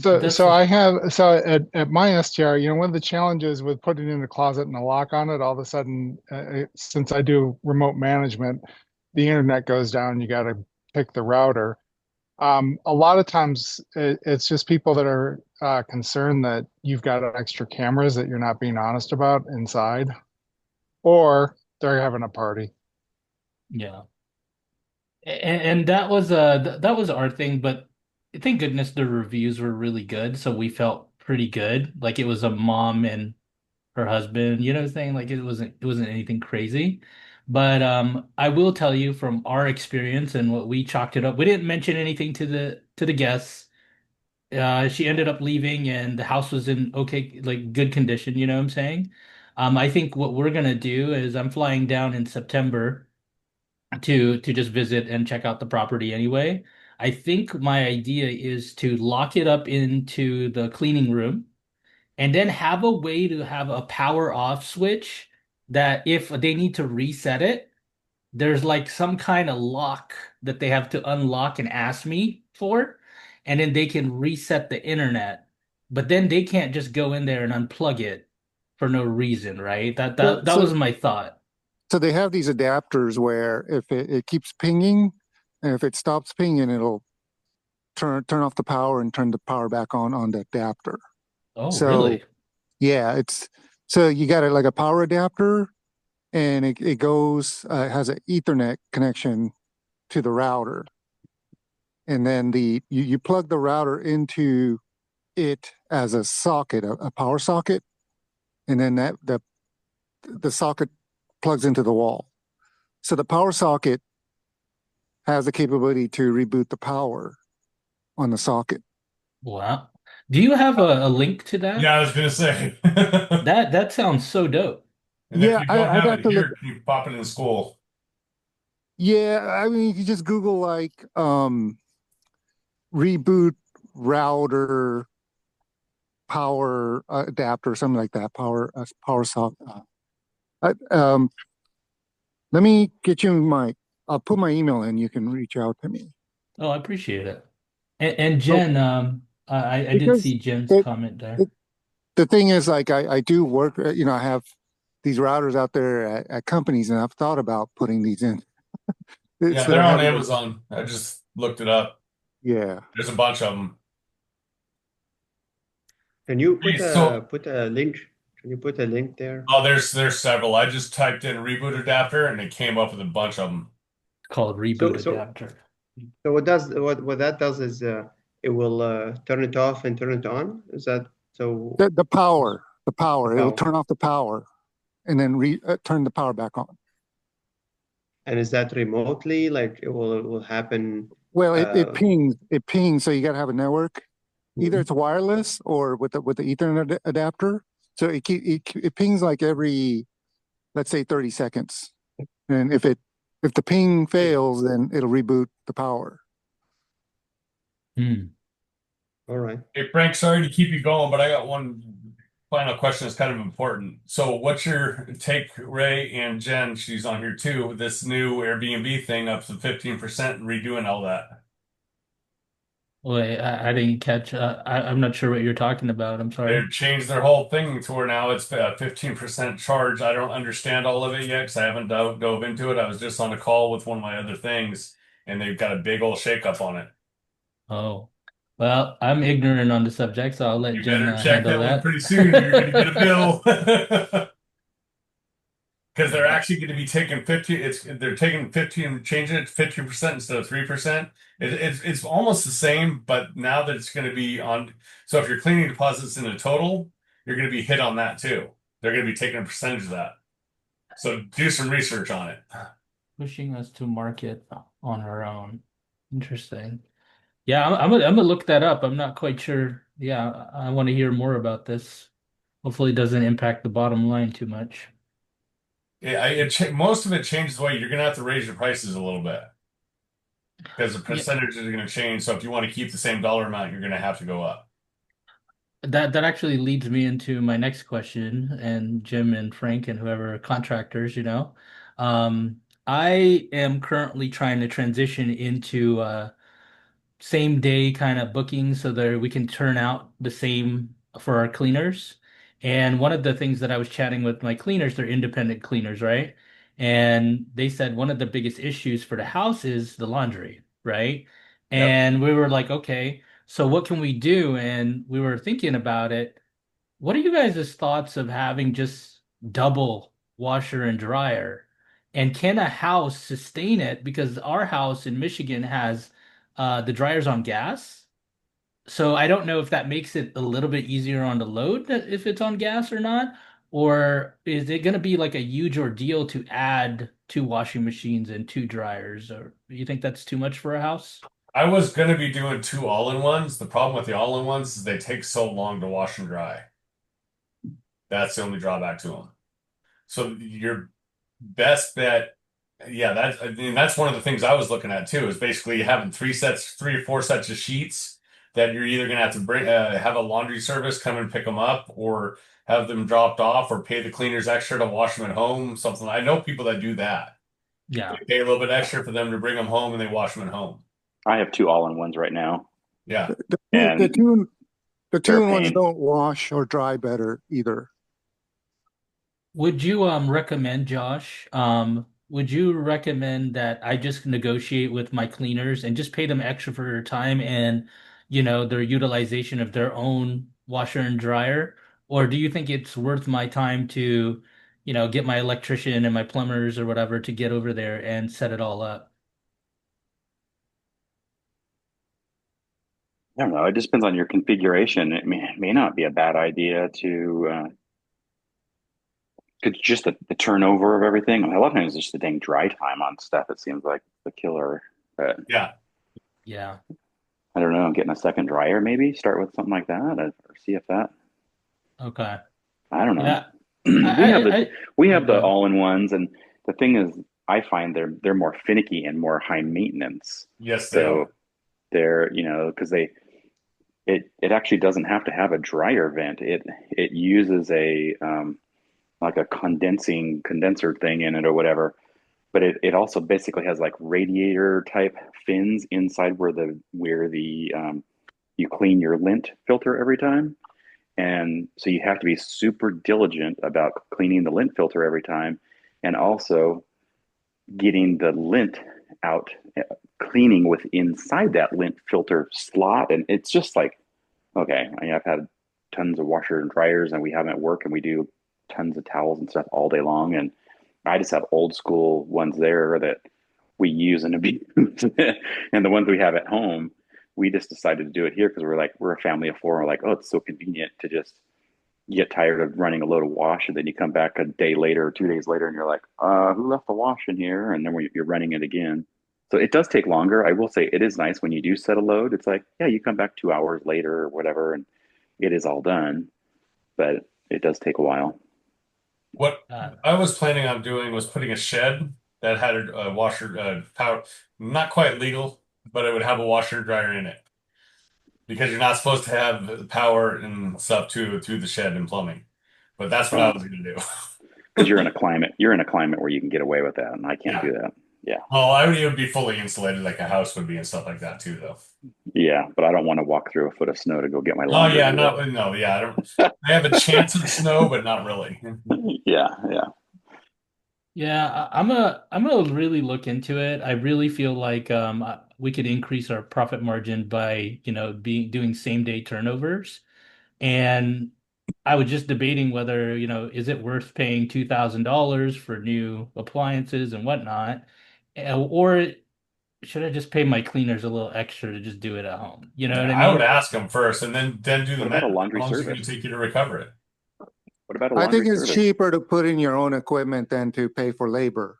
So I have at my STR, one of the challenges with putting in a closet and a lock on it, all of a sudden, since I do remote management, the internet goes down. You got to pick the router. A lot of times it's just people that are concerned that you've got extra cameras that you're not being honest about inside, or they're having a party. Yeah. And that was our thing, but thank goodness the reviews were really good, so we felt pretty good. Like it was a mom and her husband, you know what I'm saying? Like it wasn't anything crazy. But I will tell you from our experience and what we chalked it up, we didn't mention anything to the guests. She ended up leaving and the house was in okay, like good condition, you know what I'm saying? I think what we're gonna do is I'm flying down in September to just visit and check out the property anyway. I think my idea is to lock it up into the cleaning room and then have a way to have a power off switch that if they need to reset it, there's like some kind of lock that they have to unlock and ask me for, and then they can reset the internet. But then they can't just go in there and unplug it for no reason, right? That was my thought. So they have these adapters where if it keeps pinging, and if it stops pinging, it'll turn off the power and turn the power back on the adapter. Oh, really? Yeah, so you got like a power adapter, and it goes has an Ethernet connection to the router, and then you plug the router into it as a socket, a power socket, and then the socket plugs into the wall. So the power socket has the capability to reboot the power on the socket. Wow. Do you have a link to that? Yeah, I was gonna say. That sounds so dope. And if you don't have it here, you pop it in school. Yeah, I mean, you just Google like reboot router power adapter or something like that. Power socket. Let me get you I'll put my email in. You can reach out to me. Oh, I appreciate it. And Jen, I did Because see Jim's it, comment there. the thing is, like, I do work, I have these routers out there at companies, and I've thought about putting these in. Yeah, Instead they're of on having to, Amazon. I just looked it up. yeah. There's a bunch of them. Can you Hey, so put a link? Can you put a link there? oh, there's several. I just typed in reboot adapter and it came up with a bunch of them. It's called So reboot so adapter. so what that does is it will turn it off and turn it on. Is that so? The power, it'll Power. turn off the power and then turn the power back on. And is that remotely? Like it will happen? Well, it pings. So you got to have a network. Either it's wireless or with the Ethernet adapter. So it pings like every, let's say, 30 seconds. And if the ping fails, then it'll reboot the power. All right. Hey, Frank, sorry to keep you going, but I got one final question that's kind of important. So what's your take, Ray and Jen, she's on here too, this new Airbnb thing up to 15% and redoing all that? Wait, I didn't catch. I'm not sure what you're talking about. I'm sorry. They've changed their whole thing to where now it's a 15% charge. I don't understand all of it yet because I haven't dove into it. I was just on a call with one of my other things, and they've got a big old shakeup on it. Oh, well, I'm ignorant on the subject, so I'll let You Jen better check handle that one that. pretty soon. You're going to get a bill. Because they're actually going to be taking 15, they're taking 15, changing it to 15% instead of 3%. It's almost the same, but now that it's going to be on, so if you're cleaning deposits in a total, you're going to be hit on that too. They're going to be taking a percentage of that. So do some research on it. Pushing us to market on our own. Interesting. Yeah, I'm gonna look that up. I'm not quite sure. Yeah, I want to hear more about this. Hopefully, it doesn't impact the bottom line too much. Yeah, most of it changes the way you're going to have to raise your prices a little bit because the percentages are going to change. So if you want to keep the same dollar amount, you're going to have to go up. That actually leads me into my next question, and Jim and Frank and whoever are contractors, I am currently trying to transition into same day kind of booking so that we can turn out the same for our cleaners. And one of the things that I was chatting with my cleaners, they're independent cleaners, right? And they said one of the biggest issues for the house is the laundry, right? And we were like, okay, so what can we do? And we were thinking about it. What are you guys' thoughts of having just double washer and dryer? And can a house sustain it? Because our house in Michigan has the dryers on gas. So I don't know if that makes it a little bit easier on the load if it's on gas or not. Or is it going to be like a huge ordeal to add two washing machines and two dryers? Or you think that's too much for a house? I was going to be doing two all-in-ones. The problem with the all-in-ones is they take so long to wash and dry. That's the only drawback to them. So your best bet, yeah, that's one of the things I was looking at too, is basically having three or four sets of sheets that you're either going to have to bring, have a laundry service come and pick them up, or have them dropped off, or pay the cleaners extra to wash them at home. Something. I know people that do that. Yeah. They pay a little bit extra for them to bring them home, and they wash them at home. I have two all-in-ones right now. Yeah. And The two they're a ones pain. don't wash or dry better either. Would you recommend, Josh, would you recommend that I just negotiate with my cleaners and just pay them extra for their time and, their utilization of their own washer and dryer? Or do you think it's worth my time to, get my electrician and my plumbers or whatever to get over there and set it all up? I don't know. It just depends on your configuration. It may not be a bad idea to could just the turnover of everything. A lot of times, it's just the dang dry time on stuff. It seems like the killer. But Yeah. Yeah. I don't know. Getting a second dryer, maybe start with something like that, or see if that. Okay. I don't know. Yeah. we have the all-in-ones, and the thing is, I find they're more finicky and more high maintenance. Yes, they So are. they're because it actually doesn't have to have a dryer vent. It uses a like a condenser thing in it or whatever, but it also basically has like radiator type fins inside where the you clean your lint filter every time. And so you have to be super diligent about cleaning the lint filter every time, and also getting the lint out, cleaning with inside that lint filter slot. And it's just like, okay, I mean, I've had tons of washer and dryers, and we have them at work, and we do tons of towels and stuff all day long. And I just have old school ones there that we use and abuse. And the ones we have at home, we just decided to do it here because we're a family of four. And we're like, oh, it's so convenient to just get tired of running a load of wash, and then you come back a day later or 2 days later and you're like, who left the wash in here? And then you're running it again. So it does take longer. I will say it is nice when you do set a load. It's like, yeah, you come back 2 hours later or whatever, and it is all done, but it does take a while. What I was planning on doing was putting a shed that had a washer, power, not quite legal, but it would have a washer and dryer in it. Because you're not supposed to have power and stuff to the shed and plumbing. But that's what I was going to do. Because you're in a climate where you can get away with that, and I can't do that. Yeah. Well, it would be fully insulated like a house would be and stuff like that too, though. Yeah, but I don't want to walk through a foot of snow to go get my Oh laundry. yeah, no, yeah. I have a chance of snow, but not really. Yeah. Yeah, I'm gonna really look into it. I really feel like we could increase our profit margin by, doing same day turnovers. And I was just debating whether, is it worth paying $2,000 for new appliances and whatnot, or should I just pay my cleaners a little extra to just do it at home? You know what I mean? I would ask them first, and then do the What about a math. laundry How long is it going service? to take you to recover it? What about a I laundry think it's service? cheaper to put in your own equipment than to pay for labor.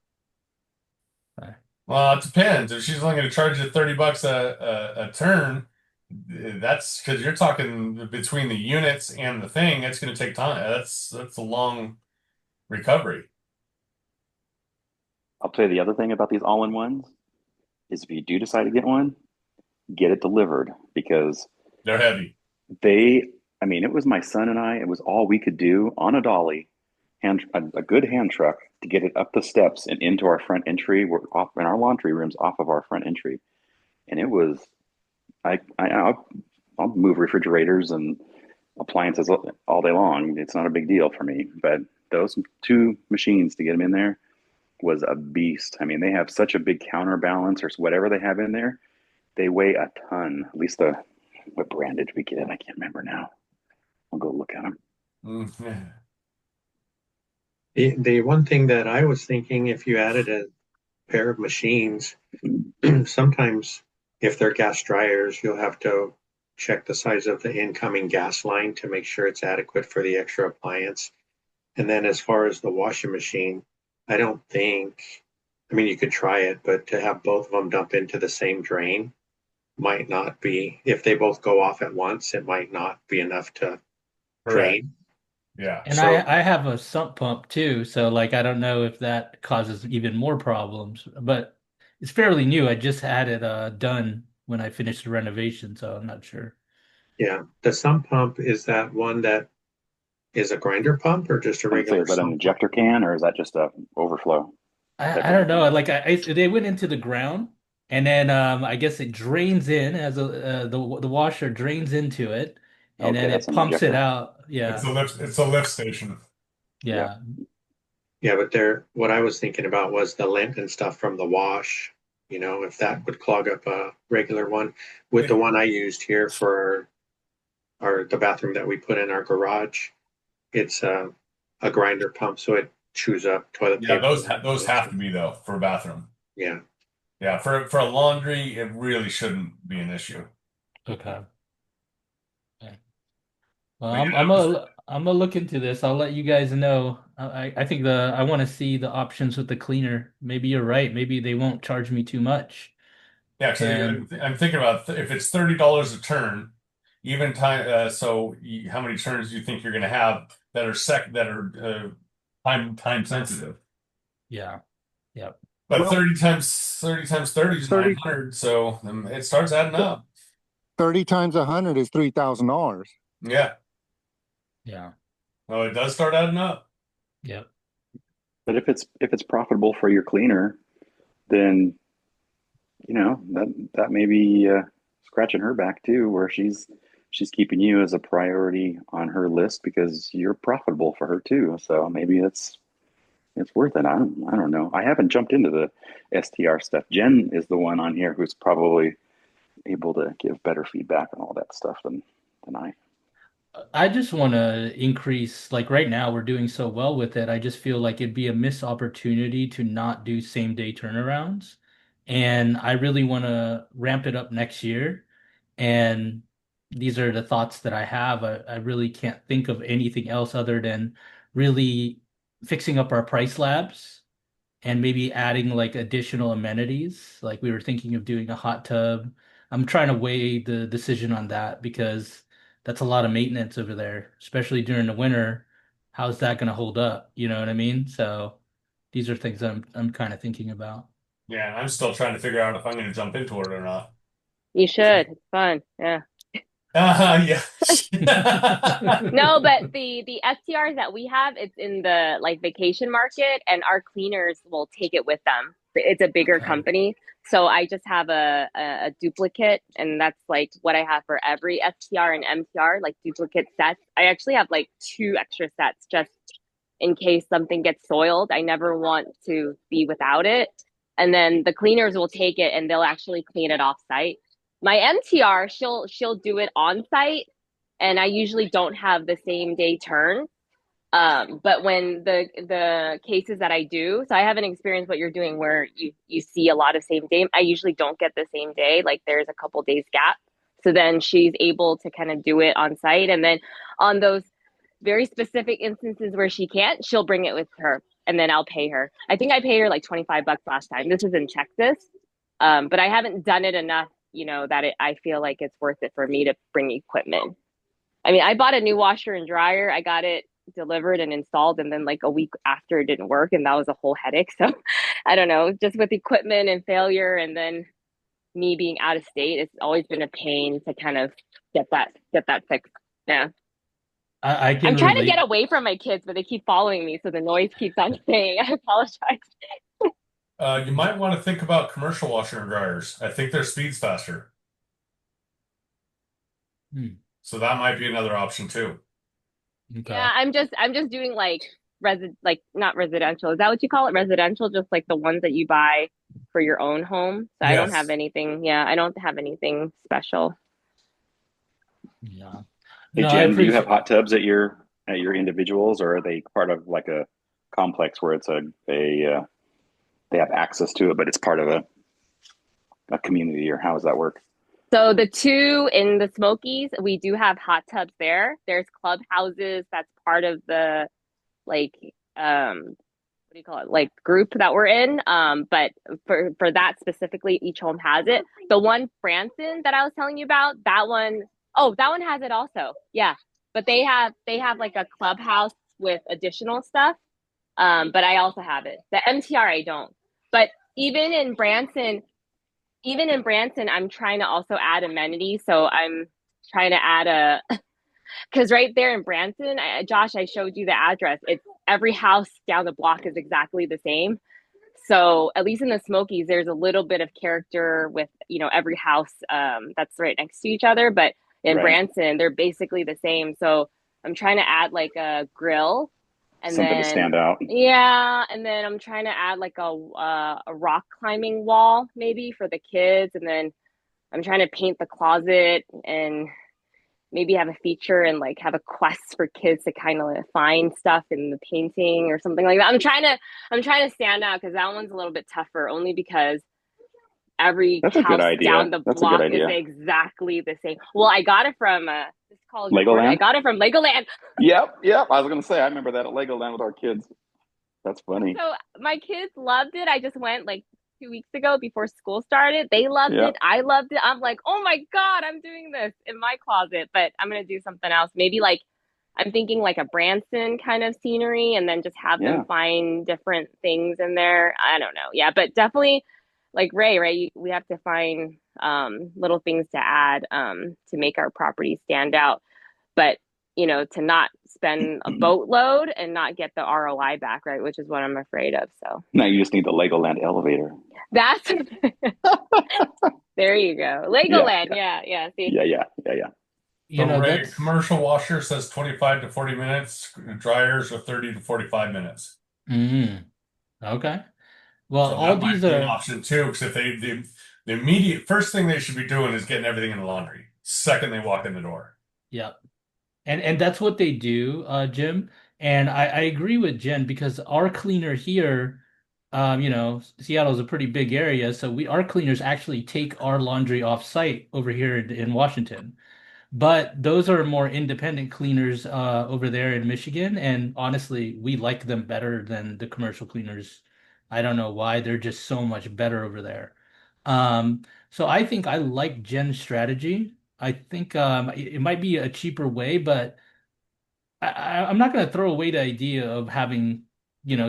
Well, it depends. If she's only going to charge you $30 a turn, that's because you're talking between the units and the thing. It's going to take time. That's a long recovery. I'll tell you the other thing about these all-in-ones is if you do decide to get one, get it delivered, because They're heavy. it was my son and I, it was all we could do on a dolly, a good hand truck to get it up the steps and into our front entry. We're off in our laundry rooms off of our front entry. And it was, I'll move refrigerators and appliances all day long. It's not a big deal for me, but those two machines to get them in there was a beast. I mean, they have such a big counterbalance or whatever they have in there. They weigh a ton. At least what brand did we get in? I can't remember now. I'll go look at them. Mm-hmm. The one thing that I was thinking, if you added a pair of machines, sometimes if they're gas dryers, you'll have to check the size of the incoming gas line to make sure it's adequate for the extra appliance. And then as far as the washing machine, I mean, you could try it, but to have both of them dump into the same drain might not be, if they both go off at once, it might not be enough to drain. Yeah. And I have a sump pump too, so like I don't know if that causes even more problems, but it's fairly new. I just had it done when I finished the renovation, so I'm not sure. Yeah. The sump pump, is that one that is a grinder pump or just a regular Is that an sump ejector can, or is that just a overflow? I don't know. Like they went into the ground, and then I guess it drains in as the washer drains into it, and Okay, then that's it an pumps it ejector. out. Yeah, It's a lift station. yeah. Yeah, but what I was thinking about was the lint and stuff from the wash, if that would clog up a regular one. With the one I used here for the bathroom that we put in our garage, it's a grinder pump, so it chews up toilet Yeah, paper. those have to be though for a bathroom. Yeah. Yeah, for a laundry, it really shouldn't be an issue. Okay. Okay. Well, But I'm gonna look into this. I'll let you guys know. I think I want to see the options with the cleaner. Maybe you're right. Maybe they won't charge me too much. Yeah, And I'm thinking about if it's $30 a turn, even time. How many turns do you think you're going to have that are time sensitive? yeah, yeah. But Well, 30 times 30 is 30 900, so it starts adding up. 30 times 100 is $3,000. Yeah, Yeah. well, it does start adding up. Yep. But if it's profitable for your cleaner, then that may be scratching her back too, where she's keeping you as a priority on her list because you're profitable for her too. So maybe it's worth it. I don't know. I haven't jumped into the STR stuff. Jen is the one on here who's probably able to give better feedback on all that stuff than I. I just want to increase, like right now we're doing so well with it. I just feel like it'd be a missed opportunity to not do same day turnarounds. And I really want to ramp it up next year. And these are the thoughts that I have. I really can't think of anything else other than really fixing up our price labs and maybe adding like additional amenities. Like we were thinking of doing a hot tub. I'm trying to weigh the decision on that because that's a lot of maintenance over there, especially during the winter. How's that going to hold up? You know what I mean? So these are things I'm kind of thinking about. Yeah, and I'm still trying to figure out if I'm going to jump into it or not. You should. It's fun. Yeah. Yeah. No, but the STRs that we have, it's in the like vacation market, and our cleaners will take it with them. It's a bigger company, so I just have a duplicate, and that's like what I have for every STR and MTR, like duplicate sets. I actually have like 2 extra sets just in case something gets soiled. I never want to be without it. And then the cleaners will take it and they'll actually clean it off site. My MTR, she'll do it on site, and I usually don't have the same day turn. But when the cases that I do, so I haven't experienced what you're doing where you see a lot of same day. I usually don't get the same day, like there's a couple days gap. So then she's able to kind of do it on site. And then on those very specific instances where she can't, she'll bring it with her and then I'll pay her. I think I paid her like $25 last time. This is in Texas. But I haven't done it enough, that I feel like it's worth it for me to bring equipment. I mean, I bought a new washer and dryer. I got it delivered and installed, and then like a week after it didn't work, and that was a whole headache. So I don't know, just with equipment and failure, and then me being out of state, it's always been a pain to kind of get that fixed. Yeah. I'm trying to get away from my kids, but they keep following me, so the noise keeps on staying. I apologize. You might want to think about commercial washer and dryers. I think their speed's faster. So that might be another option too. Okay. Yeah, I'm just doing like not residential. Is that what you call it? Residential, just like the ones that you buy for your own home. So I don't have anything. Yeah, I don't have anything special. Yeah. Hey, Jen, do you have hot tubs at your individuals, or are they part of like a complex where it's they have access to it, but it's part of a community, or how does that work? So the 2 in the Smokies, we do have hot tubs there. There's clubhouses that's part of the like what do you call it? Like group that we're in. But for that specifically, each home has it. The one Branson that I was telling you about, that one has it also. Yeah. But they have like a clubhouse with additional stuff. But I also have it. The MTR I don't. But even in Branson, I'm trying to also add amenities. So I'm trying to add because right there in Branson, Josh, I showed you the address. It's every house down the block is exactly the same. So at least in the Smokies, there's a little bit of character with, every house that's right next to each other. But in Branson, they're basically the same. So I'm trying to add like a grill. And something to stand out. Yeah, and then I'm trying to add like a rock climbing wall maybe for the kids, and then I'm trying to paint the closet and maybe have a feature and like have a quest for kids to kind of find stuff in the painting or something like that. I'm trying to stand out because that one's a little bit tougher, only because every house down the block is exactly the same. Well, I got it from it's called Legoland. I got it from Legoland. Yep. I was gonna say I remember that at Legoland with our kids. That's funny. So my kids loved it. I just went like 2 weeks ago before school started. They loved it. I loved it. I'm like, oh my God, I'm doing this in my closet, but I'm gonna do something else. Maybe like I'm thinking like a Branson kind of scenery, and then just have them find different things in there. I don't know. Yeah, but definitely. Like Ray, right? We have to find little things to add to make our property stand out. But, to not spend a boatload and not get the ROI back, right? Which is what I'm afraid of. So now you just need the Legoland elevator. That's There you go. Yeah, Legoland. Yeah. See. yeah. So Ray, that's commercial washer says 25 to 40 minutes. Dryers are 30 to 45 minutes. okay. Well, So all that might these be an are option too, because if the immediate first thing they should be doing is getting everything in the laundry. Second they walk in the door. yep. And that's what they do, Jim. And I agree with Jen because our cleaner here, Seattle's a pretty big area, so our cleaners actually take our laundry off site over here in Washington. But those are more independent cleaners over there in Michigan, and honestly, we like them better than the commercial cleaners. I don't know why, they're just so much better over there. So I think I like Jen's strategy. I think it might be a cheaper way, but I'm not going to throw away the idea of having,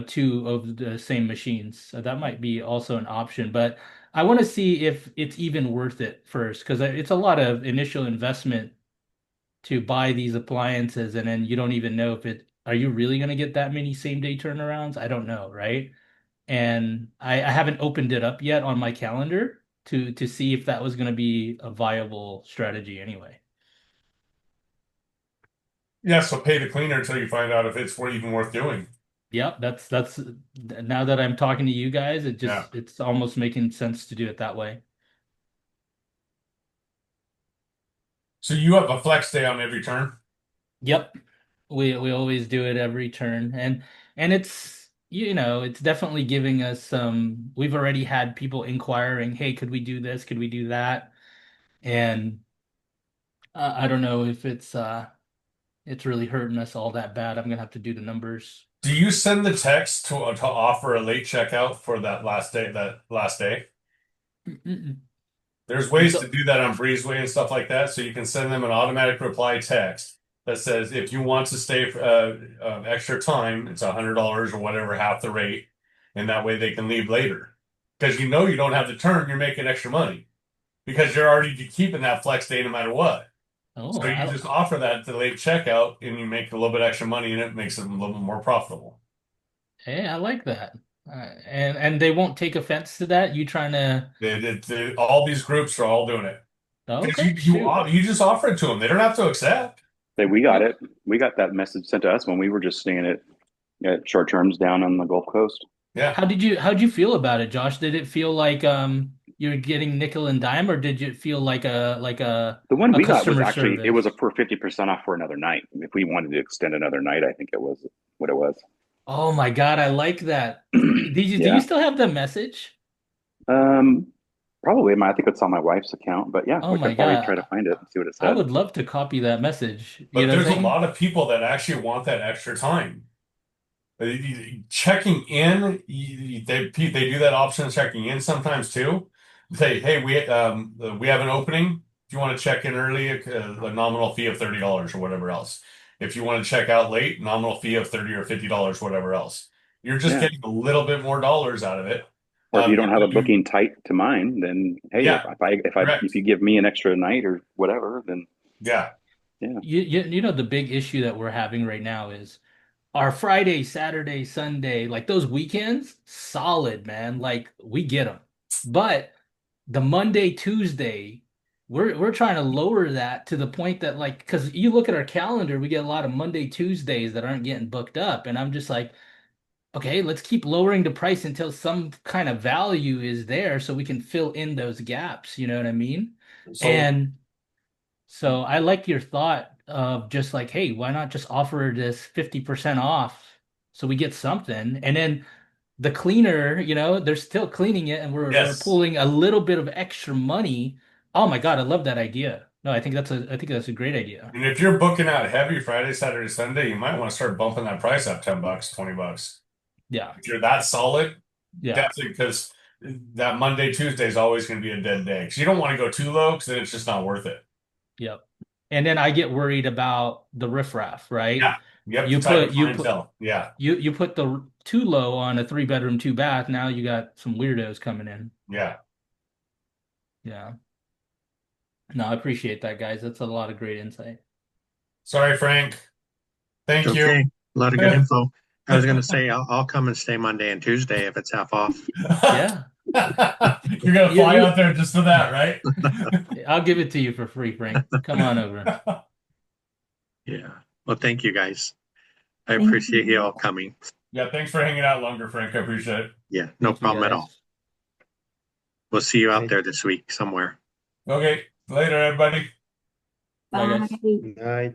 two of the same machines. So that might be also an option, but I want to see if it's even worth it first, because it's a lot of initial investment to buy these appliances, and then you don't even know are you really going to get that many same day turnarounds? I don't know, right? And I haven't opened it up yet on my calendar to see if that was going to be a viable strategy anyway. Yeah, so pay the cleaner until you find out if it's even worth doing. Yep, that's now that I'm talking to you guys, it's almost making sense to do it that way. So you have a flex day on every turn? Yep. We always do it every turn. And it's it's definitely giving us we've already had people inquiring, hey, could we do this? Could we do that? And I don't know if it's really hurting us all that bad. I'm gonna have to do the numbers. Do you send the text to offer a late checkout for that last day? Mm-mm. There's ways to do that on Breezeway and stuff like that. So you can send them an automatic reply text that says, if you want to stay for extra time, it's $100 or whatever, half the rate. And that way they can leave later. Because you don't have the turn, you're making extra money. Because you're already keeping that flex day no matter what. Oh, so you just offer that to late checkout and you make a little bit extra money and it makes it a little bit more profitable. Hey, I like that. And they won't take offense to that? You trying to... all these groups are all doing it. Okay, you just offer it to them. They don't have to accept. We got it. We got that message sent to us when we were just staying at short terms down on the Gulf Coast. Yeah. How'd you feel about it, Josh? Did it feel like you're getting nickel and dime, or did it feel like a the one we got was customer actually service? it was for 50% off for another night. If we wanted to extend another night, I think it was what it was. Oh my God, I like that. Do you still have the message? Probably. I think it's on my wife's account, but yeah, Oh we my could probably God. try to find it and see what it I said. would love to copy that message. But You know what there's I'm a saying? lot of people that actually want that extra time. Checking in, they do that option of checking in sometimes too. Say, hey, we have an opening. If you want to check in early, a nominal fee of $30 or whatever else. If you want to check out late, nominal fee of $30 or $50, whatever else. You're just getting a little bit more dollars out of it. Or if you don't have a booking tight to mine, then hey, if you give me an extra night or whatever, then yeah. You know the big issue that we're having right now is our Friday, Saturday, Sunday, like those weekends, solid, man. Like we get them, but the Monday, Tuesday, we're trying to lower that to the point that like, because you look at our calendar, we get a lot of Monday, Tuesdays that aren't getting booked up, and I'm just like, okay, let's keep lowering the price until some kind of value is there so we can fill in those gaps. You know what I mean? And so I like your thought of just like, hey, why not just offer this 50% off so we get something? And then the cleaner, they're still cleaning it and we're pulling a little bit of extra money. Oh my God, I love that idea. No, I think that's a great idea. And if you're booking out heavy Friday, Saturday, Sunday, you might want to start bumping that price up $10, $20. Yeah. If you're that solid, yeah, definitely, because that Monday, Tuesday is always going to be a dead day. Because you don't want to go too low because then it's just not worth it. Yep. And then I get worried about the riffraff, right? Yeah. Yep. You put the too low on a 3-bedroom, 2-bath. Now you got some weirdos coming in. Yeah. Yeah. No, I appreciate that, guys. That's a lot of great insight. Sorry, Frank. Thank you. A lot of good info. I was going to say I'll come and stay Monday and Tuesday if it's half off. Yeah. You're gonna You- fly you- out there just for that, right? I'll give it to you for free, Frank. Come on over. Yeah. Well, thank you guys. I Thank appreciate you you. all coming. Yeah, thanks for hanging out longer, Frank. I appreciate it. Yeah, no Thank you, problem at guys. all. We'll see you out Right. there this week somewhere. Okay, later, everybody. Bye, guys. Bye. Night.